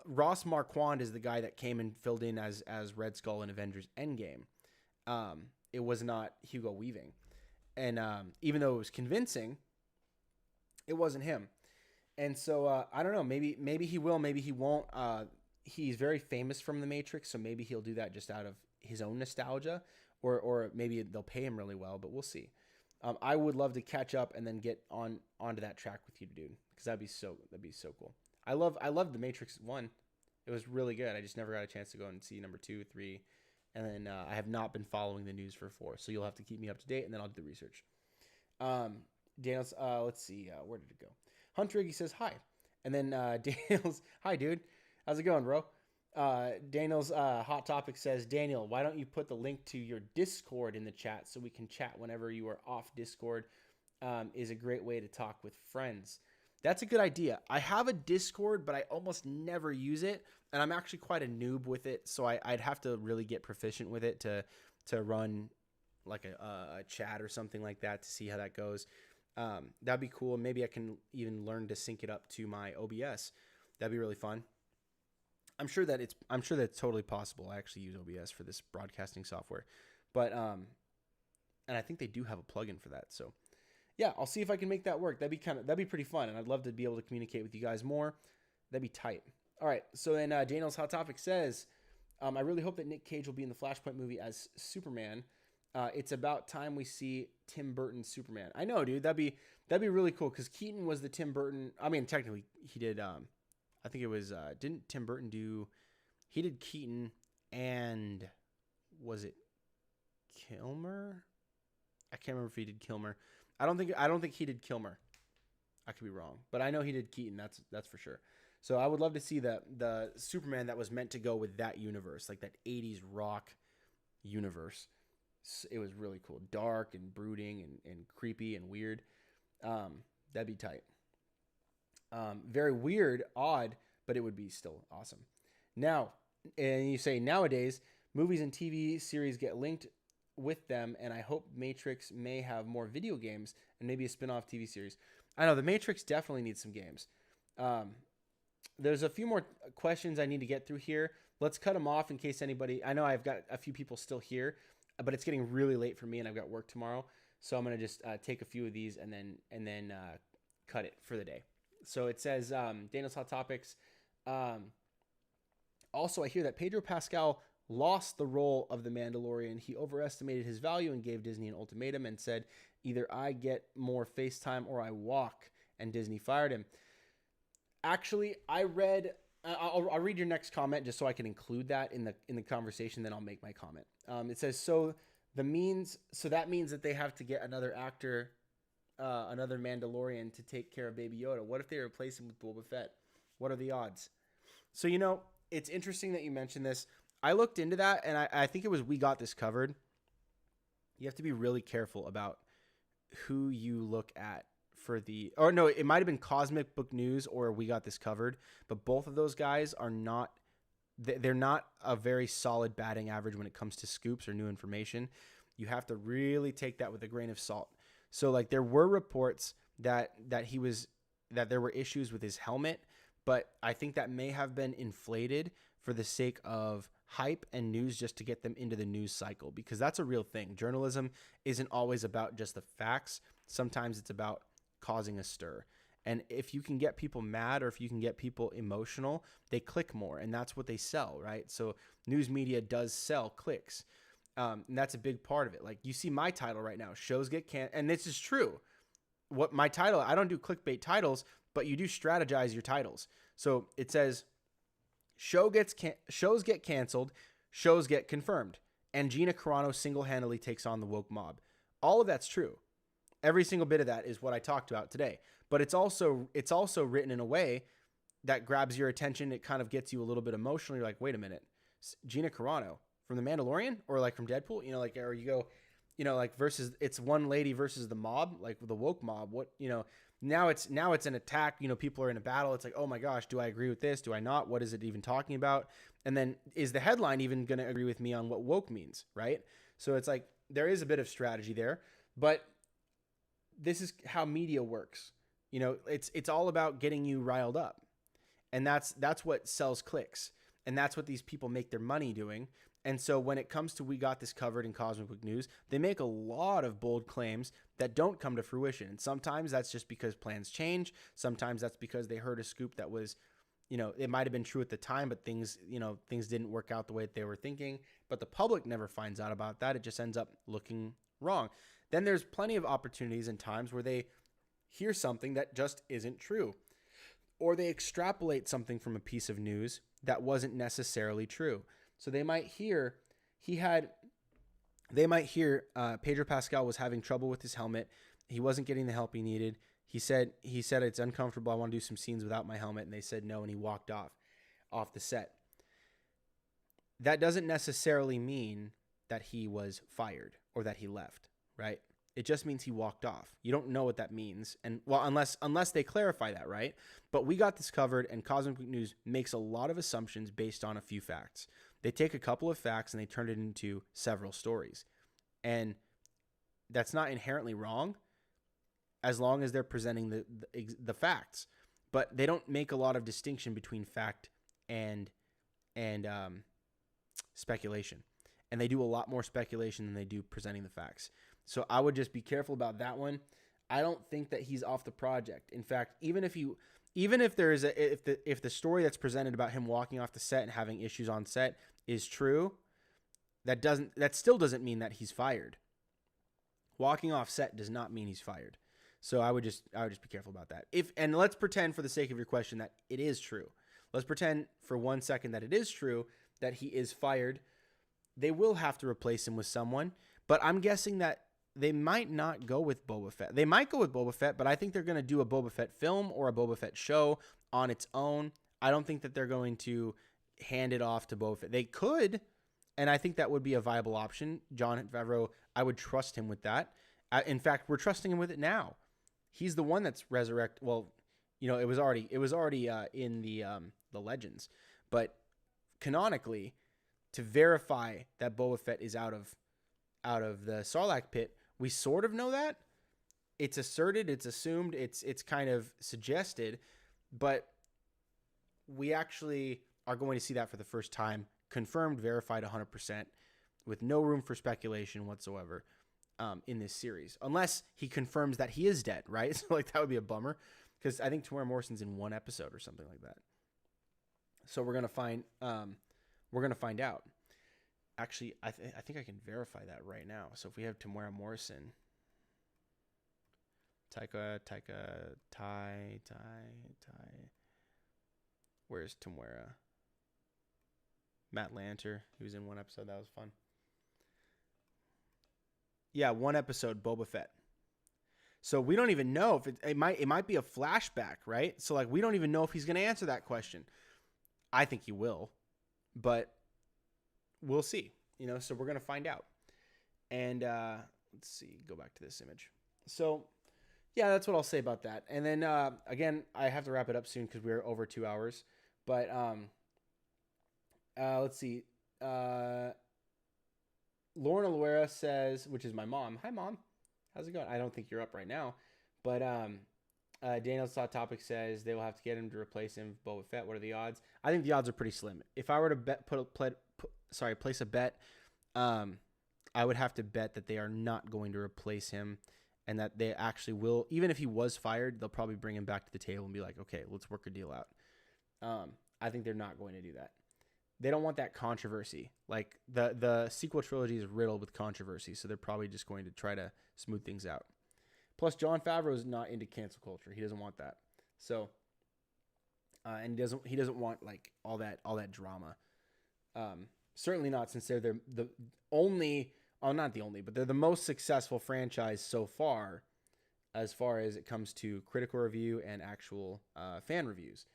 A: Ross Marquand is the guy that came and filled in as Red Skull in Avengers Endgame. It was not Hugo Weaving, and even though it was convincing, it wasn't him. And so I don't know. Maybe he will. Maybe he won't. He's very famous from The Matrix, so maybe he'll do that just out of his own nostalgia, or maybe they'll pay him really well. But we'll see. I would love to catch up and then get onto that track with you, dude, because that'd be so cool. I love The Matrix 1. It was really good. I just never got a chance to go and see number 2, 3, and then I have not been following the news for 4. So you'll have to keep me up to date, and then I'll do the research. Daniel's. Let's see. Where did it go? Hunter Iggy says hi. And then Daniel's, "Hi, dude. How's it going, bro?" Daniel's Hot Topic says, "Daniel, why don't you put the link to your Discord in the chat so we can chat whenever you are off Discord? Is a great way to talk with friends." That's a good idea. I have a Discord, but I almost never use it. And I'm actually quite a noob with it. So I'd have to really get proficient with it to run like a chat or something like that to see how that goes. That'd be cool. Maybe I can even learn to sync it up to my OBS. That'd be really fun. I'm sure that's totally possible. I actually use OBS for this broadcasting software, but and I think they do have a plugin for that. So yeah, I'll see if I can make that work. That'd be pretty fun, and I'd love to be able to communicate with you guys more. That'd be tight. All right. So then Daniel's Hot Topic says, I really hope that Nick Cage will be in the Flashpoint movie as Superman. It's about time we see Tim Burton's Superman. I know, dude. That'd be really cool because Keaton was the Tim Burton. I mean, technically, he did. I think it was. Didn't Tim Burton do? He did Keaton and was it Kilmer? I can't remember if he did Kilmer. I don't think he did Kilmer. I could be wrong, but I know he did Keaton. That's for sure. So I would love to see the Superman that was meant to go with that universe, like that 80s rock universe. It was really cool. Dark and brooding and creepy and weird. That'd be tight. Very weird, odd, but it would be still awesome. Now, and you say nowadays, movies and TV series get linked with them, and I hope Matrix may have more video games and maybe a spin-off TV series. I know the Matrix definitely needs some games. There's a few more questions I need to get through here. Let's cut them off in case anybody... I know I've got a few people still here, but it's getting really late for me and I've got work tomorrow. So I'm going to just take a few of these and then cut it for the day. So it says, Daniel's Hot Topics. Also, I hear that Pedro Pascal lost the role of the Mandalorian. He overestimated his value and gave Disney an ultimatum and said, either I get more FaceTime or I walk, and Disney fired him. Actually, I read... I'll read your next comment just so I can include that in the conversation. Then I'll make my comment. It says that means that they have to get another actor, another Mandalorian to take care of Baby Yoda. What if they replace him with Boba Fett? What are the odds? So it's interesting that you mentioned this. I looked into that and I think it was We Got This Covered. You have to be really careful about who you look at. It might have been Cosmic Book News or We Got This Covered, but both of those guys are not, they're not a very solid batting average when it comes to scoops or new information. You have to really take that with a grain of salt. So like there were reports that there were issues with his helmet, but I think that may have been inflated for the sake of hype and news just to get them into the news cycle, because that's a real thing. Journalism isn't always about just the facts. Sometimes it's about causing a stir. And if you can get people mad or if you can get people emotional, they click more, and that's what they sell, right? So news media does sell clicks. And that's a big part of it. Like you see my title right now, shows get and this is true. What my title, I don't do clickbait titles, but you do strategize your titles. So it says shows get canceled, shows get confirmed, and Gina Carano single-handedly takes on the woke mob. All of that's true. Every single bit of that is what I talked about today. But it's also written in a way that grabs your attention. It kind of gets you a little bit emotional. You're like, wait a minute, Gina Carano from The Mandalorian or like from Deadpool, or you go, like versus it's one lady versus the mob, like the woke mob. What, now it's an attack. People are in a battle. It's like, oh my gosh, do I agree with this? Do I not? What is it even talking about? And then is the headline even going to agree with me on what woke means? Right. So it's like, there is a bit of strategy there, but this is how media works. It's all about getting you riled up. And that's what sells clicks. And that's what these people make their money doing. And so when it comes to We Got This Covered in Cosmic Book News, they make a lot of bold claims that don't come to fruition. And sometimes that's just because plans change. Sometimes that's because they heard a scoop that was, it might have been true at the time, but things didn't work out the way that they were thinking. But the public never finds out about that. It just ends up looking wrong. Then there's plenty of opportunities and times where they hear something that just isn't true, or they extrapolate something from a piece of news that wasn't necessarily true. So they might hear Pedro Pascal was having trouble with his helmet. He wasn't getting the help he needed. He said it's uncomfortable. I want to do some scenes without my helmet. And they said no, and he walked off the set. That doesn't necessarily mean that he was fired or that he left. Right? It just means he walked off. You don't know what that means. And well, unless they clarify that, right? But We Got This Covered, and Cosmic Book News makes a lot of assumptions based on a few facts. They take a couple of facts and they turn it into several stories. And that's not inherently wrong as long as they're presenting the facts. But they don't make a lot of distinction between fact and speculation. And they do a lot more speculation than they do presenting the facts. So I would just be careful about that one. I don't think that he's off the project. In fact, even if even if there is if the story that's presented about him walking off the set and having issues on set is true, that still doesn't mean that he's fired. Walking off set does not mean he's fired. So I would just be careful about that. And let's pretend, for the sake of your question, that it is true. Let's pretend for 1 second that it is true that he is fired. They will have to replace him with someone, but I'm guessing that they might not go with Boba Fett. They might go with Boba Fett, but I think they're going to do a Boba Fett film or a Boba Fett show on its own. I don't think that they're going to hand it off to Boba Fett. They could, and I think that would be a viable option. Jon Favreau, I would trust him with that. In fact, we're trusting him with it now. He's the one that's resurrect. Well, you know, it was already in the Legends, but canonically, to verify that Boba Fett is out of the Sarlacc pit, we sort of know that. It's asserted, it's assumed, it's kind of suggested, but we actually are going to see that for the first time, confirmed, verified 100%, with no room for speculation whatsoever in this series. Unless he confirms that he is dead, right? So like that would be a bummer, because I think Tamora Morrison's in one episode or something like that. So we're gonna find out. Actually, I think I can verify that right now. So if we have Tamora Morrison, Ty. Where's Tamora? Matt Lanter, he was in one episode. That was fun. Yeah, one episode, Boba Fett. So we don't even know if it might be a flashback, right? So like we don't even know if he's going to answer that question. I think he will, but we'll see. You know, so we're going to find out. And let's see, go back to this image. So yeah, that's what I'll say about that. And then again, I have to wrap it up soon because we're over 2 hours. But let's see. Lorna Loera says, which is my mom. Hi, Mom. How's it going? I don't think you're up right now. But Daniel's Hot Topic says they will have to get him to replace him with Boba Fett. What are the odds? I think the odds are pretty slim. If I were to place a bet, I would have to bet that they are not going to replace him and that they actually will. Even if he was fired, they'll probably bring him back to the table and be like, okay, let's work a deal out. I think they're not going to do that. They don't want that controversy. Like the sequel trilogy is riddled with controversy, so they're probably just going to try to smooth things out. Plus, Jon Favreau is not into cancel culture. He doesn't want that. So, and he doesn't want like all that drama. Certainly not, since they're the only, not the only, but they're the most successful franchise so far as it comes to critical review and actual fan reviews.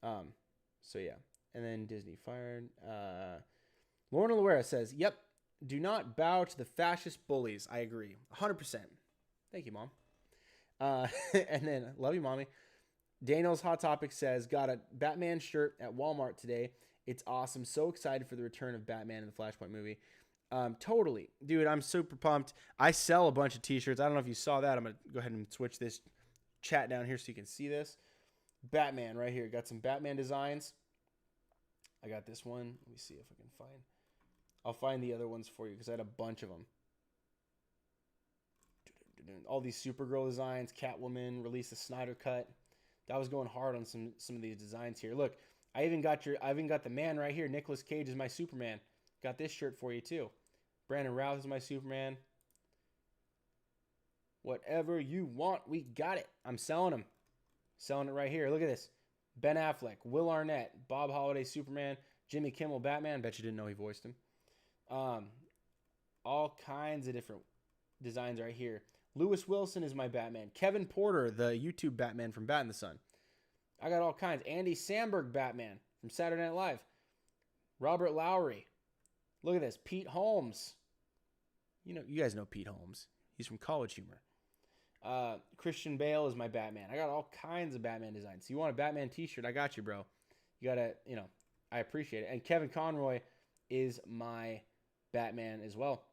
A: So yeah. And then Disney fired. Lorna Loera says, yep, do not bow to the fascist bullies. I agree. 100%. Thank you, Mom. And then, love you, Mommy. Daniel's Hot Topic says, got a Batman shirt at Walmart today. It's awesome. So excited for the return of Batman in the Flashpoint movie. Totally. Dude, I'm super pumped. I sell a bunch of t-shirts. I don't know if you saw that. I'm going to go ahead and switch this chat down here so you can see this. Batman right here. Got some Batman designs. I got this one. Let me see if I can find. I'll find the other ones for you because I had a bunch of them. All these Supergirl designs, Catwoman, released the Snyder Cut. That was going hard on some of these designs here. Look, I even got the man right here. Nicolas Cage is my Superman. Got this shirt for you too. Brandon Routh is my Superman. Whatever you want, we got it. I'm selling them. Selling it right here. Look at this. Ben Affleck, Will Arnett, Bob Holliday, Superman, Jimmy Kimmel, Batman. Bet you didn't know he voiced him. All kinds of different designs right here. Lewis Wilson is my Batman. Kevin Porter, the YouTube Batman from Bat in the Sun. I got all kinds. Andy Samberg Batman from Saturday Night Live. Robert Lowry. Look at this. Pete Holmes. You guys know Pete Holmes. He's from College Humor. Christian Bale is my Batman. I got all kinds of Batman designs. So you want a Batman t-shirt? I got you, bro. You gotta, I appreciate it. And Kevin Conroy is my Batman as well.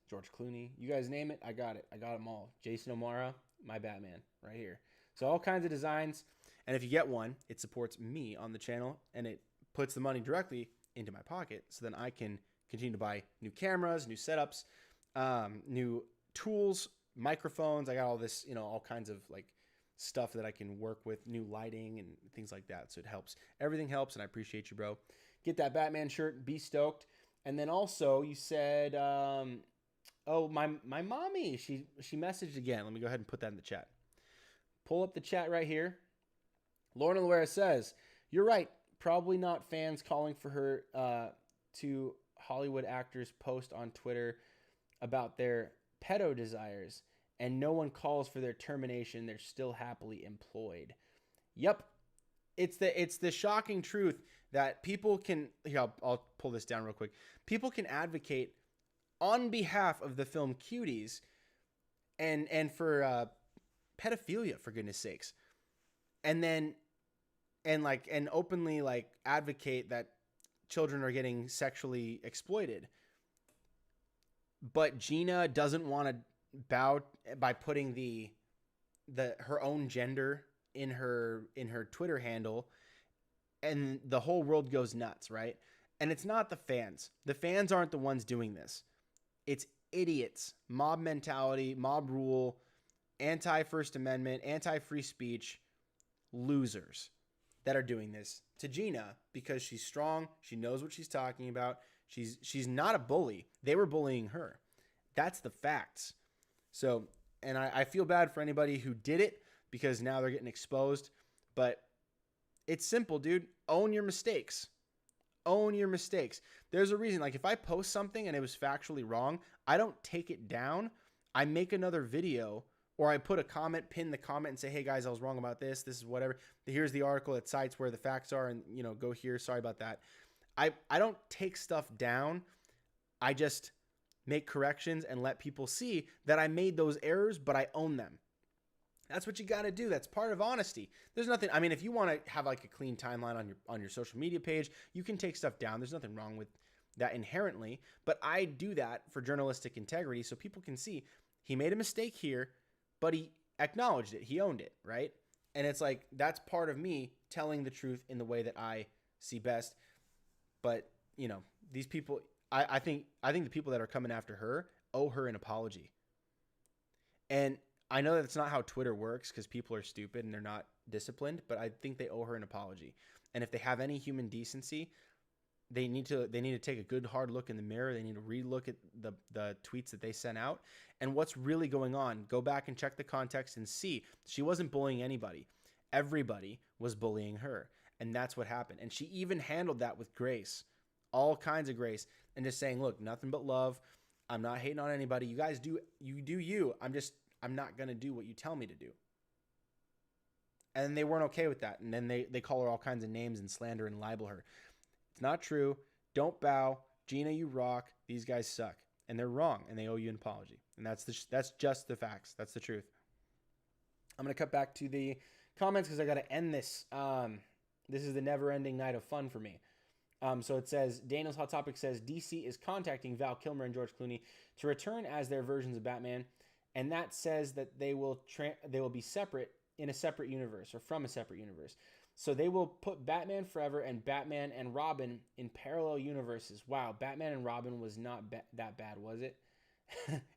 A: George Clooney. You guys name it, I got it. I got them all. Jason O'Mara, my Batman right here. So all kinds of designs. And if you get one, it supports me on the channel and it puts the money directly into my pocket so then I can continue to buy new cameras, new setups, new tools, microphones. I got all this, all kinds of like stuff that I can work with, new lighting and things like that. So it helps. Everything helps, and I appreciate you, bro. Get that Batman shirt. Be stoked. And then also you said, oh, my mommy, she messaged again. Let me go ahead and put that in the chat. Pull up the chat right here. Lauren Loera says, you're right. Probably not fans calling for her to Hollywood actors post on Twitter about their pedo desires, and no one calls for their termination. They're still happily employed. Yep. It's the shocking truth that people can, here, I'll pull this down real quick. People can advocate on behalf of the film Cuties and for pedophilia, for goodness sakes. And openly like advocate that children are getting sexually exploited. But Gina doesn't want to bow by putting her own gender in her Twitter handle, and the whole world goes nuts, right? And it's not the fans. The fans aren't the ones doing this. It's idiots, mob mentality, mob rule, anti-First Amendment, anti-free speech losers that are doing this to Gina because she's strong. She knows what she's talking about. She's not a bully. They were bullying her. That's the facts. So, and I feel bad for anybody who did it because now they're getting exposed. But it's simple, dude. Own your mistakes. Own your mistakes. There's a reason. Like if I post something and it was factually wrong, I don't take it down. I make another video, or I put a comment, pin the comment and say, hey guys, I was wrong about this. This is whatever. Here's the article that cites where the facts are, and go here. Sorry about that. I don't take stuff down. I just make corrections and let people see that I made those errors, but I own them. That's what you got to do. That's part of honesty. There's nothing, I mean, if you want to have like a clean timeline on your social media page, you can take stuff down. There's nothing wrong with that inherently, but I do that for journalistic integrity so people can see he made a mistake here, but he acknowledged it. He owned it, right? And it's like, that's part of me telling the truth in the way that I see best. But, these people, I think the people that are coming after her owe her an apology. And I know that's not how Twitter works because people are stupid and they're not disciplined, but I think they owe her an apology. And if they have any human decency, they need to take a good hard look in the mirror. They need to relook at the tweets that they sent out and what's really going on. Go back and check the context and see she wasn't bullying anybody. Everybody was bullying her. And that's what happened. And she even handled that with grace, all kinds of grace, and just saying, look, nothing but love. I'm not hating on anybody. You guys do you. I'm not going to do what you tell me to do. And they weren't okay with that. And then they call her all kinds of names and slander and libel her. It's not true. Don't bow. Gina, you rock. These guys suck. And they're wrong. And they owe you an apology. And that's just the facts. That's the truth. I'm going to cut back to the comments because I got to end this. This is the never-ending night of fun for me. So it says, Daniel's Hot Topic says, DC is contacting Val Kilmer and George Clooney to return as their versions of Batman. And that says that they will be separate in a separate universe or from a separate universe. So they will put Batman Forever and Batman and Robin in parallel universes. Wow, Batman and Robin was not that bad, was it?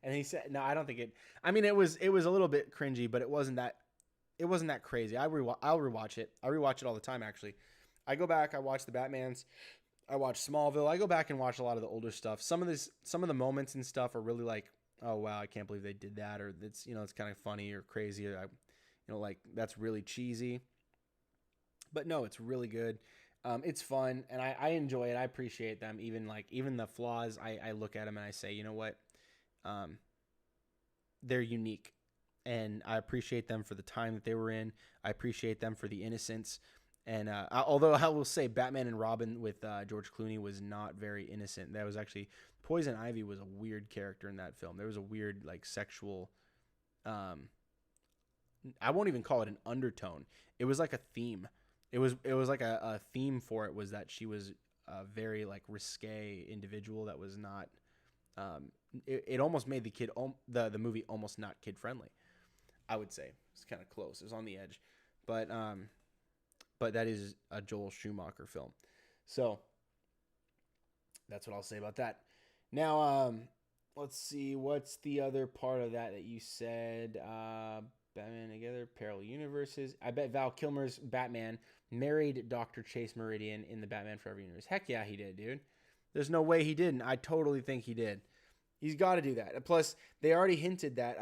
A: And he said, no, I don't think it. I mean, it was a little bit cringy, but it wasn't that crazy. I'll rewatch it. I rewatch it all the time, actually. I go back, I watch the Batmans, I watch Smallville. I go back and watch a lot of the older stuff. Some of the moments and stuff are really like, oh wow, I can't believe they did that, or it's it's kind of funny or crazy, or like that's really cheesy. But no, it's really good. It's fun, and I enjoy it. I appreciate them. Even the flaws, I look at them and I say, you know what, they're unique, and I appreciate them for the time that they were in. I appreciate them for the innocence. And although I will say Batman and Robin with George Clooney was not very innocent. That was actually, Poison Ivy was a weird character in that film. There was a weird like sexual, I won't even call it an undertone. It was like a theme. It was like a theme for it was that she was a very like risque individual that was not, it almost made the movie almost not kid friendly. I would say it's kind of close. It was on the edge, but that is a Joel Schumacher film. So that's what I'll say about that. Now, let's see. What's the other part of that you said? Batman together, parallel universes. I bet Val Kilmer's Batman married Dr. Chase Meridian in the Batman Forever universe. Heck yeah, he did, dude. There's no way he didn't. I totally think he did. He's got to do that. Plus, they already hinted that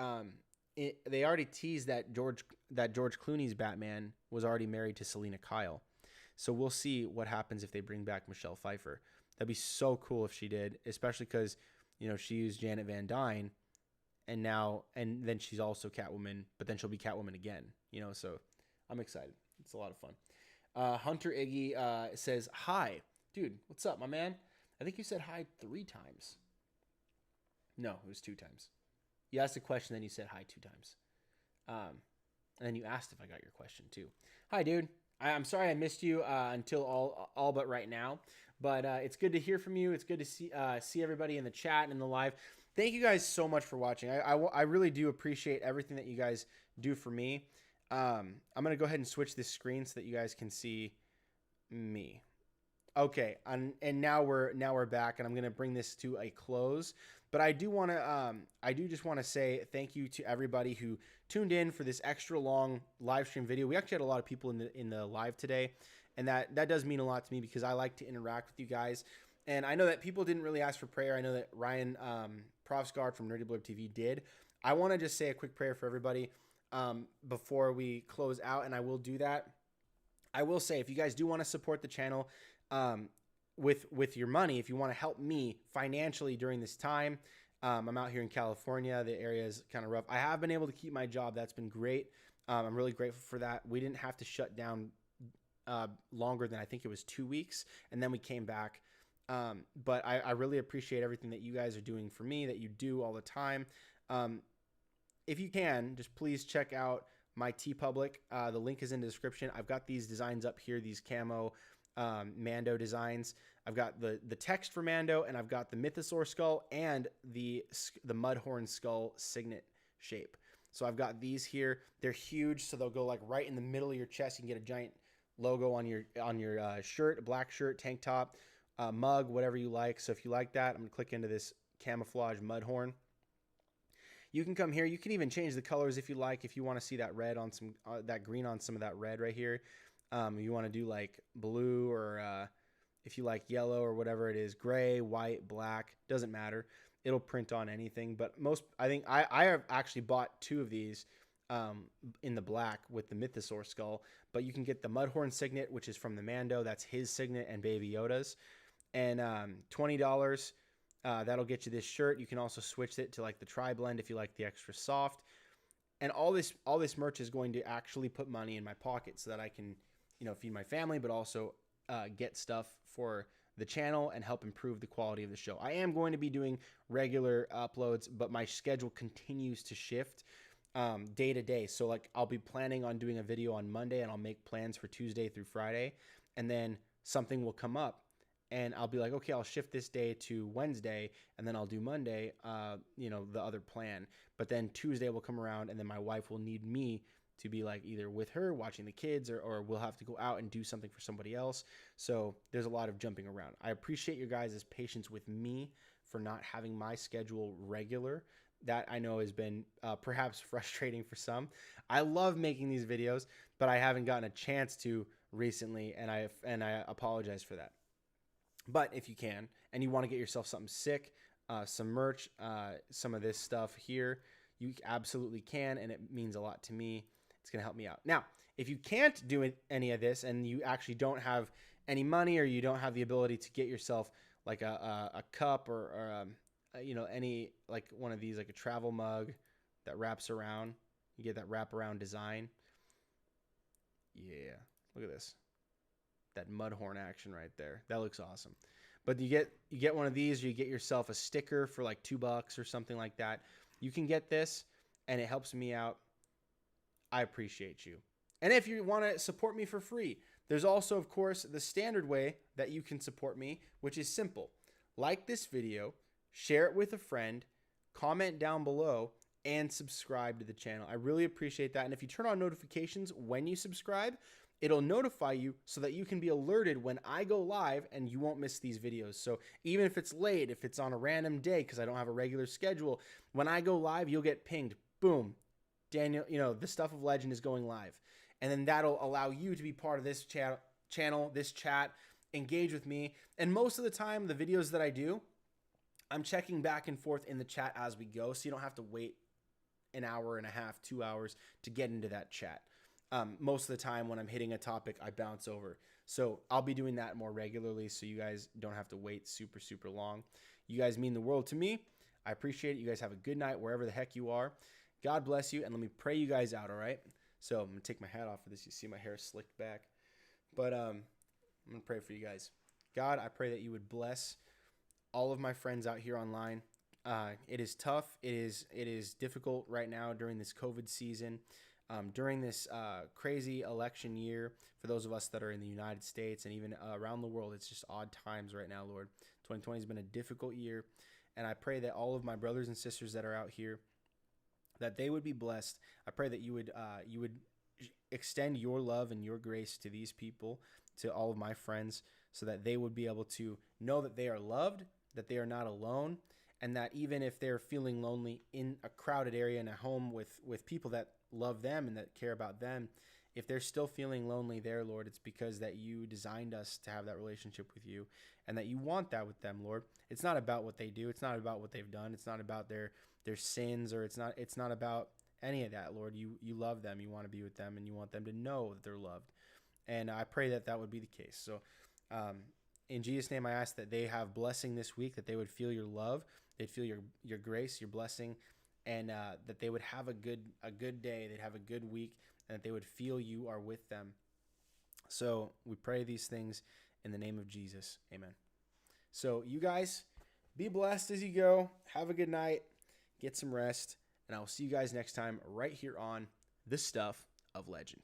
A: they already teased that George Clooney's Batman was already married to Selena Kyle. So we'll see what happens if they bring back Michelle Pfeiffer. That'd be so cool if she did, especially because, you know, she used Janet Van Dyne, and then she's also Catwoman, but then she'll be Catwoman again, you know, so I'm excited. It's a lot of fun. Hunter Iggy says, hi. Dude, what's up, my man? I think you said hi 3 times. No, it was 2 times. You asked a question, then you said hi 2 times. And then you asked if I got your question too. Hi, dude. I'm sorry I missed you until all but right now. But it's good to hear from you. It's good to see everybody in the chat and in the live. Thank you guys so much for watching. I really do appreciate everything that you guys do for me. I'm going to go ahead and switch this screen so that you guys can see me. Okay, and now we're back, and I'm going to bring this to a close. But I do just want to say thank you to everybody who tuned in for this extra long live stream video. We actually had a lot of people in the live today, and that does mean a lot to me because I like to interact with you guys. And I know that people didn't really ask for prayer. I know that Ryan Profsgaard from Nerdy Blurb TV did. I want to just say a quick prayer for everybody before we close out, and I will do that. I will say, if you guys do want to support the channel with your money, if you want to help me financially during this time, I'm out here in California. The area is kind of rough. I have been able to keep my job. That's been great. I'm really grateful for that. We didn't have to shut down longer than I think it was 2 weeks, and then we came back. But I really appreciate everything that you guys are doing for me, that you do all the time. If you can, just please check out my TeePublic. The link is in the description. I've got these designs up here, these camo Mando designs. I've got the text for Mando, and I've got the Mythosaur skull and the Mudhorn skull signet shape. So I've got these here. They're huge, so they'll go like right in the middle of your chest. You can get a giant logo on your shirt, a black shirt, tank top, mug, whatever you like. So if you like that, I'm gonna click into this camouflage Mudhorn. You can come here. You can even change the colors if you like. If you want to see that red on some that green on some of that red right here. You want to do like blue, or if you like yellow or whatever it is, gray, white, black, doesn't matter. It'll print on anything. But I think I have actually bought 2 of these in the black with the Mythosaur skull. But you can get the Mudhorn signet, which is from the Mando. That's his signet and Baby Yoda's. And $20, that'll get you this shirt. You can also switch it to like the tri-blend if you like the extra soft. And all this merch is going to actually put money in my pocket so that I can, you know, feed my family, but also get stuff for the channel and help improve the quality of the show. I am going to be doing regular uploads, but my schedule continues to shift day to day. So like I'll be planning on doing a video on Monday, and I'll make plans for Tuesday through Friday, and then something will come up and I'll be like, okay, I'll shift this day to Wednesday, and then I'll do Monday, you know, the other plan. But then Tuesday will come around, and then my wife will need me to be like either with her watching the kids, or we'll have to go out and do something for somebody else. So there's a lot of jumping around. I appreciate your guys' patience with me for not having my schedule regular. That I know has been perhaps frustrating for some. I love making these videos, but I haven't gotten a chance to recently, and I apologize for that. But if you can, and you want to get yourself something sick, some merch, some of this stuff here, you absolutely can, and it means a lot to me. It's going to help me out. Now, if you can't do any of this, and you actually don't have any money, or you don't have the ability to get yourself like a cup, or you know, any, like one of these, like a travel mug that wraps around, you get that wraparound design. Yeah, look at this. That Mudhorn action right there. That looks awesome. But you get one of these, or you get yourself a sticker for like $2 or something like that. You can get this, and it helps me out. I appreciate you. And if you want to support me for free, there's also, of course, the standard way that you can support me, which is simple. Like this video, share it with a friend, comment down below, and subscribe to the channel. I really appreciate that. And if you turn on notifications when you subscribe, it'll notify you so that you can be alerted when I go live, and you won't miss these videos. So even if it's late, if it's on a random day because I don't have a regular schedule, when I go live, you'll get pinged. Boom. Daniel, the stuff of legend is going live. And then that'll allow you to be part of this channel, this chat, engage with me. And most of the time, the videos that I do, I'm checking back and forth in the chat as we go, so you don't have to wait an hour and a half, 2 hours to get into that chat. Most of the time when I'm hitting a topic, I bounce over. So I'll be doing that more regularly so you guys don't have to wait super, super long. You guys mean the world to me. I appreciate it. You guys have a good night wherever the heck you are. God bless you, and let me pray you guys out, all right? So I'm going to take my hat off for this. You see my hair slicked back. But I'm going to pray for you guys. God, I pray that you would bless all of my friends out here online. It is tough. It is difficult right now during this COVID season, during this crazy election year for those of us that are in the United States and even around the world. It's just odd times right now, Lord. 2020 has been a difficult year, and I pray that all of my brothers and sisters that are out here, that they would be blessed. I pray that you would extend your love and your grace to these people, to all of my friends, so that they would be able to know that they are loved, that they are not alone, and that even if they're feeling lonely in a crowded area in a home with people that love them and that care about them, if they're still feeling lonely there, Lord, it's because that you designed us to have that relationship with you and that you want that with them, Lord. It's not about what they do. It's not about what they've done. It's not about their sins, or it's not about any of that, Lord. You love them. You want to be with them, and you want them to know that they're loved. And I pray that that would be the case. So in Jesus' name, I ask that they have blessing this week, that they would feel your love, they'd feel your grace, your blessing, and that they would have a good day, they'd have a good week, and that they would feel you are with them. So we pray these things in the name of Jesus. Amen. So you guys, be blessed as you go. Have a good night. Get some rest. And I will see you guys next time right here on The Stuff of Legend.